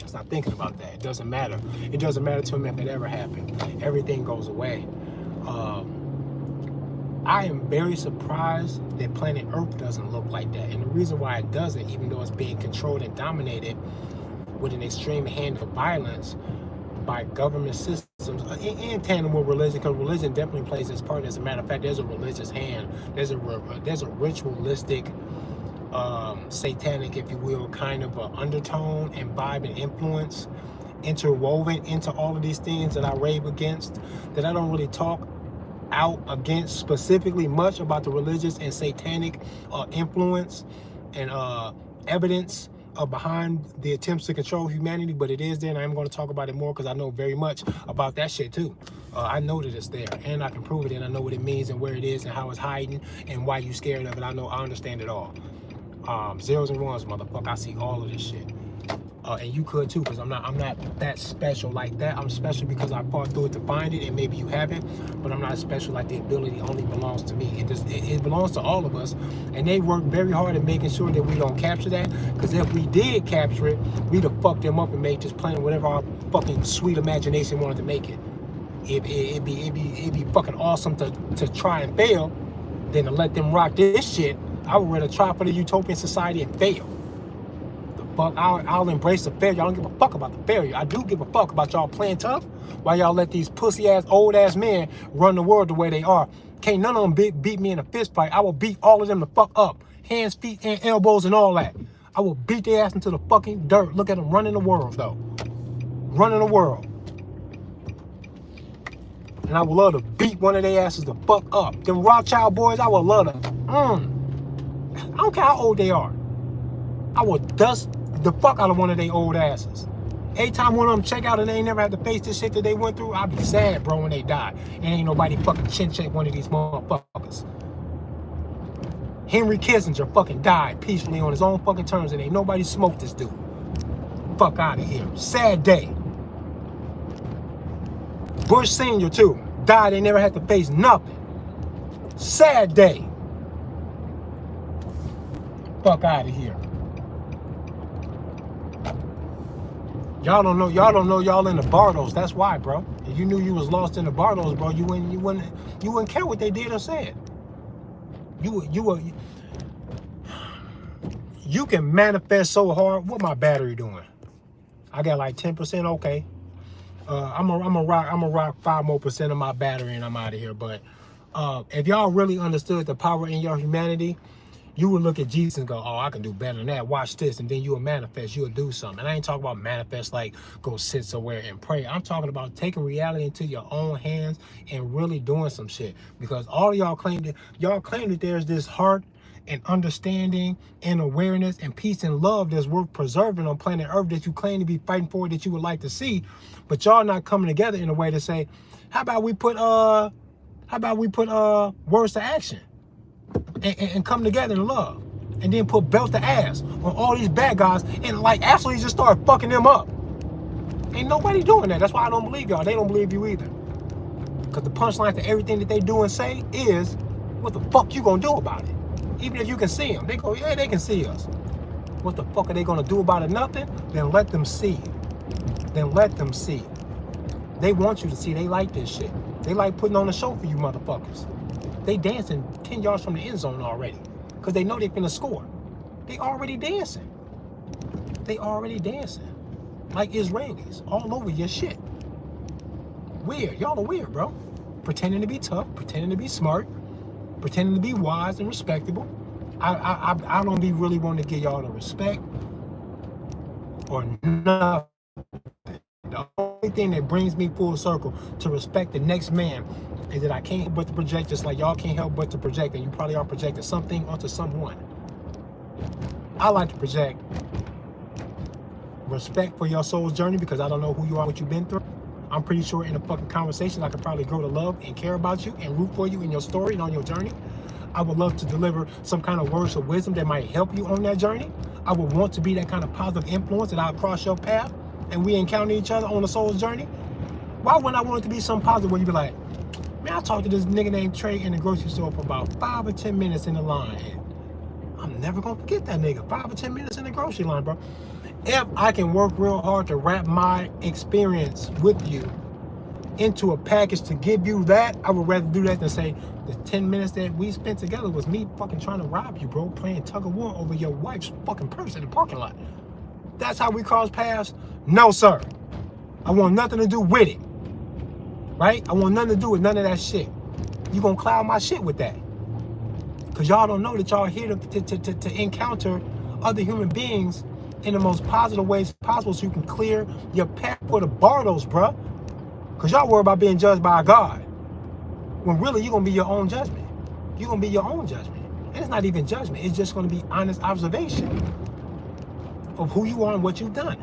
Speaker 1: He's not thinking about that. It doesn't matter. It doesn't matter to him if it ever happened. Everything goes away. I am very surprised that planet Earth doesn't look like that. And the reason why it doesn't, even though it's being controlled and dominated with an extreme hand of violence by government systems in tandem with religion, because religion definitely plays its part. As a matter of fact, there's a religious hand. There's a ritualistic, satanic, if you will, kind of an undertone and vibe and influence interwoven into all of these things that I rave against, that I don't really talk out against specifically much about the religious and satanic influence and evidence behind the attempts to control humanity, but it is there, and I'm going to talk about it more because I know very much about that shit too. I know that it's there, and I can prove it, and I know what it means and where it is and how it's hiding and why you scared of it. I understand it all. Zeros and ones, motherfucker. I see all of this shit. And you could too, because I'm not that special like that. I'm special because I fought through it to find it, and maybe you haven't, but I'm not special like the ability only belongs to me. It belongs to all of us, and they work very hard at making sure that we don't capture that, because if we did capture it, we'd have fucked them up and made this planet whatever our fucking sweet imagination wanted to make it. It'd be fucking awesome to try and fail than to let them rock this shit. I would rather try for the utopian society and fail. I'll embrace the failure. I don't give a fuck about the failure. I do give a fuck about y'all playing tough while y'all let these pussy ass old ass men run the world the way they are. Can't none of them beat me in a fist fight. I will beat all of them the fuck up. Hands, feet, and elbows and all that. I will beat their ass into the fucking dirt. Look at them running the world though. Running the world. And I would love to beat one of their asses the fuck up. Them Rothschild boys, I would love to. I don't care how old they are. I will dust the fuck out of one of their old asses. Every time one of them check out and they ain't never had to face this shit that they went through, I'll be sad, bro, when they die. And ain't nobody fucking chin check one of these motherfuckers. Henry Kissinger fucking died peacefully on his own fucking terms, and ain't nobody smoked this dude. Fuck out of here. Sad day. Bush Sr. too. Died, they never had to face nothing. Sad day. fuck out of here. Y'all don't know y'all in the Bardos. That's why, bro. If you knew you was lost in the Bardos, bro, you wouldn't care what they did or said. You can manifest so hard. What my battery doing? I got like 10%. Okay. I'm gonna rock 5% more of my battery and I'm out of here. But if y'all really understood the power in your humanity, you would look at Jesus and go, oh, I can do better than that. Watch this. And then you will manifest. You'll do something. And I ain't talking about manifest like go sit somewhere and pray. I'm talking about taking reality into your own hands and really doing some shit. Because all of y'all claim that there's this heart and understanding and awareness and peace and love that's worth preserving on planet Earth that you claim to be fighting for, that you would like to see. But y'all not coming together in a way to say, how about we put words to action? And come together in love, and then put belt to ass on all these bad guys and like actually just start fucking them up. Ain't nobody doing that. That's why I don't believe y'all. They don't believe you either. Because the punchline to everything that they do and say is, what the fuck you gonna do about it? Even if you can see them, they go, yeah, they can see us. What the fuck are they gonna do about it? Nothing. Then let them see. Then let them see. They want you to see. They like this shit. They like putting on a show for you motherfuckers. They dancing 10 yards from the end zone already because they know they finna score. They already dancing. They already dancing like Israelis all over your shit. Weird. Y'all are weird, bro. Pretending to be tough, pretending to be smart, pretending to be wise and respectable. I don't be really wanting to give y'all the respect or nothing. The only thing that brings me full circle to respect the next man is that I can't help but to project, just like y'all can't help but to project, and you probably are projecting something onto someone. I like to project respect for your soul's journey because I don't know who you are, what you've been through. I'm pretty sure in a fucking conversation I could probably grow to love and care about you and root for you in your story and on your journey. I would love to deliver some kind of words of wisdom that might help you on that journey. I would want to be that kind of positive influence that I'll cross your path and we encounter each other on the soul's journey. Why wouldn't I want it to be something positive where you be like, man, I talked to this nigga named Trey in the grocery store for about 5 or 10 minutes in the line. And I'm never gonna forget that nigga. 5 or 10 minutes in the grocery line, bro. If I can work real hard to wrap my experience with you into a package to give you that, I would rather do that than say the 10 minutes that we spent together was me fucking trying to rob you, bro, playing tug of war over your wife's fucking purse in the parking lot. That's how we cross paths? No, sir. I want nothing to do with it. Right? I want nothing to do with none of that shit. You gonna cloud my shit with that. Because y'all don't know that y'all here to encounter other human beings in the most positive ways possible so you can clear your path for the Bardos, bruh. Because y'all worry about being judged by God. When really you're gonna be your own judgment. You're gonna be your own judgment. And it's not even judgment. It's just gonna be honest observation of who you are and what you've done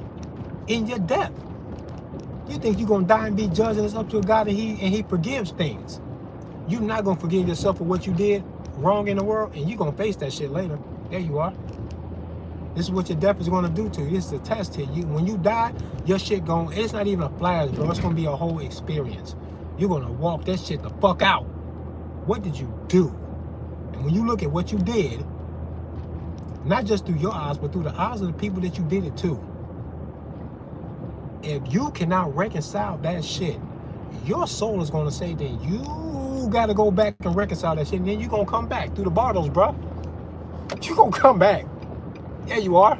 Speaker 1: in your death. You think you're gonna die and be judged and it's up to a God and he forgives things. You're not gonna forgive yourself for what you did wrong in the world, and you're gonna face that shit later. There you are. This is what your death is gonna do to you. This is a test to you. When you die, your shit it's not even a flash, bro. It's gonna be a whole experience. You're gonna walk that shit the fuck out. What did you do? And when you look at what you did, not just through your eyes, but through the eyes of the people that you did it to, if you cannot reconcile that shit, your soul is gonna say that you gotta go back and reconcile that shit, and then you're gonna come back through the Bardos, bro. You're gonna come back. Yeah, you are.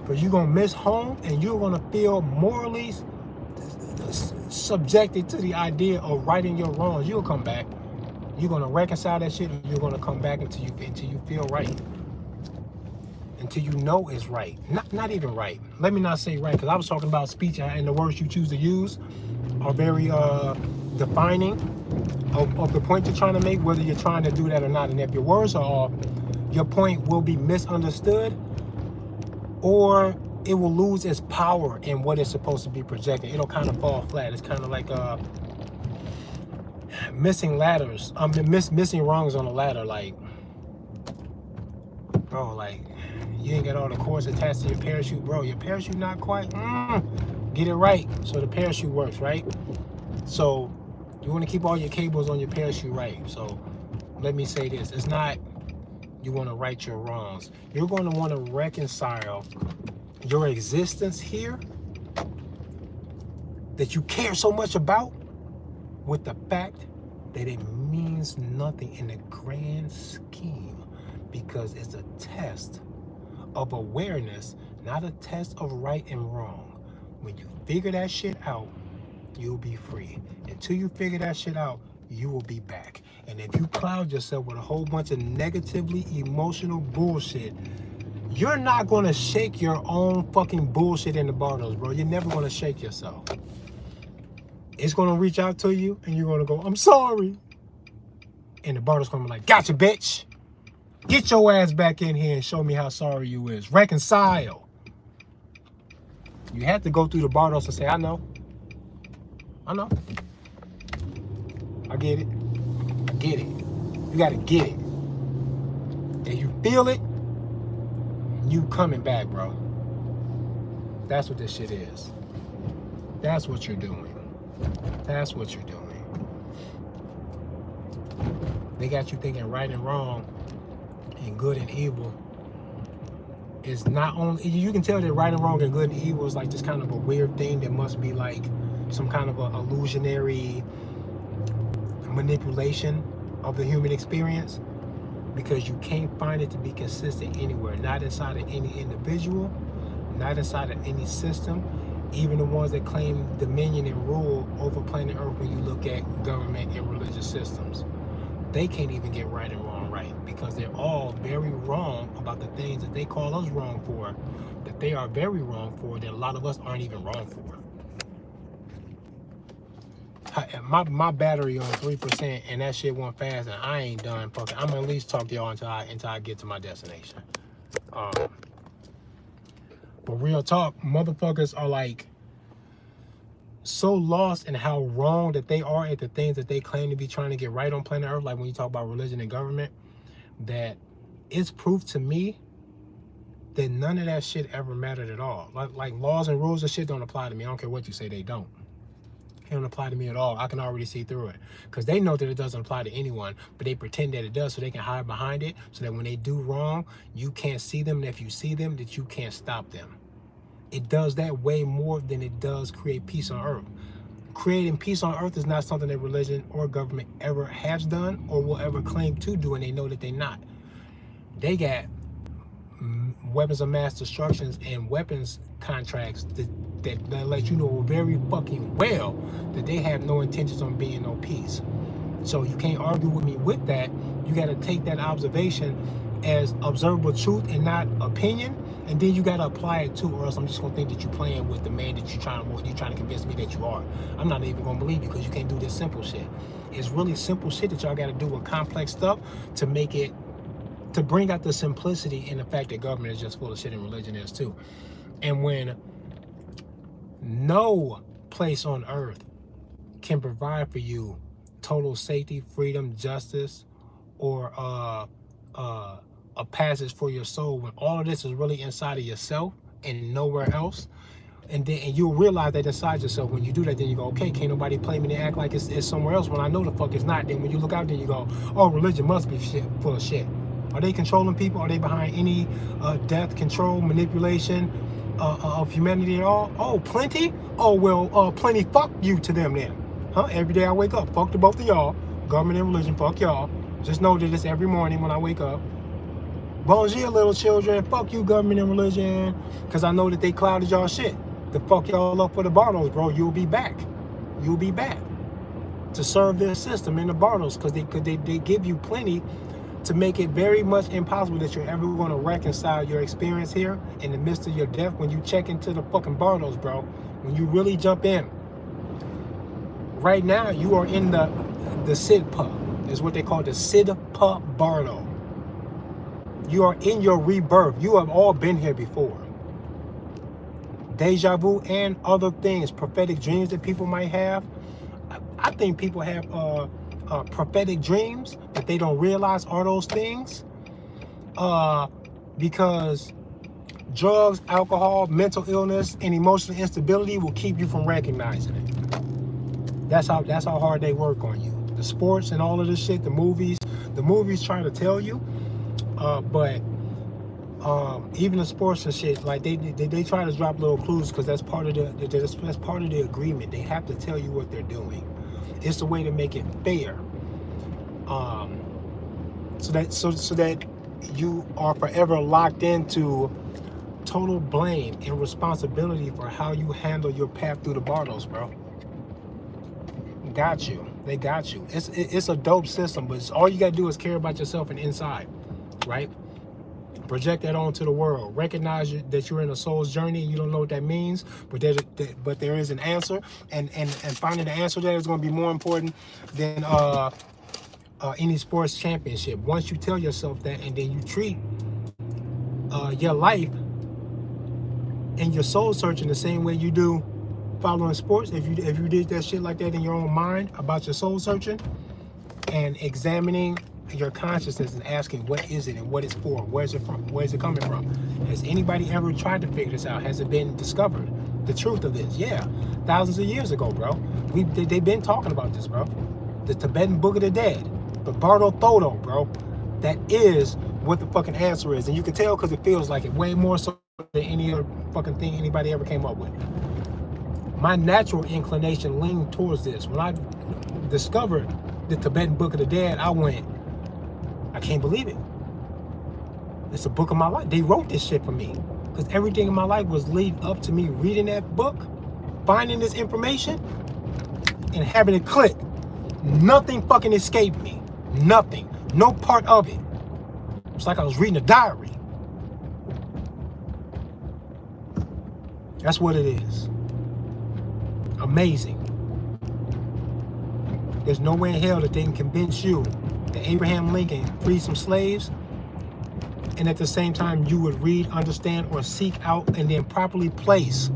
Speaker 1: But you're gonna miss home, and you're gonna feel morally subjected to the idea of righting your wrongs. You'll come back. You're gonna reconcile that shit, and you're gonna come back until you feel right. Until you know it's right. Not even right. Let me not say right, because I was talking about speech, and the words you choose to use are very defining of the point you're trying to make, whether you're trying to do that or not. And if your words are off, your point will be misunderstood, or it will lose its power in what it's supposed to be projecting. It'll kind of fall flat. It's kind of like missing ladders. Missing rungs on a ladder. Like, bro, like, you ain't got all the cords attached to your parachute, bro. Your parachute not quite, get it right so the parachute works, right? So you want to keep all your cables on your parachute right. So let me say this, it's not You want to right your wrongs. You're going to want to reconcile your existence here that you care so much about with the fact that it means nothing in the grand scheme, because it's a test of awareness, not a test of right and wrong. When you figure that shit out, you'll be free. Until you figure that shit out, you will be back. And if you cloud yourself with a whole bunch of negatively emotional bullshit, you're not gonna shake your own fucking bullshit in the bottles, bro. You're never gonna shake yourself. It's gonna reach out to you and you're gonna go, I'm sorry. And the bottle's gonna be like, gotcha, bitch. Get your ass back in here and show me how sorry you is. Reconcile. You have to go through the bottles and say, I know. I know. I get it. I get it. You gotta get it. If you feel it, you coming back, bro. That's what this shit is. That's what you're doing. That's what you're doing. They got you thinking right and wrong and good and evil is not only, you can tell that right and wrong and good and evil is like just kind of a weird thing that must be like some kind of a illusionary manipulation of the human experience, because you can't find it to be consistent anywhere, not inside of any individual, not inside of any system, even the ones that claim dominion and rule over planet Earth. When you look at government and religious systems, they can't even get right and wrong right, because they're all very wrong about the things that they call us wrong for, that they are very wrong for, that a lot of us aren't even wrong for. My battery on 3% and that shit went fast, and I ain't done fucking. I'm gonna at least talk to y'all until I get to my destination. But real talk, motherfuckers are like so lost in how wrong that they are at the things that they claim to be trying to get right on planet Earth. Like when you talk about religion and government, that it's proof to me that none of that shit ever mattered at all. Like laws and rules and shit don't apply to me. I don't care what you say, they don't. It don't apply to me at all. I can already see through it, because they know that it doesn't apply to anyone, but they pretend that it does so they can hide behind it, so that when they do wrong, you can't see them, and if you see them, that you can't stop them. It does that way more than it does create peace on earth. Creating peace on earth is not something that religion or government ever has done or will ever claim to do, and they know that they're not. They got weapons of mass destructions and weapons contracts that let you know very fucking well that they have no intentions on being no peace. So you can't argue with me with that. You got to take that observation as observable truth and not opinion, and then you got to apply it too, or else I'm just gonna think that you're playing with the man that you're trying to convince me that you are. I'm not even gonna believe you, because you can't do this simple shit. It's really simple shit that y'all got to do with complex stuff to make it, to bring out the simplicity in the fact that government is just full of shit, and religion is too. And when no place on earth can provide for you total safety, freedom, justice, or a passage for your soul, when all of this is really inside of yourself and nowhere else, and you'll realize that inside yourself. When you do that, then you go, okay, can't nobody play me to act like it's somewhere else when I know the fuck it's not. Then when you look out there, you go, oh, religion must be full of shit. Are they controlling people? Are they behind any death, control, manipulation of humanity at all? Oh, plenty? Oh, well, plenty fuck you to them then. Huh? Every day I wake up, fuck to both of y'all. Government and religion, fuck y'all. Just know that it's every morning when I wake up. Bonjour, little children. Fuck you, government and religion. Because I know that they clouded y'all shit. To fuck y'all up for the Bartles, bro. You'll be back. You'll be back. To serve their system in the Bartles. Because they give you plenty to make it very much impossible that you're ever going to reconcile your experience here in the midst of your death. When you check into the fucking Bartles, bro. When you really jump in. Right now, you are in the Sidpa. Is what they call the Sidpa Bardo. You are in your rebirth. You have all been here before. Deja vu and other things, prophetic dreams that people might have. I think people have prophetic dreams that they don't realize are those things, because drugs, alcohol, mental illness, and emotional instability will keep you from recognizing it. That's how hard they work on you. The sports and all of this shit, the movies try to tell you But even the sports and shit, like they try to drop little clues because that's part of that's part of the agreement. They have to tell you what they're doing. It's a way to make it fair. So that you are forever locked into total blame and responsibility for how you handle your path through the bardos, bro. Got you. They got you. It's a dope system, but all you gotta do is care about yourself and inside, right? Project that onto the world. Recognize that you're in a soul's journey. You don't know what that means, but there is an answer, and finding the answer there is going to be more important than any sports championship. Once you tell yourself that, and then you treat your life and your soul searching the same way you do following sports. If you did that shit like that in your own mind about your soul searching and examining your consciousness and asking what is it and what it's for, where's it from, where's it coming from? Has anybody ever tried to figure this out? Has it been discovered, the truth of this? Yeah, thousands of years ago, bro. They've been talking about this, bro. The Tibetan Book of the Dead, the Bardo Thodo, bro. That is what the fucking answer is, and you can tell because it feels like it way more so than any other fucking thing anybody ever came up with. My natural inclination leaned towards this. When I discovered the Tibetan Book of the Dead, I went, I can't believe it. It's a book of my life. They wrote this shit for me. Because everything in my life was leading up to me reading that book, finding this information, and having it click. Nothing fucking escaped me. Nothing. No part of it. It's like I was reading a diary. That's what it is. Amazing. There's no way in hell that they can convince you that Abraham Lincoln freed some slaves and at the same time you would read, understand, or seek out and then properly place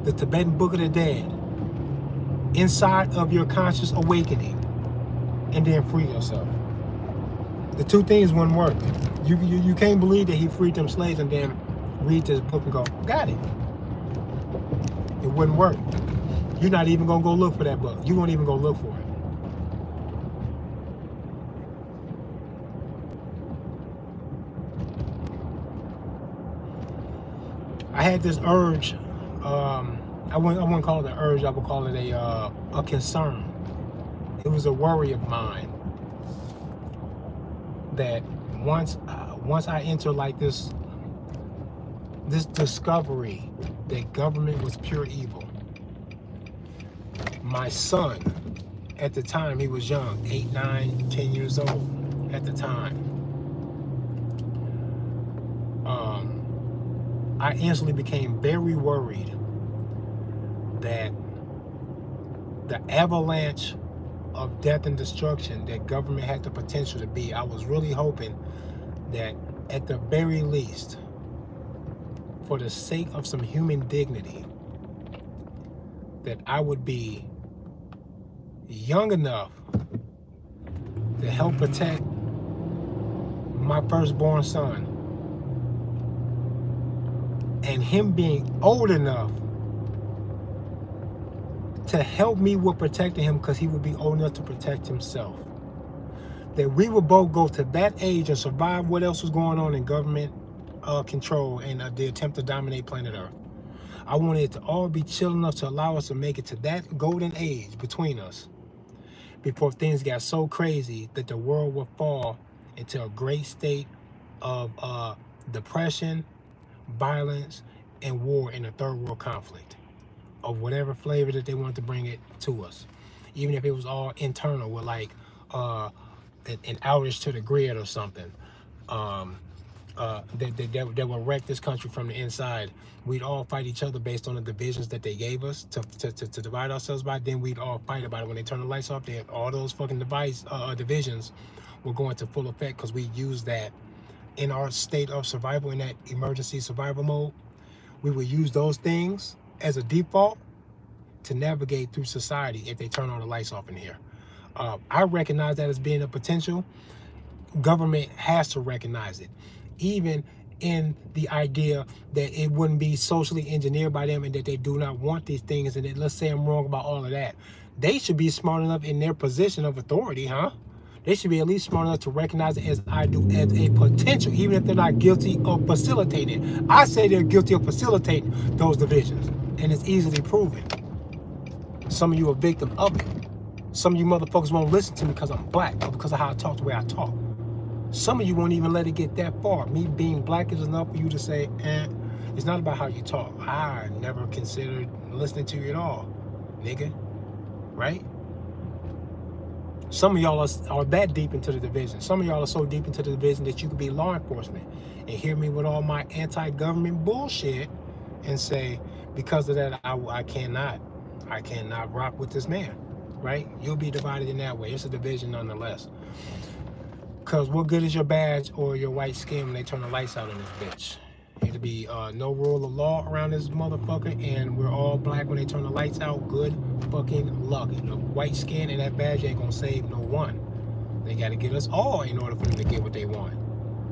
Speaker 1: the Tibetan Book of the Dead inside of your conscious awakening and then free yourself. The two things wouldn't work. You can't believe that he freed them slaves and then read this book and go, got it. It wouldn't work. You're not even gonna go look for that book. You won't even go look for it. I had this urge. I wouldn't call it an urge. I would call it a concern. It was a worry of mine that once I enter like this discovery that government was pure evil. My son, at the time, he was young, 8, 9, 10 years old at the time. I instantly became very worried that the avalanche of death and destruction that government had the potential to be, I was really hoping that at the very least, for the sake of some human dignity, that I would be young enough to help protect my firstborn son, and him being old enough to help me with protecting him because he would be old enough to protect himself. That we would both go to that age and survive what else was going on in government control and the attempt to dominate planet Earth. I wanted it to all be chill enough to allow us to make it to that golden age between us before things got so crazy that the world would fall into a great state of depression, violence, and war in a third world conflict of whatever flavor that they wanted to bring it to us. Even if it was all internal with like an outage to the grid or something that will wreck this country from the inside. We'd all fight each other based on the divisions that they gave us to divide ourselves by. Then we'd all fight about it. When they turn the lights off, all those fucking divisions will go into full effect because we use that in our state of survival, in that emergency survival mode. We will use those things as a default to navigate through society if they turn all the lights off in here. I recognize that as being a potential. Government has to recognize it, even in the idea that it wouldn't be socially engineered by them and that they do not want these things, and that, let's say I'm wrong about all of that, they should be smart enough in their position of authority, huh, They should be at least smart enough to recognize it as I do as a potential, even if they're not guilty of facilitating it. I say they're guilty of facilitating those divisions, and it's easily proven. Some of you are victim of it. Some of you motherfuckers won't listen to me because I'm black or because of how I talk the way I talk. Some of you won't even let it get that far. Me being black is enough for you to say, it's not about how you talk. I never considered listening to you at all, nigga. Right? Some of y'all are that deep into the division. Some of y'all are so deep into the division that you could be law enforcement and hear me with all my anti-government bullshit and say, because of that, I cannot rock with this man. Right? You'll be divided in that way. It's a division nonetheless. Because what good is your badge or your white skin when they turn the lights out on this bitch? It'll be no rule of law around this motherfucker, and we're all black when they turn the lights out. Good fucking luck. The white skin and that badge ain't gonna save no one. They gotta get us all in order for them to get what they want.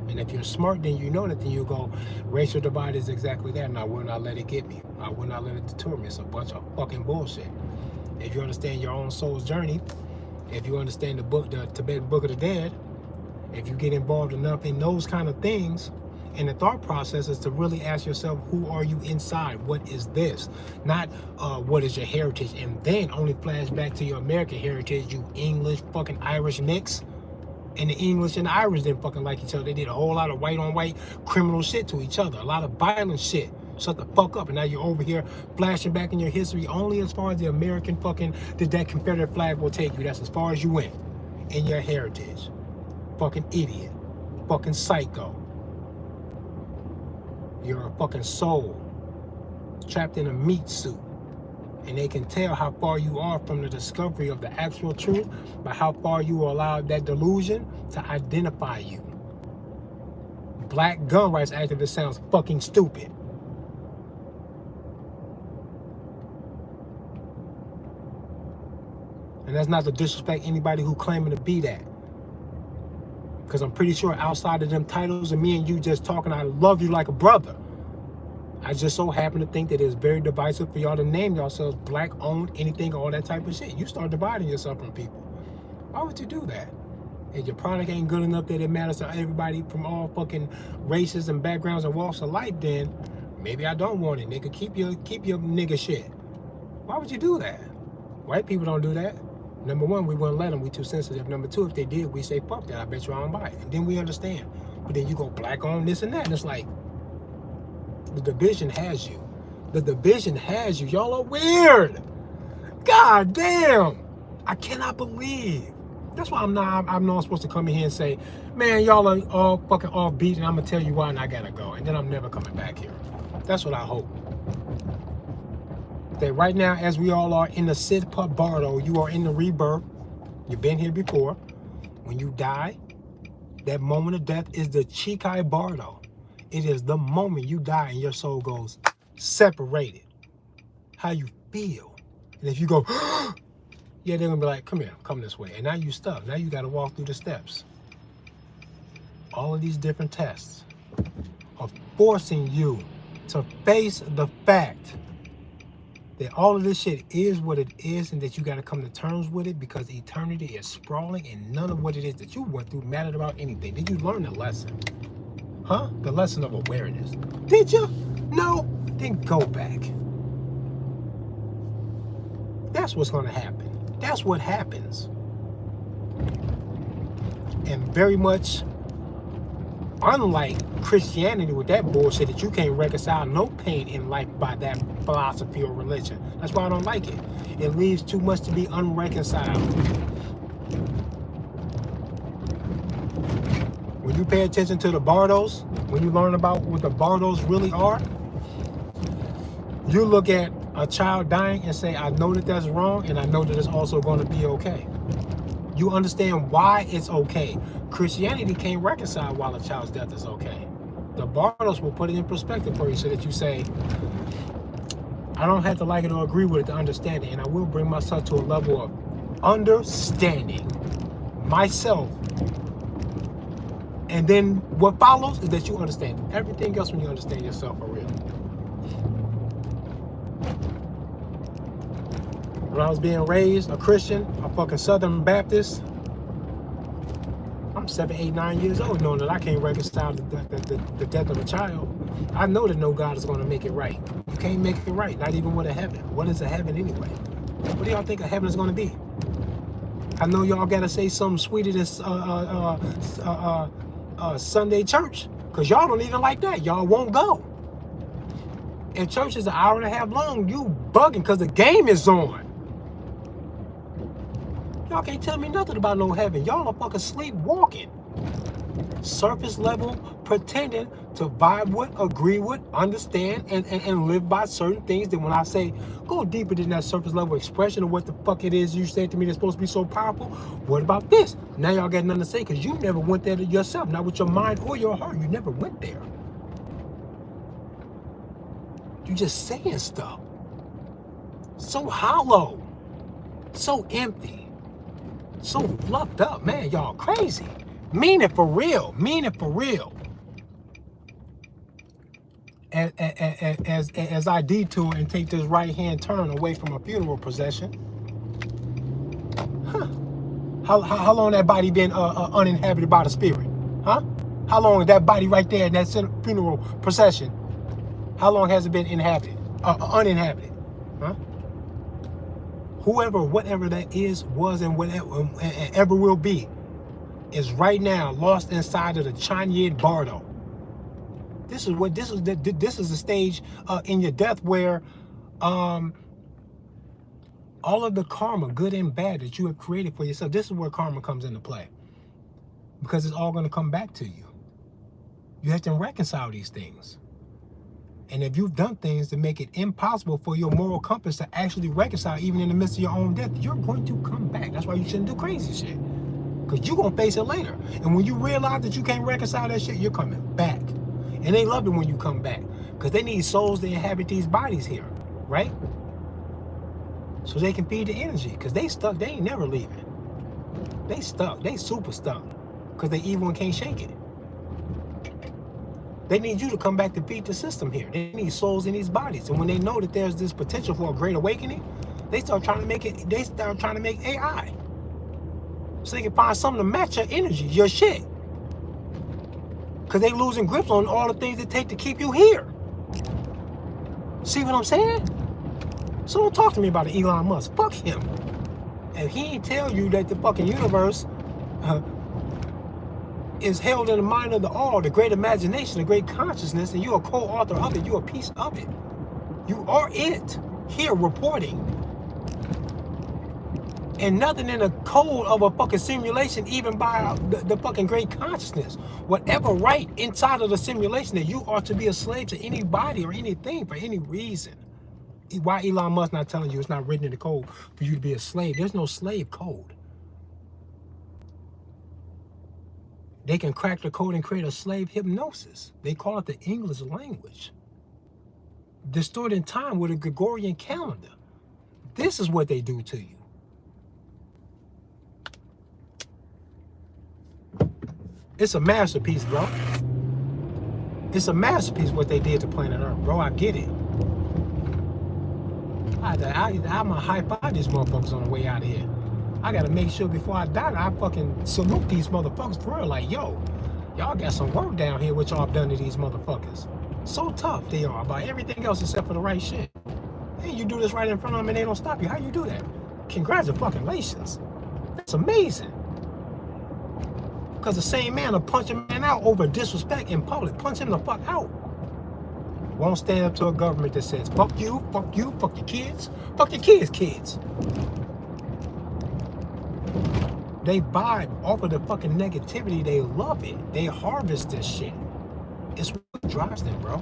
Speaker 1: And if you're smart, then you know that, then you go, racial divide is exactly that, and I will not let it get me. I will not let it deter me. It's a bunch of fucking bullshit. If you understand your own soul's journey, if you understand the Tibetan Book of the Dead, if you get involved enough in those kind of things, and the thought process is to really ask yourself, who are you inside? What is this? Not what is your heritage? And then only flash back to your American heritage, you English fucking Irish mix. And the English and the Irish didn't fucking like each other. They did a whole lot of white on white criminal shit to each other. A lot of violent shit. Shut the fuck up. And now you're over here flashing back in your history only as far as the American fucking, that Confederate flag will take you. That's as far as you went in your heritage. Fucking idiot. Fucking psycho. You're a fucking soul trapped in a meat suit. And they can tell how far you are from the discovery of the actual truth by how far you allowed that delusion to identify you. Black gun rights activist sounds fucking stupid. And that's not to disrespect anybody who claiming to be that. Because I'm pretty sure outside of them titles and me and you just talking, I love you like a brother. I just so happen to think that it's very divisive for y'all to name yourselves black owned, anything, all that type of shit. You start dividing yourself from people. Why would you do that? If your product ain't good enough that it matters to everybody from all fucking races and backgrounds and walks of life, then maybe I don't want it, nigga. Keep your nigga shit. Why would you do that? White people don't do that. Number one, we wouldn't let them. We too sensitive. Number two, if they did, we say, fuck that. I bet you I don't buy it. And then we understand. But then you go black on this and that. And it's like, the division has you. The division has you. Y'all are weird. God damn. I cannot believe. That's why I'm not supposed to come in here and say, man, y'all are all fucking offbeat and I'm going to tell you why and I got to go. And then I'm never coming back here. That's what I hope. That right now, as we all are in the Sidput Bardo, you are in the rebirth. You've been here before. When you die, that moment of death is the Chikai Bardo. It is the moment you die and your soul goes separated. How you feel. And if you go, yeah, they're going to be like, come here, come this way. And now you stuck. Now you got to walk through the steps. All of these different tests are forcing you to face the fact that all of this shit is what it is and that you got to come to terms with it because eternity is sprawling and none of what it is that you went through mattered about anything. Did you learn the lesson? Huh? The lesson of awareness. Did you? No? Then go back. That's what's going to happen. That's what happens. And very much unlike Christianity with that bullshit that you can't reconcile no pain in life by that philosophy or religion. That's why I don't like it. It leaves too much to be unreconciled. When you pay attention to the Bardos, when you learn about what the Bardos really are, you look at a child dying and say, I know that that's wrong and I know that it's also going to be okay. You understand why it's okay. Christianity can't reconcile why a child's death is okay. The Bardos will put it in perspective for you so that you say, I don't have to like it or agree with it to understand it, and I will bring myself to a level of understanding myself. And then what follows is that you understand everything else when you understand yourself for real. When I was being raised a Christian, a fucking Southern Baptist, I'm 7, 8, 9 years old, knowing that I can't reconcile the death of a child. I know that no God is going to make it right. You can't make it right, not even with a heaven. What is a heaven anyway? What do y'all think a heaven is going to be? I know y'all got to say something sweeter than Sunday church, because y'all don't even like that. Y'all won't go. If church is an hour and a half long, you bugging because the game is on. Y'all can't tell me nothing about no heaven. Y'all are fucking sleepwalking. Surface level, pretending to vibe with, agree with, understand, and live by certain things. That when I say, go deeper than that surface level expression of what the fuck it is you said to me that's supposed to be so powerful. What about this? Now y'all got nothing to say because you never went there to yourself. Not with your mind or your heart. You never went there. You just saying stuff. So hollow. So empty. So fluffed up, man. Y'all crazy. Mean it for real. Mean it for real. As I detour and take this right-hand turn away from a funeral procession. Huh. How long that body been uninhabited by the spirit? Huh? How long is that body right there in that funeral procession? How long has it been inhabited? Uninhabited? Huh? Whoever, whatever that is, was, and whatever and ever will be, is right now lost inside of the Chanyed Bardo. This is the stage in your death where all of the karma, good and bad, that you have created for yourself. This is where karma comes into play, because it's all going to come back to you. You have to reconcile these things. And if you've done things to make it impossible for your moral compass to actually reconcile, even in the midst of your own death, you're going to come back. That's why you shouldn't do crazy shit, because you're going to face it later. And when you realize that you can't reconcile that shit, you're coming back. And they love it when you come back, because they need souls to inhabit these bodies here, right? So they can feed the energy, because they stuck. They ain't never leaving. They stuck. They super stuck, because they evil and can't shake it. They need you to come back to feed the system here. They need souls in these bodies. And when they know that there's this potential for a great awakening, they start trying to make it. They start trying to make AI, so they can find something to match your energy, your shit. Because they losing grips on all the things it take to keep you here. See what I'm saying? So don't talk to me about Elon Musk. Fuck him. And he ain't tell you that the fucking universe is held in the mind of the all, the great imagination, the great consciousness, and you're a co-author of it. You're a piece of it. You are it. Here reporting. And nothing in the code of a fucking simulation, even by the fucking great consciousness. Whatever right inside of the simulation that you are to be a slave to anybody or anything for any reason. Why Elon Musk not telling you it's not written in the code for you to be a slave? There's no slave code. They can crack the code and create a slave hypnosis. They call it the English language. Distorting time with a Gregorian calendar. This is what they do to you. It's a masterpiece, bro. It's a masterpiece what they did to planet Earth, bro. I get it. I'm gonna high-five these motherfuckers on the way out of here. I gotta make sure before I die I fucking salute these motherfuckers for real. Like, yo, y'all got some work down here what y'all done to these motherfuckers. So tough they are about everything else except for the right shit. Hey, you do this right in front of them and they don't stop you. How you do that? Congratulations. That's amazing. Because the same man will punch a man out over disrespect in public. Punch him the fuck out. Won't stand up to a government that says, fuck you, fuck your kids. Fuck your kids. They vibe off of the fucking negativity. They love it. They harvest this shit. It's what drives them, bro.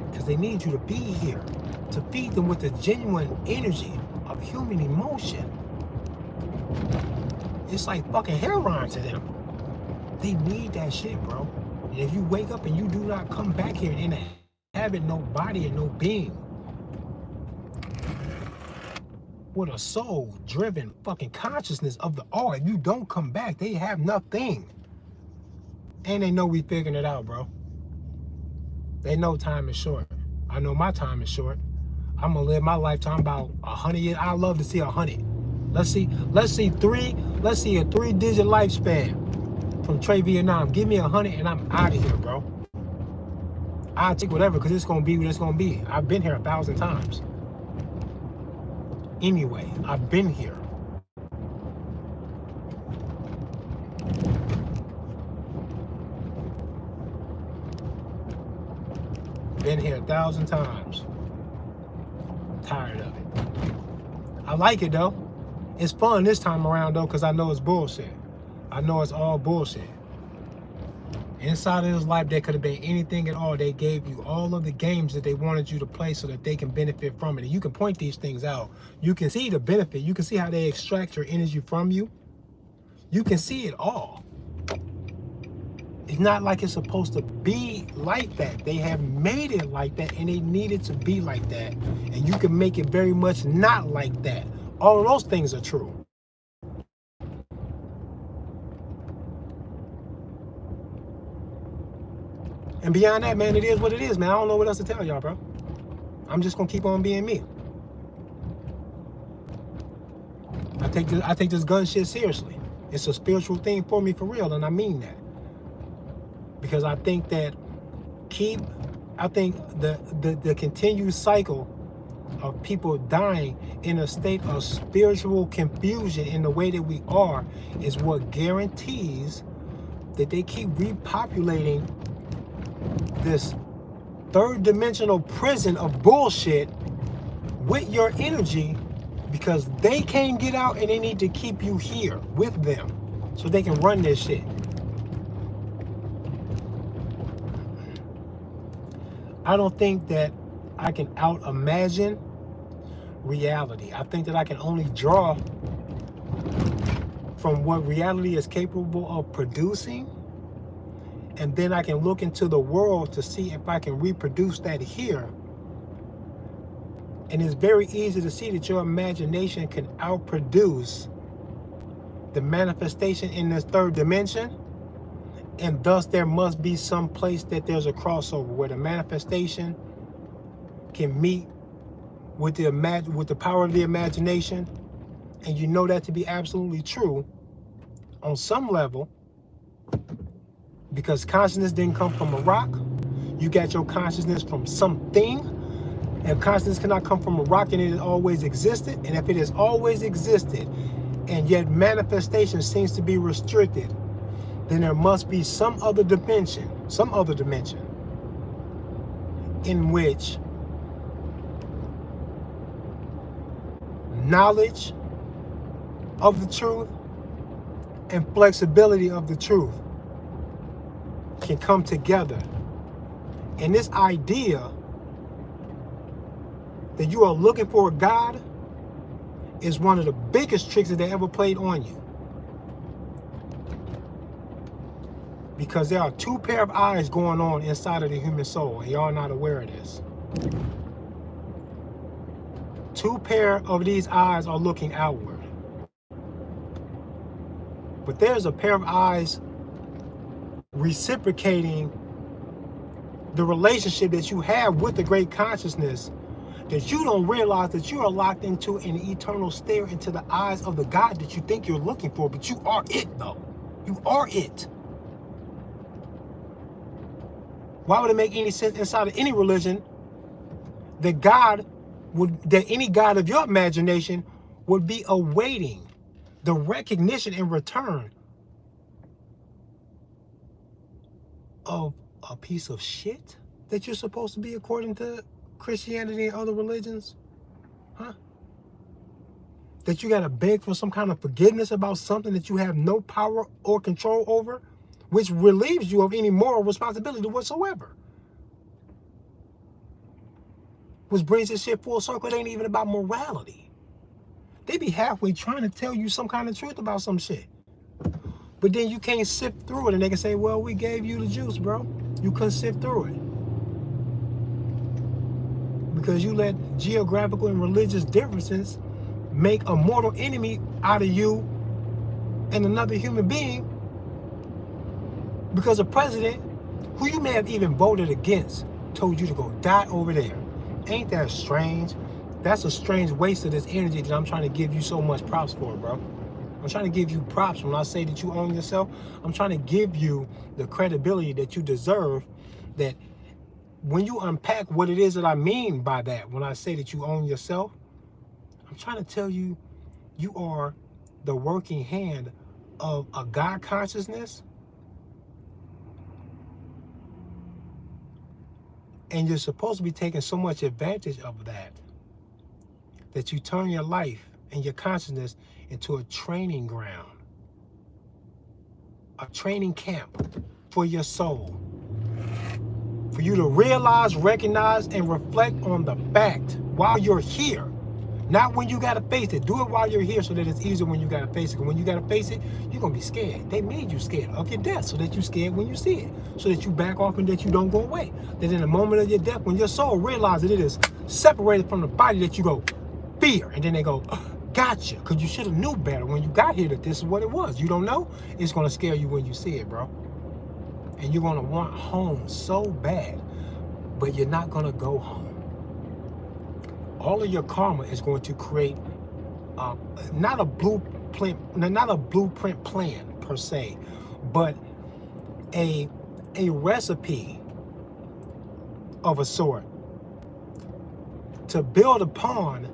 Speaker 1: Because they need you to be here to feed them with the genuine energy of human emotion. It's like fucking heroin to them. They need that shit, bro. And if you wake up and you do not come back here and inhabit no body and no being with a soul-driven fucking consciousness of the all, if you don't come back, they have nothing. And they know we figuring it out, bro. They know time is short. I know my time is short. I'm gonna live my lifetime about 100 years. I love to see 100. Let's see a 3-digit lifespan from Trey Vietnam. Give me 100 and I'm out of here, bro. I'll take whatever, because it's gonna be what it's gonna be. I've been here 1,000 times. Anyway, I've been here. Been here 1,000 times. I'm tired of it. I like it though. It's fun this time around though, because I know it's bullshit. I know it's all bullshit. Inside of this life, there could have been anything at all. They gave you all of the games that they wanted you to play so that they can benefit from it. And you can point these things out. You can see the benefit. You can see how they extract your energy from you. You can see it all. It's not like it's supposed to be like that. They have made it like that, and they need it to be like that. And you can make it very much not like that. All of those things are true. And beyond that, man, it is what it is, man. I don't know what else to tell y'all, bro. I'm just gonna keep on being me. I take this gun shit seriously. It's a spiritual thing for me, for real, and I mean that. Because I think that the continued cycle of people dying in a state of spiritual confusion in the way that we are is what guarantees that they keep repopulating this third dimensional prison of bullshit with your energy, because they can't get out and they need to keep you here with them so they can run this shit. I don't think that I can out imagine reality. I think that I can only draw from what reality is capable of producing, and then I can look into the world to see if I can reproduce that here. And it's very easy to see that your imagination can outproduce the manifestation in this third dimension, and thus there must be some place that there's a crossover where the manifestation can meet with the power of the imagination. And you know that to be absolutely true on some level, because consciousness didn't come from a rock. You got your consciousness from something. And consciousness cannot come from a rock, and it has always existed. And if it has always existed, and yet manifestation seems to be restricted, then there must be some other dimension in which knowledge of the truth and flexibility of the truth can come together. And this idea that you are looking for a God is one of the biggest tricks that they ever played on you. Because there are two pair of eyes going on inside of the human soul, and y'all are not aware of this. Two pair of these eyes are looking outward. But there's a pair of eyes reciprocating the relationship that you have with the great consciousness, that you don't realize that you are locked into an eternal stare into the eyes of the God that you think you're looking for, but you are it though. You are it. Why would it make any sense inside of any religion that any God of your imagination would be awaiting the recognition and return of a piece of shit that you're supposed to be according to Christianity and other religions? Huh? That you gotta beg for some kind of forgiveness about something that you have no power or control over, which relieves you of any moral responsibility whatsoever. Which brings this shit full circle. It ain't even about morality. They be halfway trying to tell you some kind of truth about some shit. But then you can't sift through it, and they can say, well, we gave you the juice, bro. You couldn't sift through it. Because you let geographical and religious differences make a mortal enemy out of you and another human being, because a president who you may have even voted against told you to go die over there. Ain't that strange? That's a strange waste of this energy that I'm trying to give you so much props for, bro. I'm trying to give you props when I say that you own yourself. I'm trying to give you the credibility that you deserve, that when you unpack what it is that I mean by that, when I say that you own yourself, I'm trying to tell you, you are the working hand of a God consciousness, and you're supposed to be taking so much advantage of that, that you turn your life and your consciousness into a training ground, a training camp for your soul, for you to realize, recognize, and reflect on the fact while you're here. Not when you gotta face it. Do it while you're here so that it's easier when you gotta face it. And when you gotta face it, you're gonna be scared. They made you scared of your death so that you're scared when you see it. So that you back off and that you don't go away. That in the moment of your death, when your soul realizes that it is separated from the body, that you go, fear. And then they go, gotcha. Because you should have knew better when you got here that this is what it was. You don't know? It's gonna scare you when you see it, bro. And you're gonna want home so bad, but you're not gonna go home. All of your karma is going to create not a blueprint plan per se, but a recipe of a sort to build upon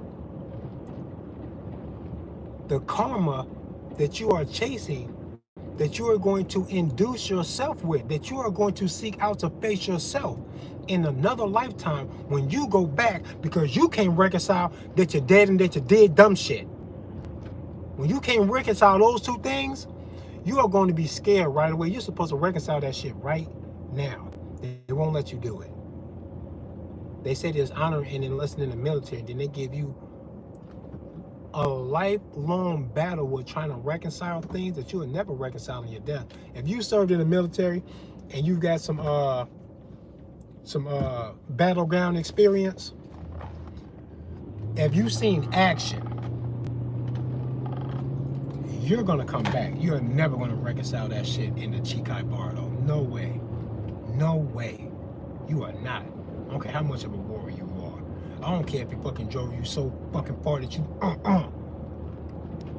Speaker 1: the karma that you are chasing, that you are going to induce yourself with, that you are going to seek out to face yourself in another lifetime when you go back, because you can't reconcile that you're dead and that you did dumb shit. When you can't reconcile those two things, you are going to be scared right away. You're supposed to reconcile that shit right now. They won't let you do it. They say there's honor in enlisting in the military. Then they give you a lifelong battle with trying to reconcile things that you will never reconcile in your death. If you served in the military and you've got some battleground experience, if you've seen action, you're gonna come back. You're never gonna reconcile that shit in the Chikai Bardo. No way. No way. You are not. I don't care how much of a warrior you are. I don't care if he fucking drove you so fucking far that you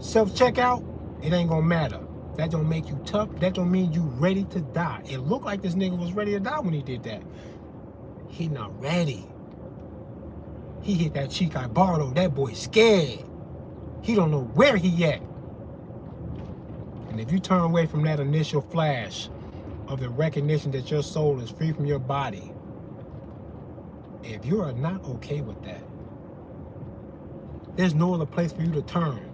Speaker 1: self-checkout, it ain't gonna matter. That don't make you tough. That don't mean you ready to die. It looked like this nigga was ready to die when he did that. He not ready. He hit that Chikai Bardo. That boy scared. He don't know where he at. And if you turn away from that initial flash of the recognition that your soul is free from your body, if you are not okay with that, there's no other place for you to turn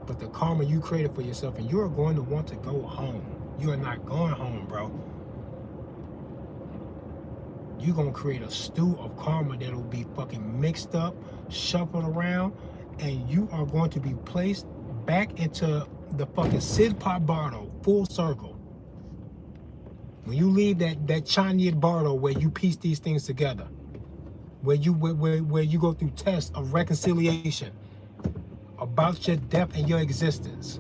Speaker 1: but the karma you created for yourself, and you're going to want to go home. You are not going home, bro. You're going to create a stew of karma that will be fucking mixed up, shuffled around, and you are going to be placed back into the fucking Sidpat Bardo, full circle. When you leave that Chanyid Bardo where you piece these things together, where you go through tests of reconciliation about your death and your existence.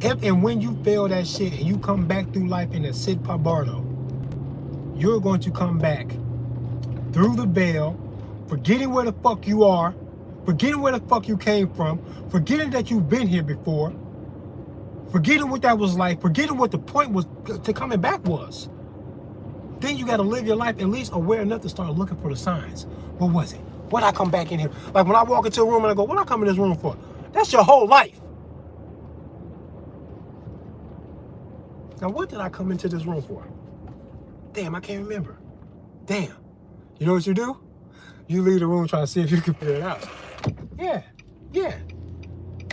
Speaker 1: If and when you fail that shit and you come back through life in a Sidpat Bardo, you're going to come back through the veil, forgetting where the fuck you are, forgetting where the fuck you came from, forgetting that you've been here before, forgetting what that was like, forgetting what the point was to coming back was. Then you got to live your life at least aware enough to start looking for the signs. What was it? Why'd I come back in here? Like when I walk into a room and I go, what I come in this room for? That's your whole life. Now, what did I come into this room for? Damn, I can't remember. Damn. You know what you do? You leave the room trying to see if you can figure it out. Yeah.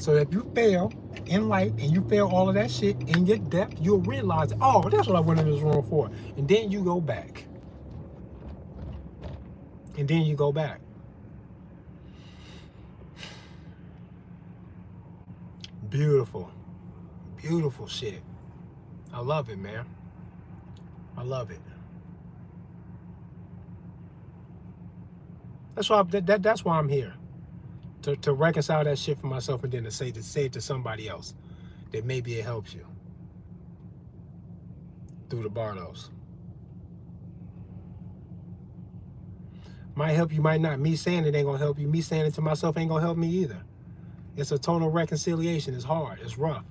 Speaker 1: So if you fail in life and you fail all of that shit in your depth, you'll realize, oh, that's what I went in this room for. And then you go back. And then you go back. Beautiful. Beautiful shit. I love it, man. I love it. That's why that's why I'm here. To reconcile that shit for myself, and then to say it to somebody else that maybe it helps you through the Bardos. Might help you, might not. Me saying it ain't gonna help you. Me saying it to myself ain't gonna help me either. It's a total reconciliation. It's hard. It's rough.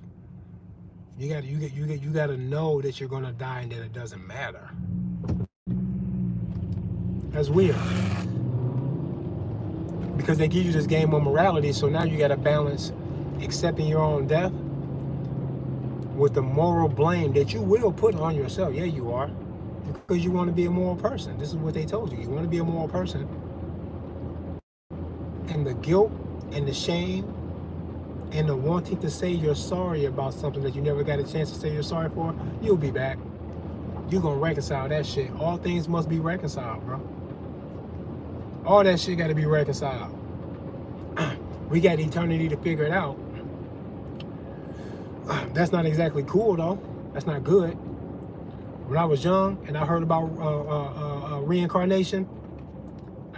Speaker 1: You gotta know that you're gonna die and that it doesn't matter. That's weird. Because they give you this game of morality, so now you gotta balance accepting your own death with the moral blame that you will put on yourself. Yeah, you are. Because you want to be a moral person. This is what they told you. You want to be a moral person. And the guilt and the shame and the wanting to say you're sorry about something that you never got a chance to say you're sorry for, you'll be back. You're going to reconcile that shit. All things must be reconciled, bro. All that shit got to be reconciled. We got eternity to figure it out. That's not exactly cool, though. That's not good. When I was young and I heard about reincarnation,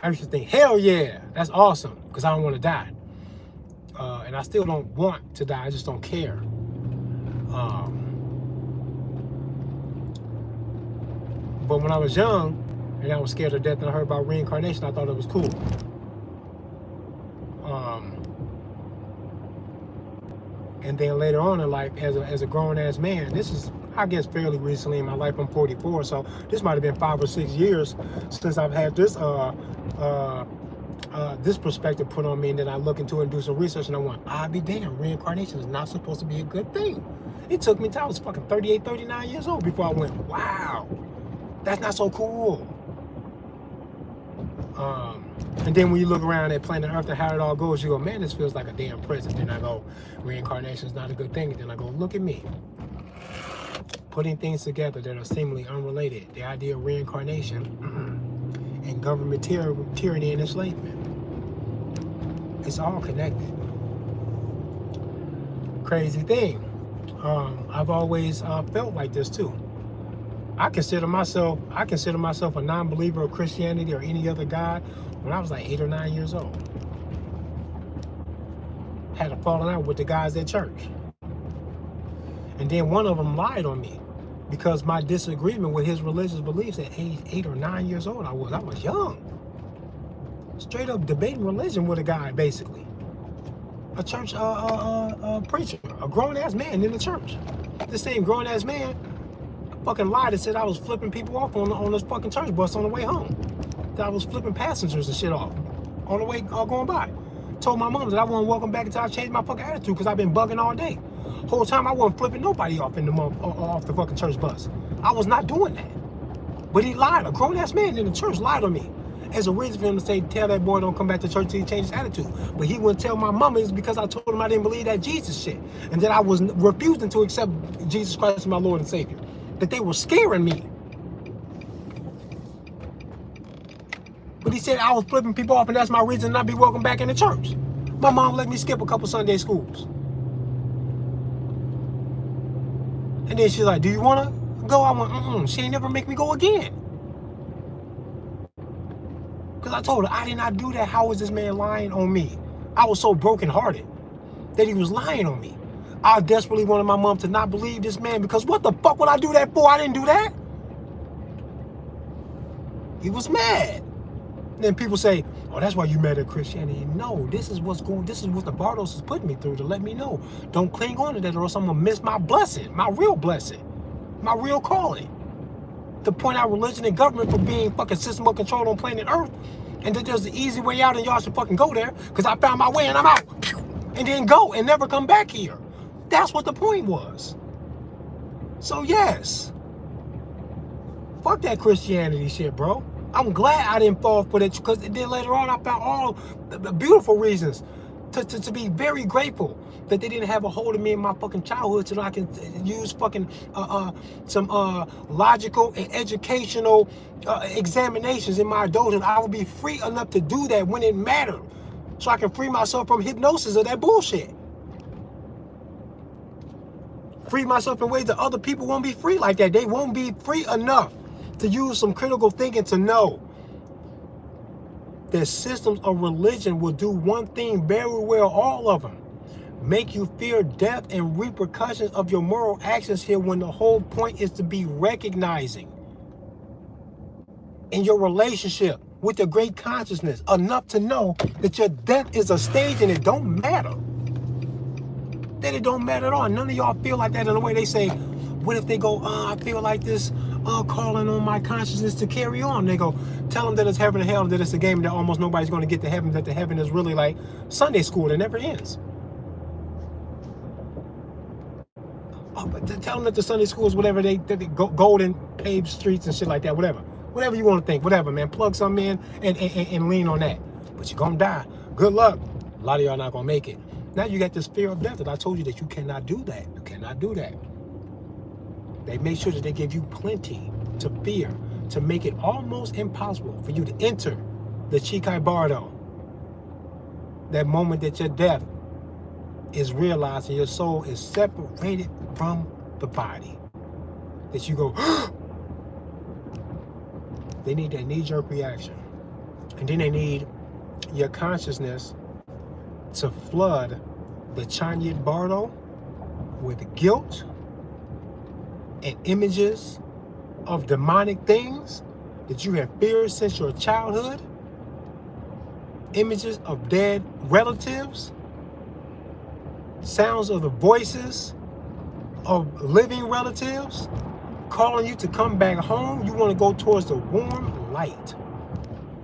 Speaker 1: I used to think, hell yeah, that's awesome, because I don't want to die. And I still don't want to die. I just don't care. But when I was young and I was scared to death and I heard about reincarnation, I thought it was cool. And then later on in life, as a grown-ass man, this is, I guess, fairly recently in my life. I'm 44, so this might have been 5 or 6 years since I've had this this perspective put on me, and then I look into it and do some research, and I went, I'll be damned, reincarnation is not supposed to be a good thing. It took me until I was fucking 38, 39 years old before I went, wow, that's not so cool. And then when you look around at planet Earth and how it all goes, you go, man, this feels like a damn prison. Then I go, reincarnation is not a good thing. And then I go, look at me. Putting things together that are seemingly unrelated. The idea of reincarnation and government tyranny and enslavement. It's all connected. Crazy thing. I've always felt like this too. I consider myself a non-believer of Christianity or any other God when I was like 8 or 9 years old. Had a falling out with the guys at church. And then one of them lied on me because my disagreement with his religious beliefs at age 8 or 9 years old, I was young. Straight up debating religion with a guy, basically. A church preacher, a grown-ass man in the church. The same grown-ass man fucking lied and said I was flipping people off on this fucking church bus on the way home. That I was flipping passengers and shit off on the way going by. Told my mom that I wasn't welcome back until I changed my fucking attitude because I've been bugging all day. Whole time I wasn't flipping nobody off off the fucking church bus. I was not doing that. But he lied. A grown-ass man in the church lied on me. As a reason for him to say, tell that boy don't come back to church till he changes his attitude. But he wouldn't tell my mama it's because I told him I didn't believe that Jesus shit. And that I was refusing to accept Jesus Christ as my Lord and Savior. That they were scaring me. But he said I was flipping people off and that's my reason not be welcome back in the church. My mom let me skip a couple Sunday schools. And then she's like, do you want to go? I went, she ain't never make me go again. Because I told her, I did not do that. How was this man lying on me? I was so brokenhearted that he was lying on me. I desperately wanted my mom to not believe this man because what the fuck would I do that for? I didn't do that. He was mad. And then people say, oh, that's why you mad at Christianity. No, this is what the Bardos is putting me through to let me know. Don't cling on to that or else I'm going to miss my blessing, my real blessing, my real calling. To point out religion and government for being fucking system of control on planet Earth. And that there's the easy way out and y'all should fucking go there because I found my way and I'm out. And then go and never come back here. That's what the point was. So yes. Fuck that Christianity shit, bro. I'm glad I didn't fall for that because then later on I found all the beautiful reasons to be very grateful that they didn't have a hold of me in my fucking childhood so I can use fucking some logical and educational examinations in my adulthood. I would be free enough to do that when it mattered so I can free myself from hypnosis of that bullshit. Free myself in ways that other people won't be free like that. They won't be free enough to use some critical thinking to know that systems of religion will do one thing very well, all of them. Make you fear death and repercussions of your moral actions here when the whole point is to be recognizing in your relationship with a great consciousness, enough to know that your death is a stage and it don't matter. That it don't matter at all. None of y'all feel like that in the way they say, what if they go, I feel like this calling on my consciousness to carry on. They go, tell them that it's heaven and hell, that it's a game that almost nobody's going to get to heaven, that the heaven is really like Sunday school that never ends. But tell them that the Sunday school is whatever they golden paved streets and shit like that, whatever. Whatever you want to think, whatever, man. Plug something in and lean on that. But you're going to die. Good luck. A lot of y'all not going to make it. Now you got this fear of death that I told you that you cannot do that. You cannot do that. They make sure that they give you plenty to fear, to make it almost impossible for you to enter the Chikai Bardo. That moment that your death is realized and your soul is separated from the body. That you go, they need that knee-jerk reaction. And then they need your consciousness to flood the Chanyet Bardo with guilt and images of demonic things that you have feared since your childhood, images of dead relatives, sounds of the voices of living relatives calling you to come back home. You want to go towards the warm light.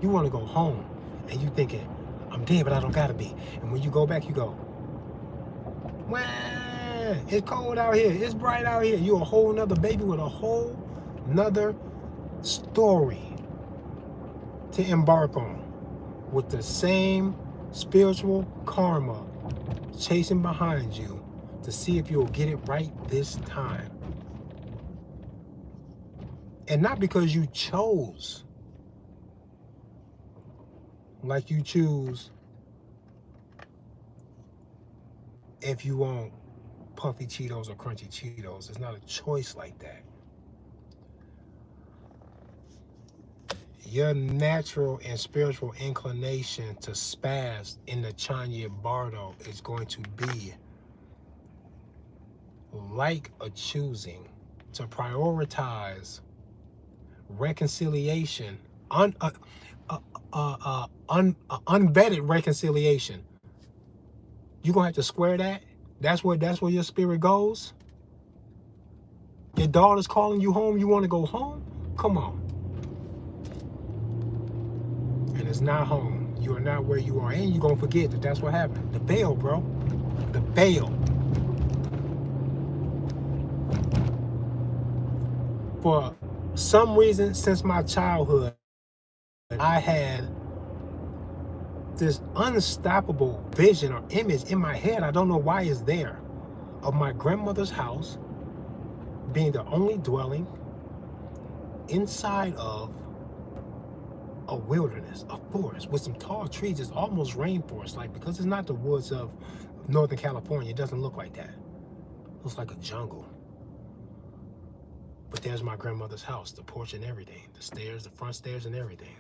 Speaker 1: You want to go home, and you thinking, I'm dead, but I don't gotta be. And when you go back, you go, well, it's cold out here, it's bright out here. You're a whole nother baby with a whole nother story to embark on, with the same spiritual karma chasing behind you to see if you'll get it right this time. And not because you chose like you choose if you want puffy Cheetos or crunchy Cheetos. It's not a choice like that. Your natural and spiritual inclination to spaz in the Chanyet Bardo is going to be like a choosing to prioritize reconciliation, unvetted reconciliation. You're gonna have to square that. That's where your spirit goes. Your daughter's calling you home. You want to go home? Come on. And it's not home. You are not where you are, and you're gonna forget that that's what happened. The veil, bro. The veil. For some reason, since my childhood, I had this unstoppable vision or image in my head. I don't know why it's there, of my grandmother's house being the only dwelling inside of a wilderness, a forest with some tall trees. It's almost rainforest like, because it's not the woods of Northern California. It doesn't look like that. It looks like a jungle. But there's my grandmother's house, the porch and everything, the stairs, the front stairs and everything.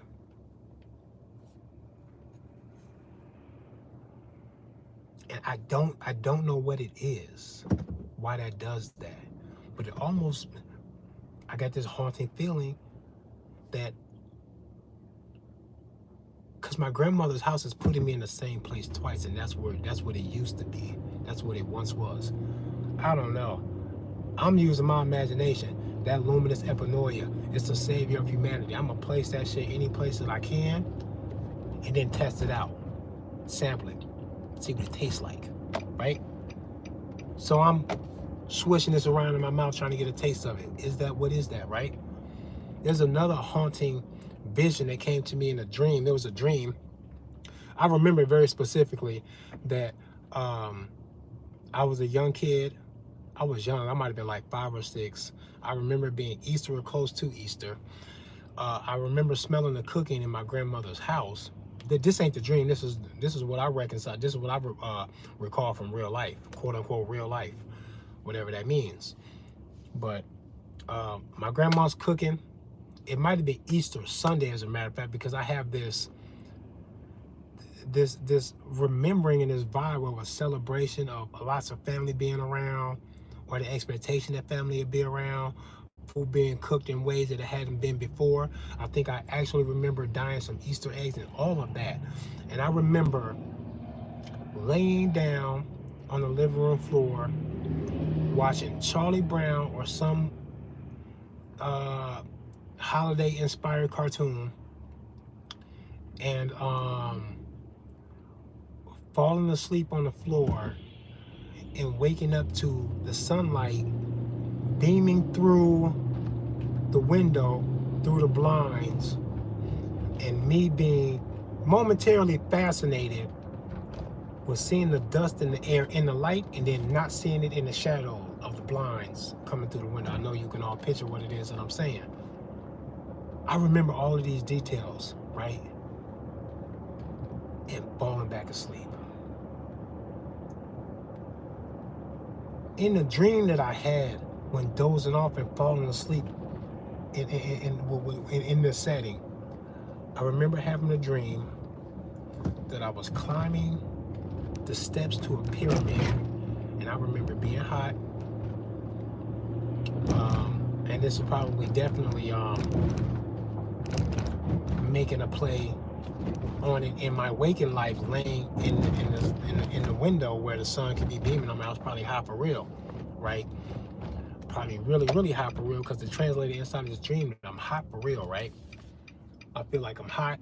Speaker 1: And I don't know what it is, why that does that. But it almost, I got this haunting feeling that, because my grandmother's house is putting me in the same place twice, and that's what it used to be. That's what it once was. I don't know. I'm using my imagination. That luminous epinoia is the savior of humanity. I'm gonna place that shit any place that I can, and then test it out, sample it, see what it tastes like, right? So I'm swishing this around in my mouth trying to get a taste of it. What is that, right? There's another haunting vision that came to me in a dream. There was a dream. I remember very specifically that I was a young kid. I was young. I might have been like 5 or 6. I remember being Easter or close to Easter. I remember smelling the cooking in my grandmother's house. This ain't the dream. This is what I reconcile. This is what I recall from real life, quote unquote real life, whatever that means. But my grandma's cooking. It might have been Easter Sunday, as a matter of fact, because I have this remembering and this vibe of a celebration of lots of family being around, or the expectation that family would be around, food being cooked in ways that it hadn't been before. I think I actually remember dyeing some Easter eggs and all of that. And I remember laying down on the living room floor watching Charlie Brown or some holiday inspired cartoon, and falling asleep on the floor and waking up to the sunlight beaming through the window, through the blinds, and me being momentarily fascinated with seeing the dust in the air in the light, and then not seeing it in the shadow of the blinds coming through the window. I know you can all picture what it is that I'm saying. I remember all of these details, right? And falling back asleep. In the dream that I had when dozing off and falling asleep in this setting, I remember having a dream that I was climbing the steps to a pyramid, and I remember being hot. And this is probably definitely making a play on it in my waking life, laying in the window where the sun could be beaming on me. I was probably hot for real, right? Probably really hot for real, because it translated inside of this dream that I'm hot for real, right? I feel like I'm hot.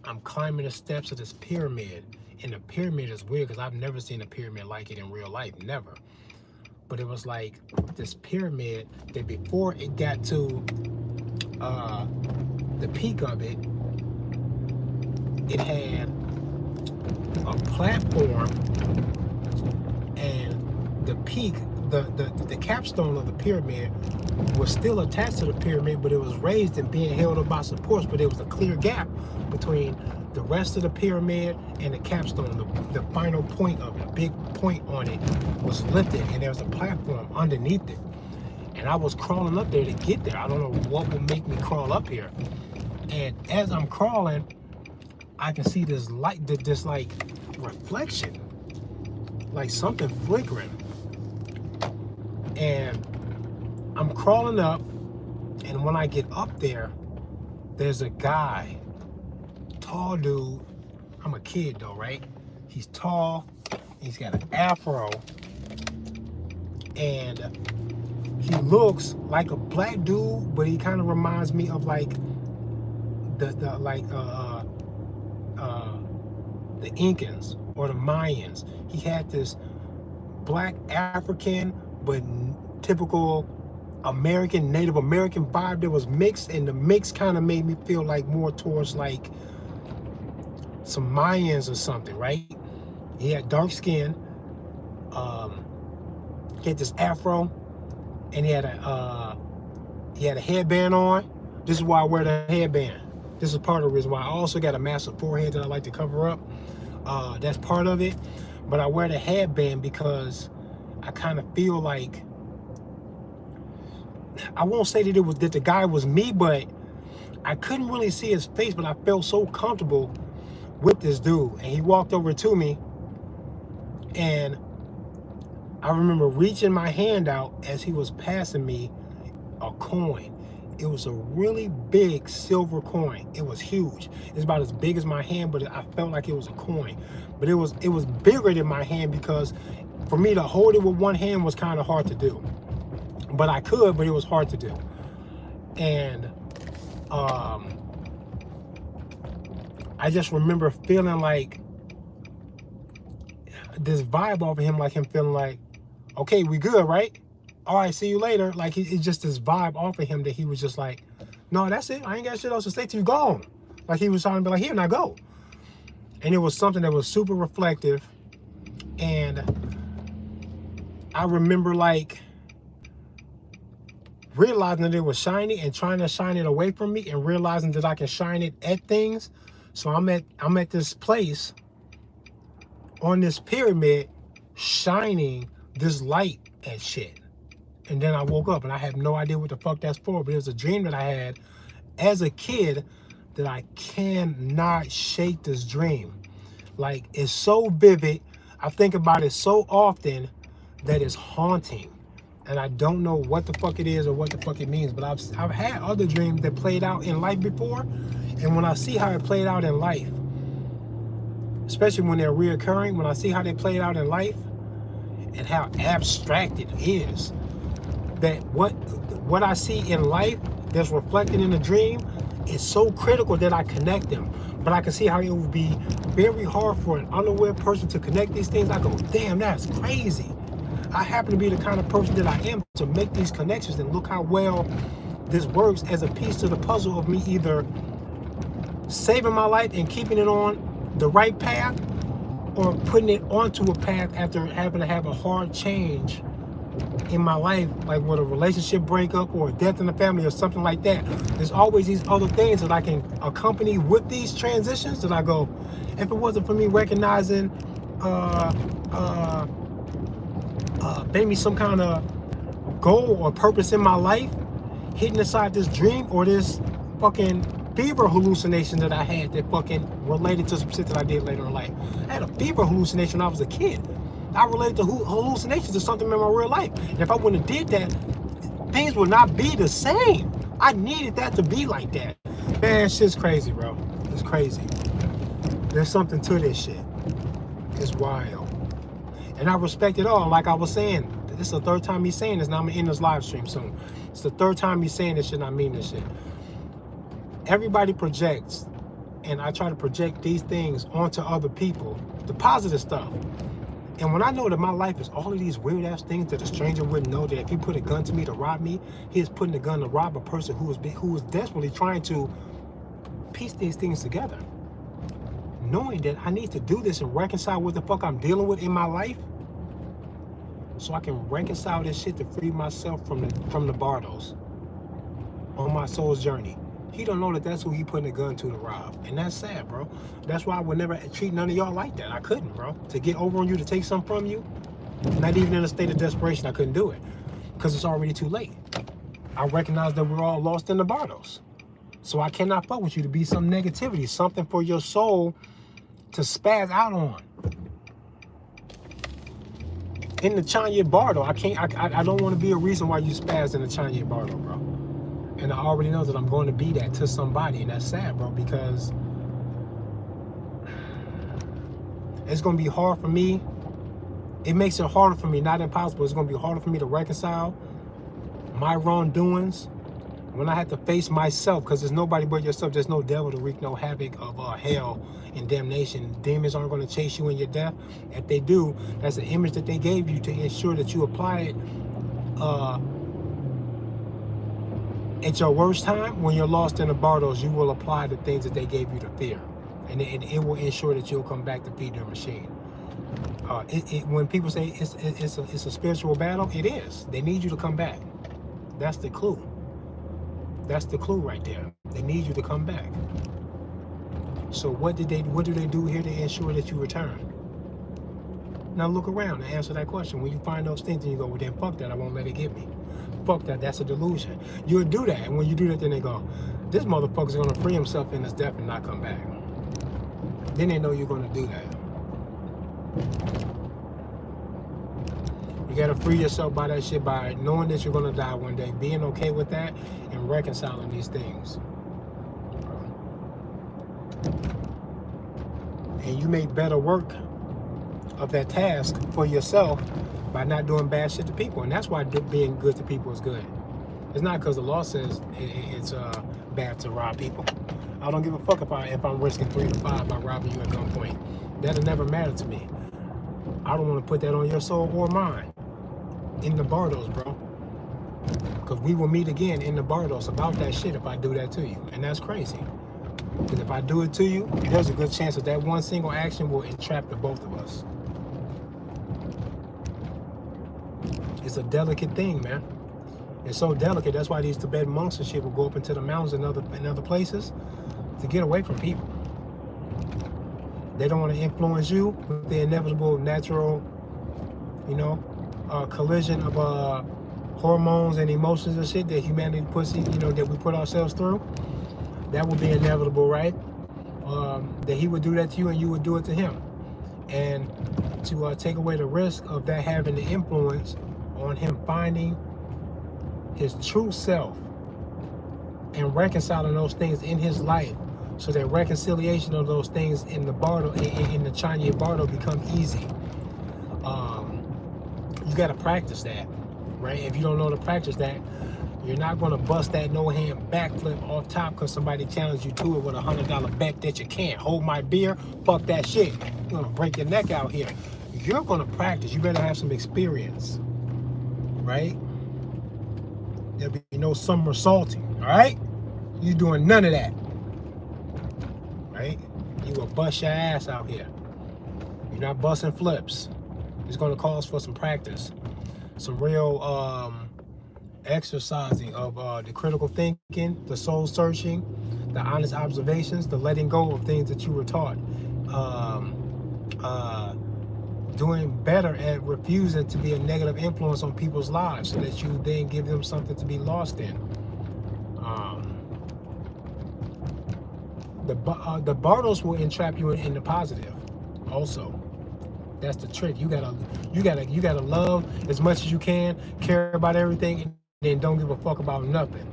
Speaker 1: I'm climbing the steps of this pyramid, and the pyramid is weird because I've never seen a pyramid like it in real life, never. But it was like this pyramid that before it got to the peak of it, it had a platform, and the peak, the capstone of the pyramid was still attached to the pyramid, but it was raised and being held up by supports, but there was a clear gap between the rest of the pyramid and the capstone. The final point of it, big point on it, was lifted, and there was a platform underneath it. And I was crawling up there to get there. I don't know what would make me crawl up here. And as I'm crawling, I can see this light, this like reflection, like something flickering. And I'm crawling up, and when I get up there, there's a guy, tall dude. I'm a kid though, right? He's tall, he's got an afro, and he looks like a black dude, but he kind of reminds me of like the Incans or the Mayans. He had this black African but typical American, Native American vibe that was mixed, and the mix kind of made me feel like more towards like some Mayans or something, right? He had dark skin, he had this afro, and he had a headband on. This is why I wear the headband. This is part of the reason why. I also got a massive forehead that I like to cover up. That's part of it. But I wear the headband because I kind of feel like, I won't say that the guy was me, but I couldn't really see his face, but I felt so comfortable with this dude. And he walked over to me, and I remember reaching my hand out as he was passing me a coin. It was a really big silver coin. It was huge. It's about as big as my hand, but I felt like it was a coin. But it was bigger than my hand, because for me to hold it with one hand was kind of hard to do. But I could, but it was hard to do. And I just remember feeling like this vibe off of him, like him feeling like, okay, we good, right? All right, see you later. Like, it's just this vibe off of him that he was just like, no, that's it. I ain't got shit else to say till you gone. Like, he was trying to be like, here, now go. And it was something that was super reflective. And I remember like realizing that it was shiny and trying to shine it away from me, and realizing that I can shine it at things. So I'm at this place on this pyramid shining this light at shit. And then I woke up and I have no idea what the fuck that's for, but it was a dream that I had as a kid that I cannot shake this dream. Like, it's so vivid. I think about it so often that it's haunting. And I don't know what the fuck it is or what the fuck it means, but I've had other dreams that played out in life before, and when I see how it played out in life, especially when they're reoccurring, when I see how they played out in life and how abstract it is, that what I see in life that's reflected in the dream is so critical that I connect them. But I can see how it would be very hard for an unaware person to connect these things. I go, damn, that's crazy. I happen to be the kind of person that I am to make these connections, and look how well this works as a piece to the puzzle of me either saving my life and keeping it on the right path, or putting it onto a path after having to have a hard change in my life, like with a relationship breakup or a death in the family or something like that. There's always these other things that I can accompany with these transitions that I go, if it wasn't for me recognizing maybe some kind of goal or purpose in my life, hitting aside this dream or this fucking fever hallucination that I had that fucking related to some shit that I did later in life. I had a fever hallucination when I was a kid. I related to hallucinations to something in my real life. And if I wouldn't have did that, things would not be the same. I needed that to be like that. Man, shit's crazy, bro. It's crazy. There's something to this shit. It's wild. And I respect it all. Like I was saying, this is the third time he's saying this. Now I'm gonna end this live stream soon. It's the third time he's saying this shit, and I mean this shit. Everybody projects, and I try to project these things onto other people, the positive stuff. And when I know that my life is all of these weird ass things that a stranger wouldn't know, that if he put a gun to me to rob me, he is putting a gun to rob a person who is desperately trying to piece these things together. Knowing that I need to do this and reconcile what the fuck I'm dealing with in my life, so I can reconcile this shit to free myself from the Bardos on my soul's journey. He don't know that that's who he putting a gun to rob. And that's sad, bro. That's why I would never treat none of y'all like that. I couldn't, bro. To get over on you, to take something from you, not even in a state of desperation, I couldn't do it. Because it's already too late. I recognize that we're all lost in the Bardos. So I cannot fuck with you to be some negativity, something for your soul to spaz out on. In the Chanya Bardo, I don't want to be a reason why you spaz in the Chanya Bardo, bro. And I already know that I'm going to be that to somebody, and that's sad, bro, because it's going to be hard for me. It makes it harder for me, not impossible. It's going to be harder for me to reconcile my wrongdoings when I have to face myself, because there's nobody but yourself. There's no devil to wreak no havoc of hell and damnation. Demons aren't going to chase you in your death. If they do, that's an image that they gave you to ensure that you apply it at your worst time. When you're lost in the Bardos, you will apply the things that they gave you to fear, and it will ensure that you'll come back to feed their machine. When people say it's a spiritual battle, it is. They need you to come back. That's the clue. That's the clue right there. They need you to come back. So what do they do here to ensure that you return? Now look around and answer that question. When you find those things and you go, well then fuck that, I won't let it get me. Fuck that, that's a delusion. You'll do that, and when you do that, then they go, this motherfucker's gonna free himself in his death and not come back. Then they know you're gonna do that. You gotta free yourself by that shit, by knowing that you're gonna die one day, being okay with that, and reconciling these things. And you make better work of that task for yourself by not doing bad shit to people. And that's why being good to people is good. It's not because the law says it's bad to rob people. I don't give a fuck if I'm risking 3 to 5 by robbing you at gunpoint. That'll never matter to me. I don't want to put that on your soul or mine. In the Bardos, bro. Because we will meet again in the Bardos about that shit if I do that to you. And that's crazy. Because if I do it to you, there's a good chance that one single action will entrap the both of us. It's a delicate thing, man. It's so delicate. That's why these Tibetan monks and shit will go up into the mountains and other places to get away from people. They don't want to influence you with the inevitable natural, collision of hormones and emotions and shit that humanity puts, that we put ourselves through. That would be inevitable, right? That he would do that to you and you would do it to him. And to take away the risk of that having the influence on him finding his true self and reconciling those things in his life, so that reconciliation of those things in the bardo, in the Chanya bardo, become easy. You got to practice that, right? If you don't know to practice that, you're not going to bust that no-hand backflip off top because somebody challenged you to it with a $100 bet that you can't hold my beer. Fuck that shit. You're going to break your neck out here. You're going to practice. You better have some experience, right? There'll be no somersaulting, all right? You doing none of that, right? You will bust your ass out here. You're not busting flips. It's going to cause for some practice, some real exercising of the critical thinking, the soul searching, the honest observations, the letting go of things that you were taught, doing better at refusing to be a negative influence on people's lives, so that you then give them something to be lost in. The bardos will entrap you in the positive also. That's the trick. You gotta love as much as you can, care about everything, and then don't give a fuck about nothing.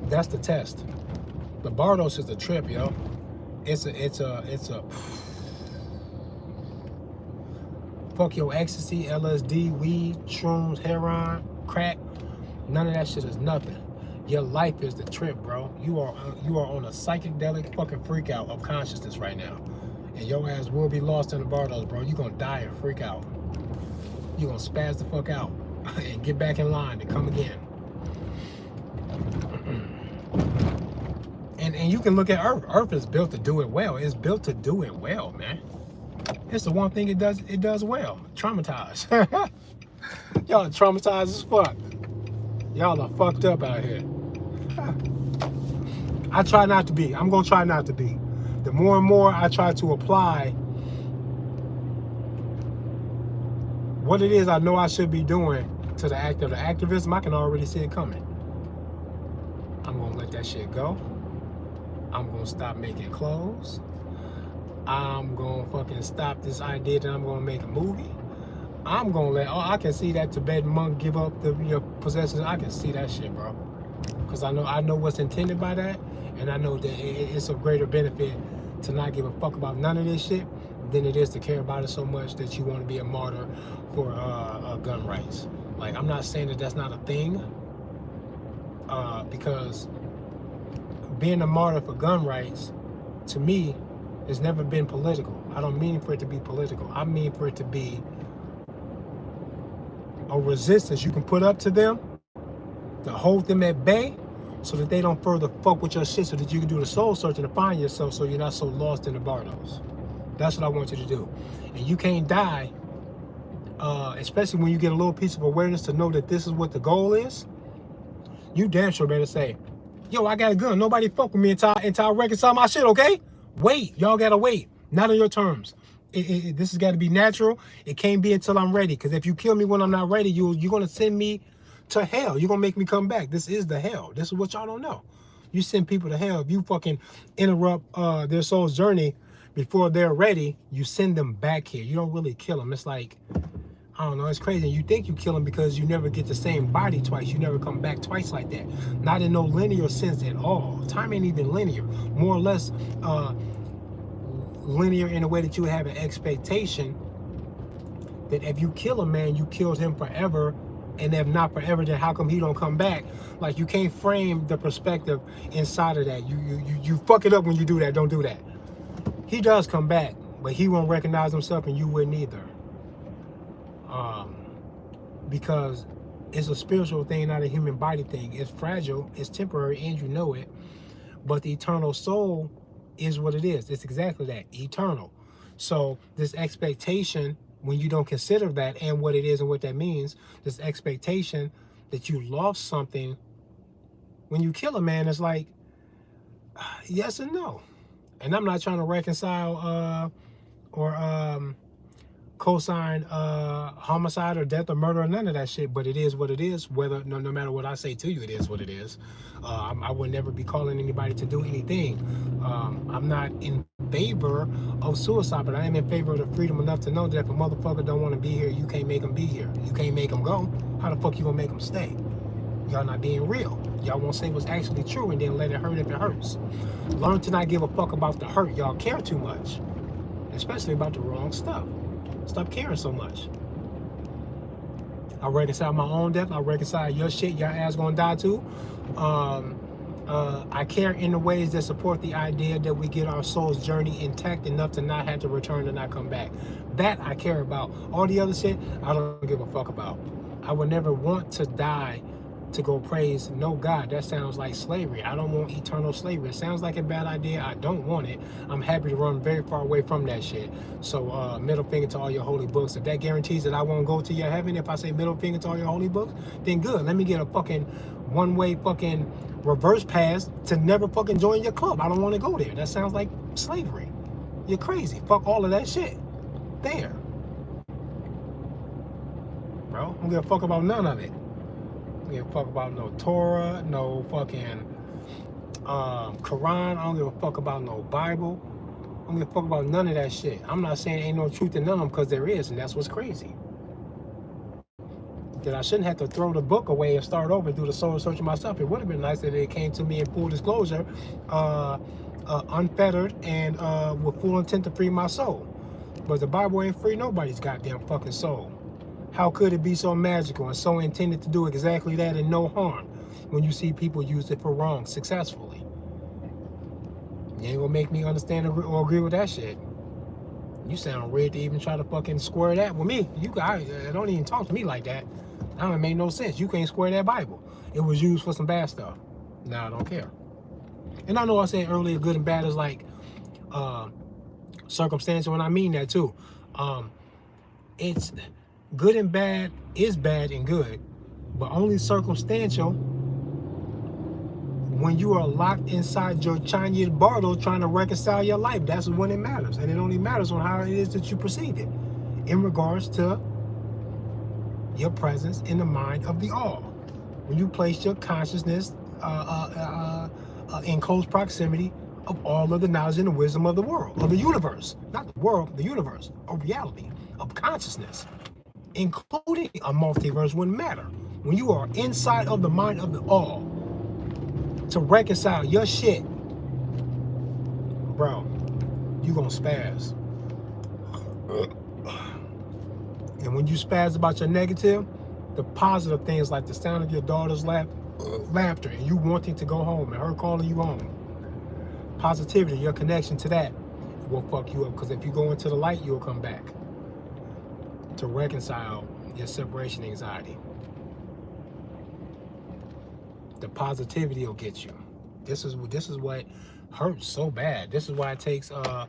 Speaker 1: That's the test. The bardos is the trip, yo. It's a fuck your ecstasy, LSD, weed, shrooms, heroin, crack. None of that shit is nothing. Your life is the trip, bro. You are on a psychedelic fucking freak out of consciousness right now. And your ass will be lost in the bardos, bro. You're gonna die and freak out. You're gonna spaz the fuck out and get back in line and come again. And you can look at Earth. Earth is built to do it well. It's built to do it well, man. It's the one thing it does well. Traumatize. Y'all traumatized as fuck. Y'all are fucked up out here. I try not to be. I'm gonna try not to be. The more and more I try to apply what it is I know I should be doing to the act of the activism, I can already see it coming. I'm gonna let that shit go. I'm gonna stop making clothes. I'm gonna fucking stop this idea that I'm gonna make a movie. I'm gonna let, I can see that Tibetan monk give up your possessions. I can see that shit, bro. Because I know what's intended by that, and I know that it's a greater benefit to not give a fuck about none of this shit than it is to care about it so much that you want to be a martyr for gun rights. Like, I'm not saying that that's not a thing, because being a martyr for gun rights, to me, has never been political. I don't mean for it to be political. I mean for it to be a resistance you can put up to them to hold them at bay, so that they don't further fuck with your shit, so that you can do the soul searching to find yourself, so you're not so lost in the bardos. That's what I want you to do. And you can't die, especially when you get a little piece of awareness to know that this is what the goal is. You damn sure better say, yo, I got a gun. Nobody fuck with me until I reconcile my shit, okay? Wait. Y'all gotta wait. Not on your terms. This has got to be natural. It can't be until I'm ready. Because if you kill me when I'm not ready, you're going to send me to hell. You're going to make me come back. This is the hell. This is what y'all don't know. You send people to hell. If you fucking interrupt their soul's journey before they're ready, you send them back here. You don't really kill them. It's like, I don't know, it's crazy. You think you kill them because you never get the same body twice. You never come back twice like that. Not in no linear sense at all. Time ain't even linear. More or less linear in a way that you have an expectation that if you kill a man, you killed him forever. And if not forever, then how come he don't come back? Like, you can't frame the perspective inside of that. You fuck it up when you do that. Don't do that. He does come back, but he won't recognize himself, and you wouldn't either. Because it's a spiritual thing, not a human body thing. It's fragile, it's temporary, and you know it. But the eternal soul is what it is. It's exactly that, eternal. So this expectation, when you don't consider that and what it is and what that means, this expectation that you lost something, when you kill a man, it's like, yes and no. And I'm not trying to reconcile or co-sign homicide or death or murder or none of that shit, but it is what it is. Whether no matter what I say to you, it is what it is. I would never be calling anybody to do anything. I'm not in favor of suicide, but I am in favor of the freedom enough to know that if a motherfucker don't want to be here, you can't make him be here. You can't make him go. How the fuck you gonna make him stay? Y'all not being real. Y'all won't say what's actually true and then let it hurt if it hurts. Learn to not give a fuck about the hurt. Y'all care too much, especially about the wrong stuff. Stop caring so much. I reconcile my own death. I reconcile your shit. Your ass gonna die too. I care in the ways that support the idea that we get our soul's journey intact enough to not have to return and not come back. That I care about. All the other shit, I don't give a fuck about. I would never want to die to go praise no God. That sounds like slavery. I don't want eternal slavery. It sounds like a bad idea. I don't want it. I'm happy to run very far away from that shit. So middle finger to all your holy books. If that guarantees that I won't go to your heaven, if I say middle finger to all your holy books, then good. Let me get a fucking one-way fucking reverse pass to never fucking join your club. I don't want to go there. That sounds like slavery. You're crazy. Fuck all of that shit. There. Bro, I don't give a fuck about none of it. I don't give a fuck about no Torah, no fucking Quran. I don't give a fuck about no Bible. I don't give a fuck about none of that shit. I'm not saying ain't no truth in none of them, because there is, and that's what's crazy. That I shouldn't have to throw the book away and start over and do the soul searching myself. It would have been nice if it came to me in full disclosure, unfettered, and with full intent to free my soul. But the Bible ain't free nobody's goddamn fucking soul. How could it be so magical and so intended to do exactly that and no harm when you see people use it for wrong successfully? You ain't gonna make me understand or agree with that shit. You sound weird to even try to fucking square that with me. You guys don't even talk to me like that. That don't make no sense. You can't square that Bible. It was used for some bad stuff. Now I don't care. And I know I said earlier good and bad is like circumstantial, and I mean that too. It's good and bad is bad and good, but only circumstantial when you are locked inside your Chinese bardo trying to reconcile your life. That's when it matters. And it only matters on how it is that you perceive it in regards to your presence in the mind of the all. When you place your consciousness in close proximity of all of the knowledge and the wisdom of the world, of the universe, not the world, the universe, of reality, of consciousness, including a multiverse, wouldn't matter. When you are inside of the mind of the all to reconcile your shit, bro, you gonna spaz. And when you spaz about your negative, the positive things like the sound of your daughter's laughter and you wanting to go home and her calling you home, positivity, your connection to that will fuck you up, because if you go into the light, you'll come back to reconcile your separation anxiety. The positivity will get you. This is what hurts so bad. This is why it takes a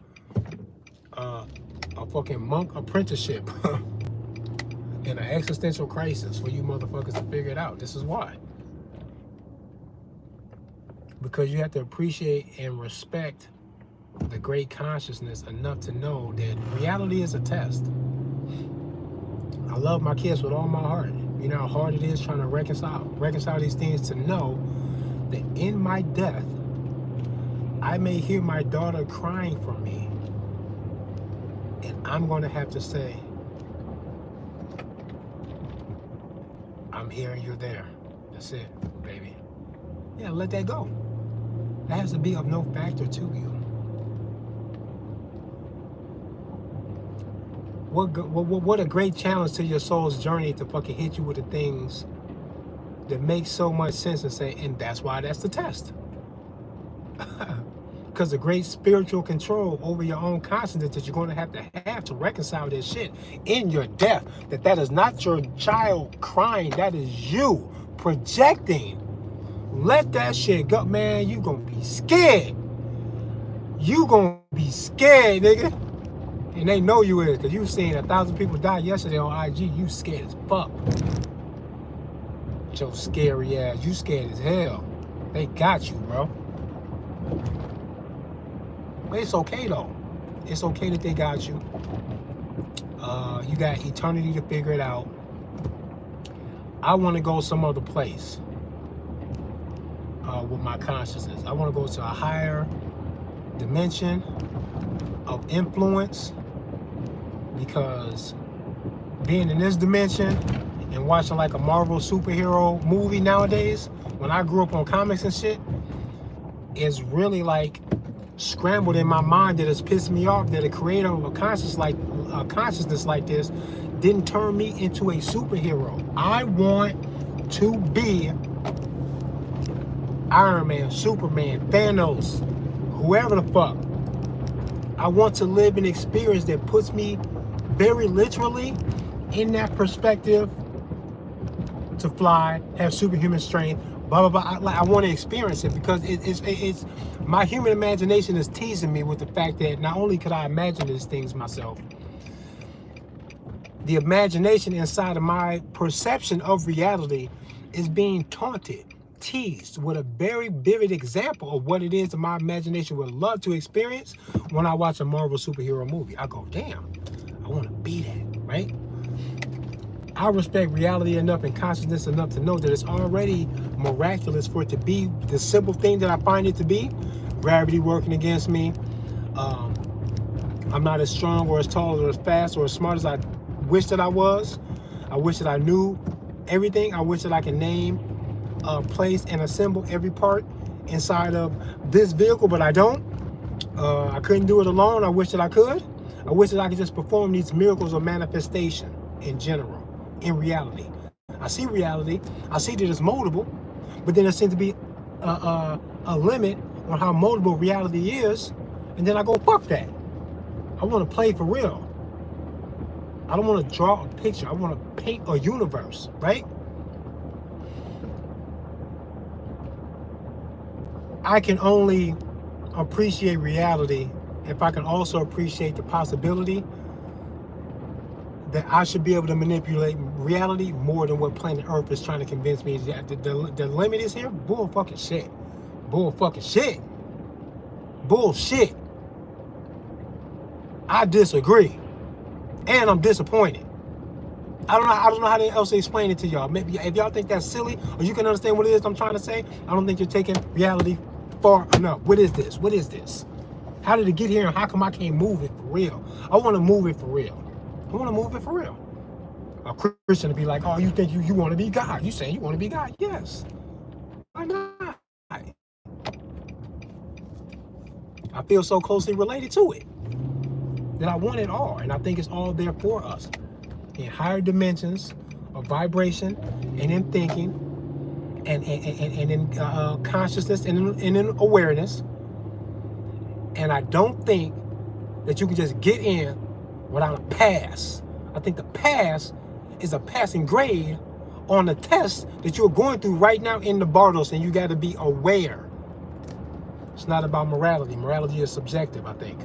Speaker 1: fucking monk apprenticeship and an existential crisis for you motherfuckers to figure it out. This is why. Because you have to appreciate and respect the great consciousness enough to know that reality is a test. I love my kids with all my heart. You know how hard it is trying to reconcile these things, to know that in my death, I may hear my daughter crying for me, and I'm going to have to say, I'm here and you're there. That's it, baby. Yeah, let that go. That has to be of no factor to you. What a great challenge to your soul's journey to fucking hit you with the things that make so much sense and say, and that's why that's the test. Because the great spiritual control over your own consciousness that you're going to have to reconcile this shit in your death. That is not your child crying. That is you projecting. Let that shit go, man. You gonna be scared. You gonna be scared, nigga. And they know you is, because you seen 1,000 people die yesterday on IG. You scared as fuck. Your scary ass. You scared as hell. They got you, bro. But it's okay, though. It's okay that they got you. You got eternity to figure it out. I want to go some other place with my consciousness. I want to go to a higher dimension of influence, because being in this dimension and watching like a Marvel superhero movie nowadays, when I grew up on comics and shit, is really like scrambled in my mind, that has pissed me off that a creator of a consciousness like this didn't turn me into a superhero. I want to be Iron Man, Superman, Thanos, whoever the fuck. I want to live an experience that puts me very literally in that perspective, to fly, have superhuman strength, blah blah blah. I want to experience it, because it's my human imagination is teasing me with the fact that not only could I imagine these things myself, the imagination inside of my perception of reality is being taunted, teased with a very vivid example of what it is that my imagination would love to experience when I watch a Marvel superhero movie. I go, damn, I want to be that, right? I respect reality enough and consciousness enough to know that it's already miraculous for it to be the simple thing that I find it to be. Gravity working against me. I'm not as strong or as tall or as fast or as smart as I wish that I was. I wish that I knew everything. I wish that I could name, place, and assemble every part inside of this vehicle, but I don't. I couldn't do it alone. I wish that I could. I wish that I could just perform these miracles of manifestation in general, in reality. I see reality. I see that it's moldable, but then there seems to be a limit on how moldable reality is, and then I go, fuck that. I want to play for real. I don't want to draw a picture. I want to paint a universe, right? I can only appreciate reality if I can also appreciate the possibility that I should be able to manipulate reality more than what planet Earth is trying to convince me that the limit is here. Bull fucking shit. Bull fucking shit. Bullshit. I disagree. And I'm disappointed. I don't know how else to explain it to y'all. Maybe if y'all think that's silly, or you can understand what it is I'm trying to say, I don't think you're taking reality far enough. What is this? What is this? How did it get here, and how come I can't move it for real? I want to move it for real. I want to move it for real. A Christian to be like, oh, you think you want to be God? You saying you want to be God? Yes. Why not? I feel so closely related to it that I want it all, and I think it's all there for us in higher dimensions of vibration and in thinking and in consciousness and in awareness. And I don't think that you can just get in without a pass. I think the pass is a passing grade on the test that you're going through right now in the Bardos, and you got to be aware. It's not about morality. Morality is subjective, I think.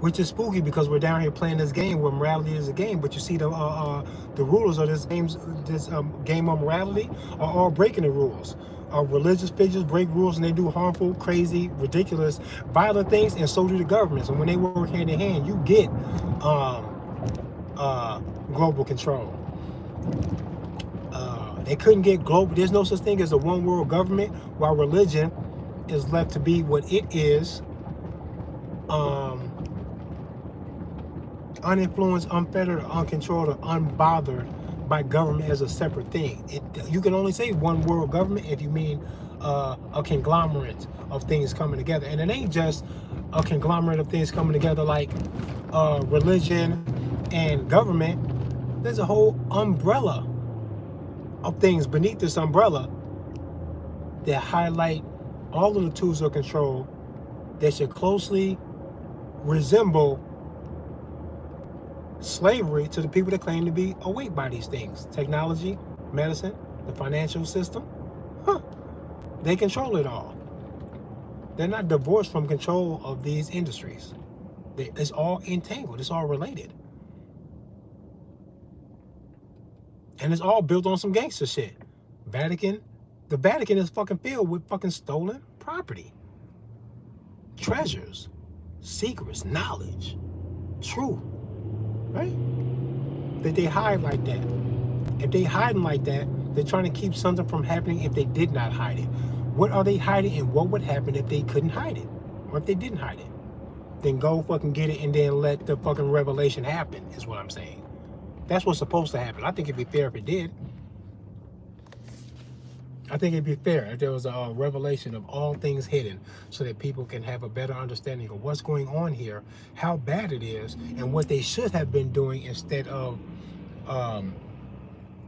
Speaker 1: Which is spooky, because we're down here playing this game where morality is a game, but you see the rulers of this game of morality are all breaking the rules. Religious figures break rules, and they do harmful, crazy, ridiculous, violent things, and so do the governments. And when they work hand in hand, you get global control. They couldn't get global. There's no such thing as a one world government, while religion is left to be what it is. Uninfluenced, unfettered, or uncontrolled, or unbothered by government as a separate thing. You can only say one world government if you mean a conglomerate of things coming together. And it ain't just a conglomerate of things coming together like religion and government. There's a whole umbrella of things beneath this umbrella that highlight all of the tools of control that should closely resemble slavery to the people that claim to be awake by these things. Technology, medicine, the financial system. They control it all. They're not divorced from control of these industries. It's all entangled. It's all related. And it's all built on some gangster shit. The Vatican is fucking filled with fucking stolen property. Treasures. secrets, knowledge, truth, right? That they hide like that. If they hide them like that, they're trying to keep something from happening if they did not hide it. What are they hiding, and what would happen if they couldn't hide it? Or if they didn't hide it? Then go fucking get it and then let the fucking revelation happen, is what I'm saying. That's what's supposed to happen. I think it'd be fair if it did. I think it'd be fair if there was a revelation of all things hidden so that people can have a better understanding of what's going on here, how bad it is, and what they should have been doing instead of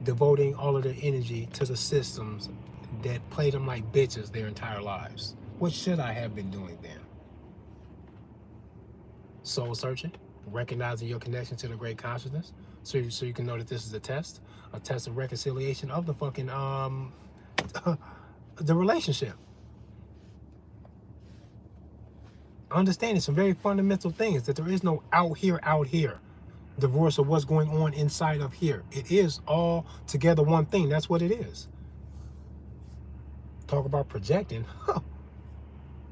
Speaker 1: devoting all of their energy to the systems that played them like bitches their entire lives. What should I have been doing then? Soul searching, recognizing your connection to the great consciousness, so you can know that this is a test of reconciliation of the fucking the relationship. Understanding some very fundamental things, that there is no out here divorce of what's going on inside of here. It is all together one thing. That's what it is. Talk about projecting.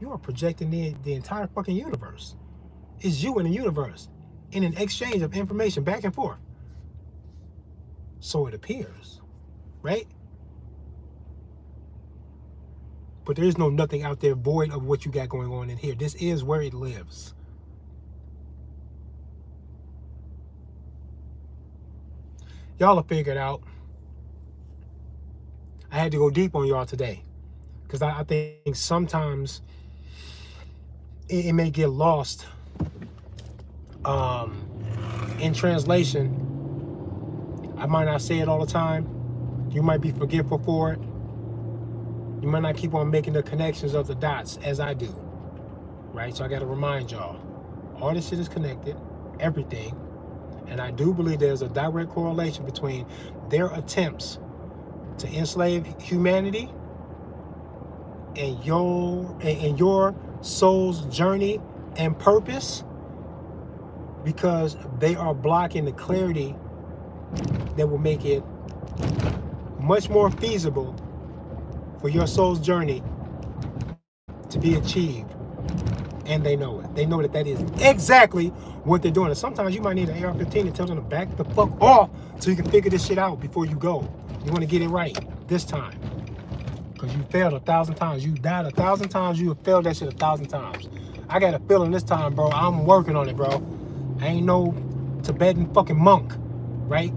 Speaker 1: You are projecting the entire fucking universe. It's you in the universe in an exchange of information back and forth. So it appears, right? But there is nothing out there void of what you got going on in here. This is where it lives. Y'all will figure it out. I had to go deep on y'all today because I think sometimes it may get lost in translation. I might not say it all the time. You might be forgetful for it. You might not keep on making the connections of the dots as I do, right? So I got to remind y'all, all this shit is connected, everything. And I do believe there's a direct correlation between their attempts to enslave humanity and your soul's journey and purpose, because they are blocking the clarity that will make it much more feasible for your soul's journey to be achieved. And they know it. They know that that is exactly what they're doing. And sometimes you might need an AR-15 to tell them to back the fuck off so you can figure this shit out before you go. You want to get it right this time. Because you failed 1,000 times. You died 1,000 times. You have failed that shit 1,000 times. I got a feeling this time, bro. I'm working on it, bro. I ain't no Tibetan fucking monk, right?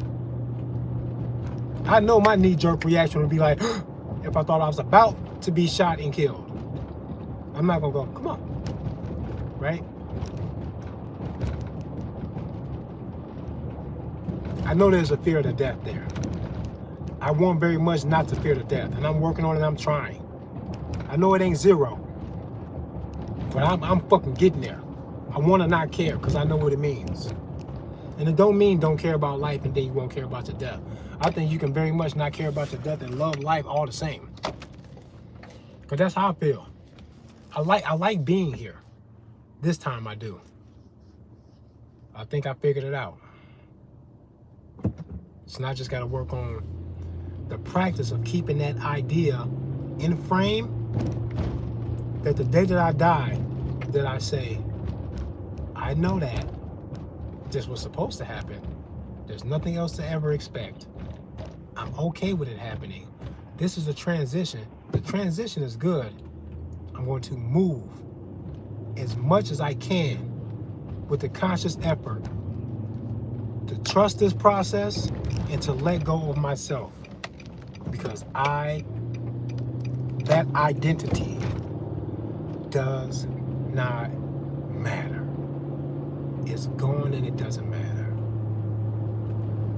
Speaker 1: I know my knee-jerk reaction would be like, if I thought I was about to be shot and killed. I'm not going to go, come on. Right? I know there's a fear of the death there. I want very much not to fear the death, and I'm working on it. I'm trying. I know it ain't zero, but I'm fucking getting there. I want to not care because I know what it means. And it don't mean don't care about life and then you won't care about your death. I think you can very much not care about your death and love life all the same. Because that's how I feel. I like being here. This time I do. I think I figured it out. So now I just got to work on the practice of keeping that idea in frame, that the day that I die, that I say, I know that this was supposed to happen. There's nothing else to ever expect. I'm okay with it happening. This is a transition. The transition is good. I'm going to move as much as I can with the conscious effort to trust this process and to let go of myself, because that identity does not matter. It's gone and it doesn't matter.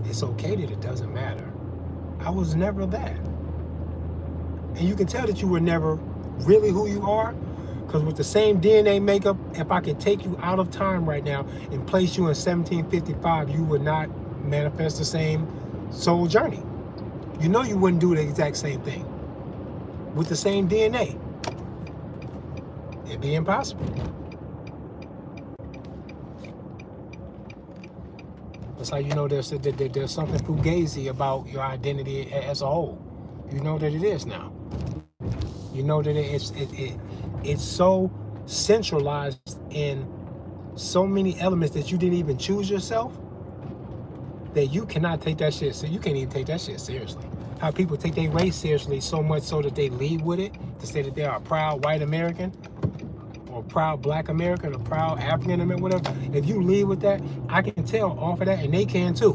Speaker 1: It's okay that it doesn't matter. I was never that. And you can tell that you were never really who you are, because with the same DNA makeup, if I could take you out of time right now and place you in 1755, you would not manifest the same soul journey. You know you wouldn't do the exact same thing. With the same DNA. It'd be impossible. That's how you know there's something fugazi about your identity as a whole. You know that it is now. You know that it's so centralized in so many elements that you didn't even choose yourself, that you cannot take that shit. So you can't even take that shit seriously. How people take their race seriously so much so that they lead with it to say that they are a proud white American or proud black American or proud African American, whatever. If you lead with that, I can tell off of that, and they can too,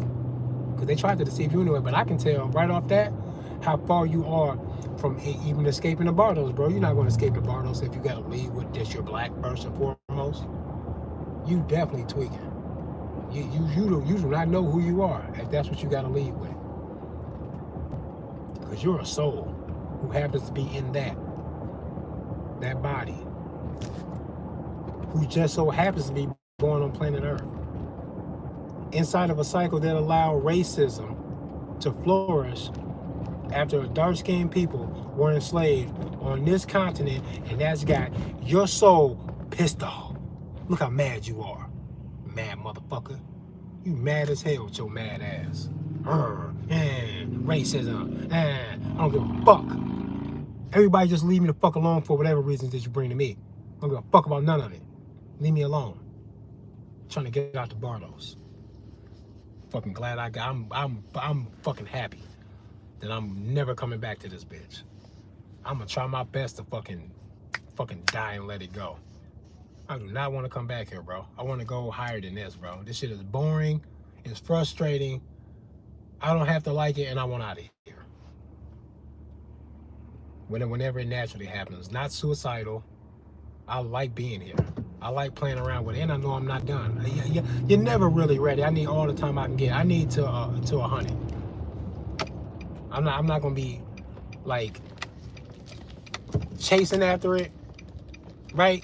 Speaker 1: because they tried to deceive you anyway. But I can tell right off that how far you are from even escaping the Bardos, bro. You're not going to escape the Bardos if you got to lead with this. You're black first and foremost. You definitely tweaking. You do not know who you are if that's what you got to lead with. Because you're a soul who happens to be in that body, who just so happens to be born on planet Earth, inside of a cycle that allowed racism to flourish after dark-skinned people were enslaved on this continent, and that's got your soul pissed off. Look how mad you are, mad motherfucker. You mad as hell with your mad ass. Racism, I don't give a fuck. Everybody just leave me the fuck alone for whatever reasons that you bring to me. I don't give a fuck about none of it. Leave me alone. I'm trying to get out the Bardos. Fucking glad I'm fucking happy that I'm never coming back to this bitch. I'm gonna try my best to fucking die and let it go. I do not want to come back here, bro. I want to go higher than this, bro. This shit is boring. It's frustrating. I don't have to like it, and I want out of here. Whenever it naturally happens. Not suicidal. I like being here. I like playing around with it, and I know I'm not done. You're never really ready. I need all the time I can get. I need to 100. I'm not gonna be like chasing after it, right?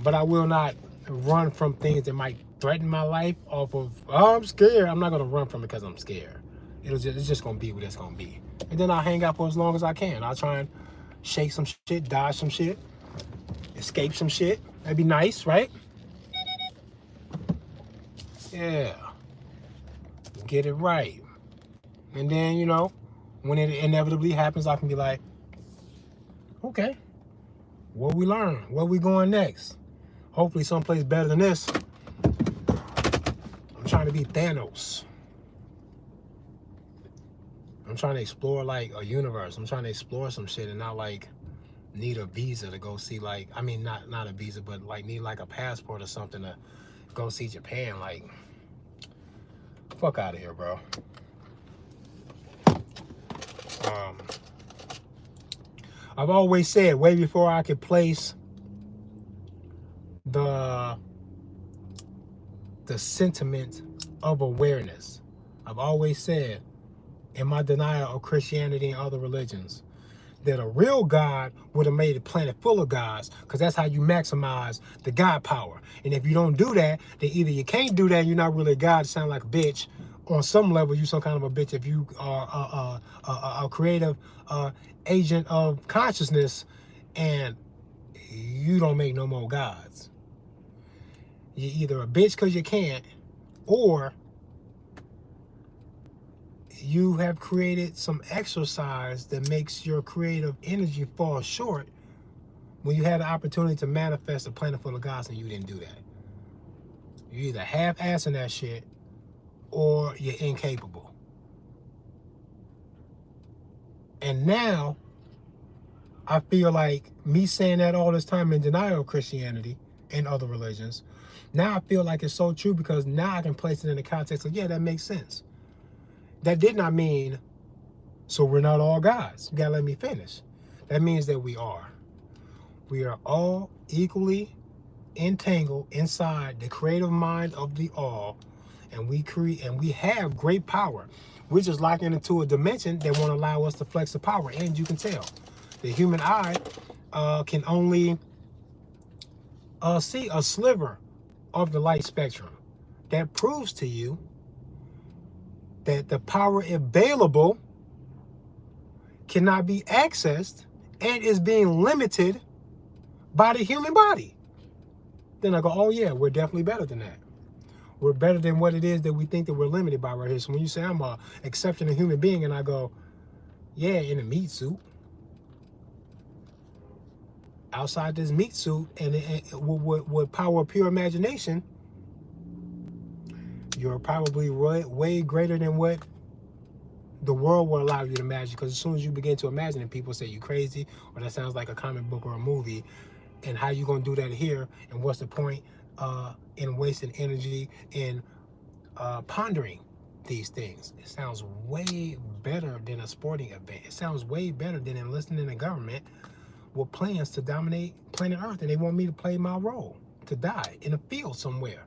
Speaker 1: But I will not run from things that might threaten my life off of, oh, I'm scared. I'm not gonna run from it because I'm scared. It's just gonna be what it's gonna be. And then I'll hang out for as long as I can. I'll try and shake some shit, dodge some shit, escape some shit. That'd be nice, right? Yeah. Get it right. And then, you know, when it inevitably happens, I can be like, okay, what we learn? Where we going next? Hopefully someplace better than this. I'm trying to be Thanos. I'm trying to explore like a universe. I'm trying to explore some shit and not like need a visa to go see, like, I mean, not a visa, but like need like a passport or something to go see Japan. Like, fuck out of here, bro. I've always said, way before I could place the sentiment of awareness, I've always said in my denial of Christianity and other religions that a real God would have made a planet full of gods, because that's how you maximize the God power. And if you don't do that, then either you can't do that and you're not really a God, sound like a bitch. On some level, you some kind of a bitch if you are a creative agent of consciousness and you don't make no more gods. You're either a bitch because you can't, or you have created some exercise that makes your creative energy fall short when you had the opportunity to manifest a planet full of gods and you didn't do that. You're either half-assing that shit or you're incapable. And now, I feel like me saying that all this time in denial of Christianity and other religions, now I feel like it's so true, because now I can place it in the context of, yeah, that makes sense. That did not mean, so we're not all gods. You gotta let me finish. That means that we are. We are all equally entangled inside the creative mind of the all, and we create, and we have great power. We're just locking into a dimension that won't allow us to flex the power. And you can tell, the human eye can only see a sliver of the light spectrum. That proves to you that the power available cannot be accessed and is being limited by the human body. Then I go, oh yeah, we're definitely better than that. We're better than what it is that we think that we're limited by right here. So when you say I'm a exceptional human being, and I go, yeah, in a meat suit. outside this meat suit and with power of pure imagination, you're probably way greater than what the world will allow you to imagine. Because as soon as you begin to imagine it, people say you crazy, or that sounds like a comic book or a movie. And how you gonna do that here? And what's the point in wasting energy in pondering these things? It sounds way better than a sporting event. It sounds way better than enlisting in the government with plans to dominate planet Earth, and they want me to play my role, to die in a field somewhere.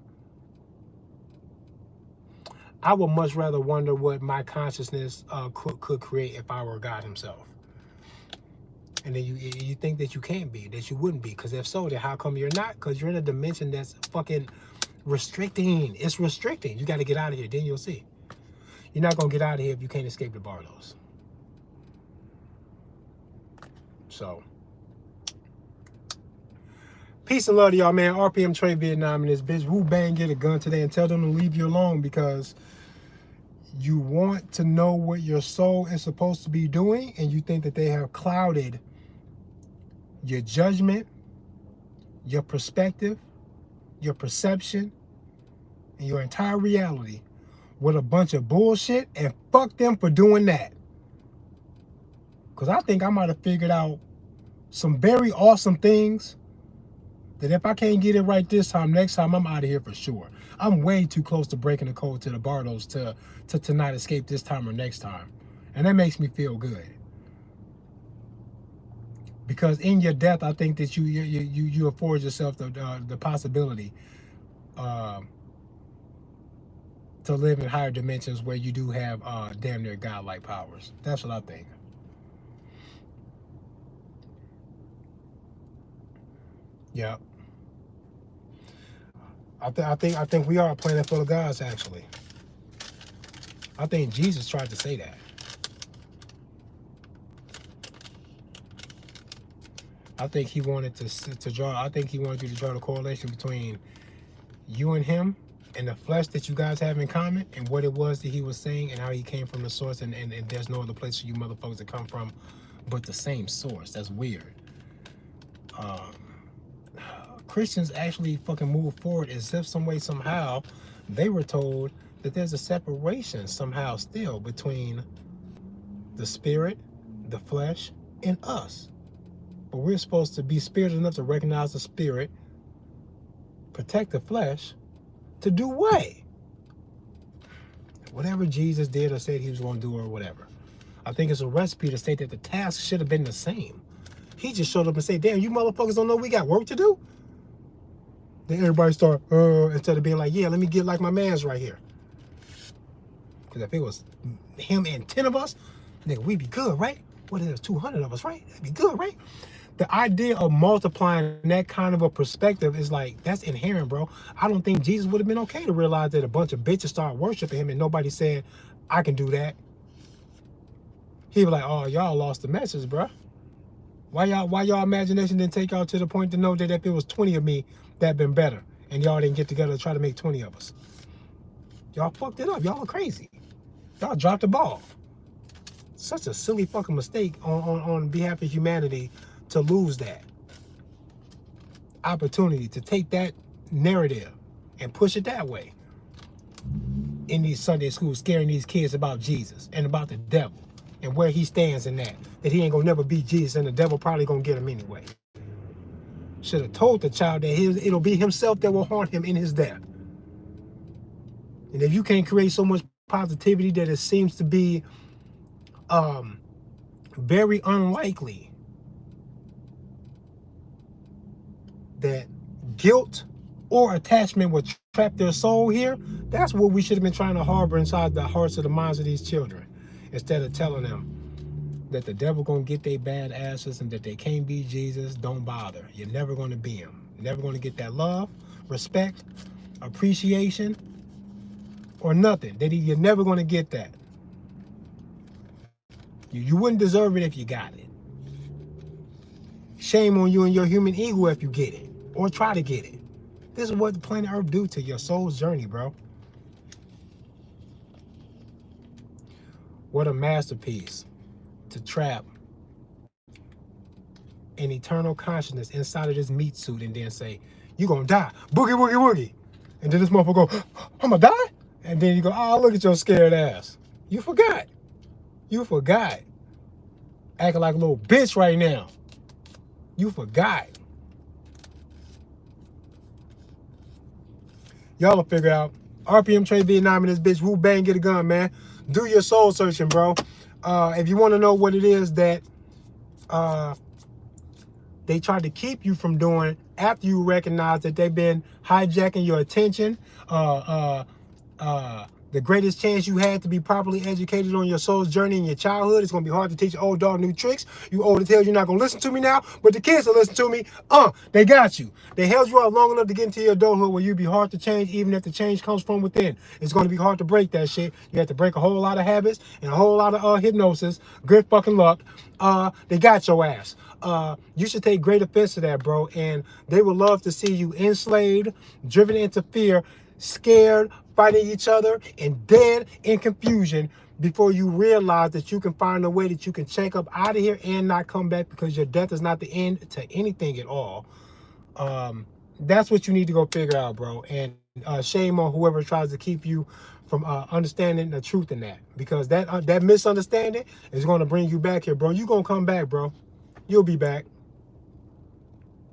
Speaker 1: I would much rather wonder what my consciousness could create if I were God himself. And then you think that you can't be, that you wouldn't be. Because if so, then how come you're not? Because you're in a dimension that's fucking restricting. It's restricting. You got to get out of here. Then you'll see. You're not going to get out of here if you can't escape the Barlows. So, peace and love to y'all, man. RPM Trey Vietnam and this bitch. Wu Bang, get a gun today and tell them to leave you alone, because you want to know what your soul is supposed to be doing, and you think that they have clouded your judgment, your perspective, your perception, and your entire reality with a bunch of bullshit, and fuck them for doing that. Because I think I might have figured out some very awesome things that if I can't get it right this time, next time I'm out of here for sure. I'm way too close to breaking the code to the Barlows to not escape this time or next time. And that makes me feel good. Because in your death, I think that you afford yourself the possibility to live in higher dimensions where you do have damn near godlike powers. That's what I think. Yep. I think we are a planet full of gods, actually. I think Jesus tried to say that. I think he wanted to draw. I think he wanted you to draw the correlation between you and him and the flesh that you guys have in common, and what it was that he was saying, and how he came from the source, and there's no other place for you motherfuckers to come from but the same source. That's weird. Christians actually fucking move forward as if some way, somehow, they were told that there's a separation somehow still between the spirit, the flesh, and us. But we're supposed to be spirited enough to recognize the spirit, protect the flesh, to do what? Whatever Jesus did or said he was going to do or whatever. I think it's a recipe to state that the task should have been the same. He just showed up and said, damn, you motherfuckers don't know we got work to do? Then everybody start, instead of being like, yeah, let me get like my man's right here. Because if it was him and 10 of us, nigga, we'd be good, right? What if there's 200 of us, right? That'd be good, right? The idea of multiplying that kind of a perspective is like, that's inherent, bro. I don't think Jesus would have been okay to realize that a bunch of bitches started worshiping him and nobody said, I can do that. He was like, oh, y'all lost the message, bro. Why y'all imagination didn't take y'all to the point to know that if it was 20 of me, that'd been better, and y'all didn't get together to try to make 20 of us? Y'all fucked it up. Y'all were crazy. Y'all dropped the ball. Such a silly fucking mistake on behalf of humanity to lose that opportunity, to take that narrative and push it that way in these Sunday schools, scaring these kids about Jesus and about the devil and where he stands in that he ain't gonna never be Jesus, and the devil probably gonna get him anyway. Should have told the child that it'll be himself that will haunt him in his death. And if you can't create so much positivity that it seems to be very unlikely that guilt or attachment would trap their soul here, that's what we should have been trying to harbor inside the hearts of the minds of these children, instead of telling them that the devil gonna get their bad asses and that they can't be Jesus. Don't bother. You're never gonna be him. You're never gonna get that love, respect, appreciation, or nothing. You're never gonna get that. You wouldn't deserve it if you got it. Shame on you and your human ego if you get it, or try to get it. This is what the planet Earth do to your soul's journey, bro. What a masterpiece to trap an eternal consciousness inside of this meat suit and then say, you gonna die. Boogie, woogie, woogie. And then this motherfucker go, I'm gonna die? And then you go, oh, look at your scared ass. You forgot. You forgot. Acting like a little bitch right now. You forgot. Y'all will figure out. RPM Trade Vietnam in this bitch. Wu Bang, get a gun, man. Do your soul searching, bro. If you want to know what it is that they tried to keep you from doing after you recognize that they've been hijacking your attention, the greatest chance you had to be properly educated on your soul's journey in your childhood. It's going to be hard to teach an old dog new tricks. You old as hell, you're not going to listen to me now, but the kids will listen to me. They got you. They held you out long enough to get into your adulthood where you'd be hard to change, even if the change comes from within. It's going to be hard to break that shit. You have to break a whole lot of habits and a whole lot of hypnosis. Good fucking luck. They got your ass. You should take great offense to that, bro. And they would love to see you enslaved, driven into fear, scared, fighting each other, and dead in confusion before you realize that you can find a way that you can check up out of here and not come back, because your death is not the end to anything at all. That's what you need to go figure out, bro. And shame on whoever tries to keep you from understanding the truth in that, because that misunderstanding is going to bring you back here, bro. You're going to come back, bro. You'll be back.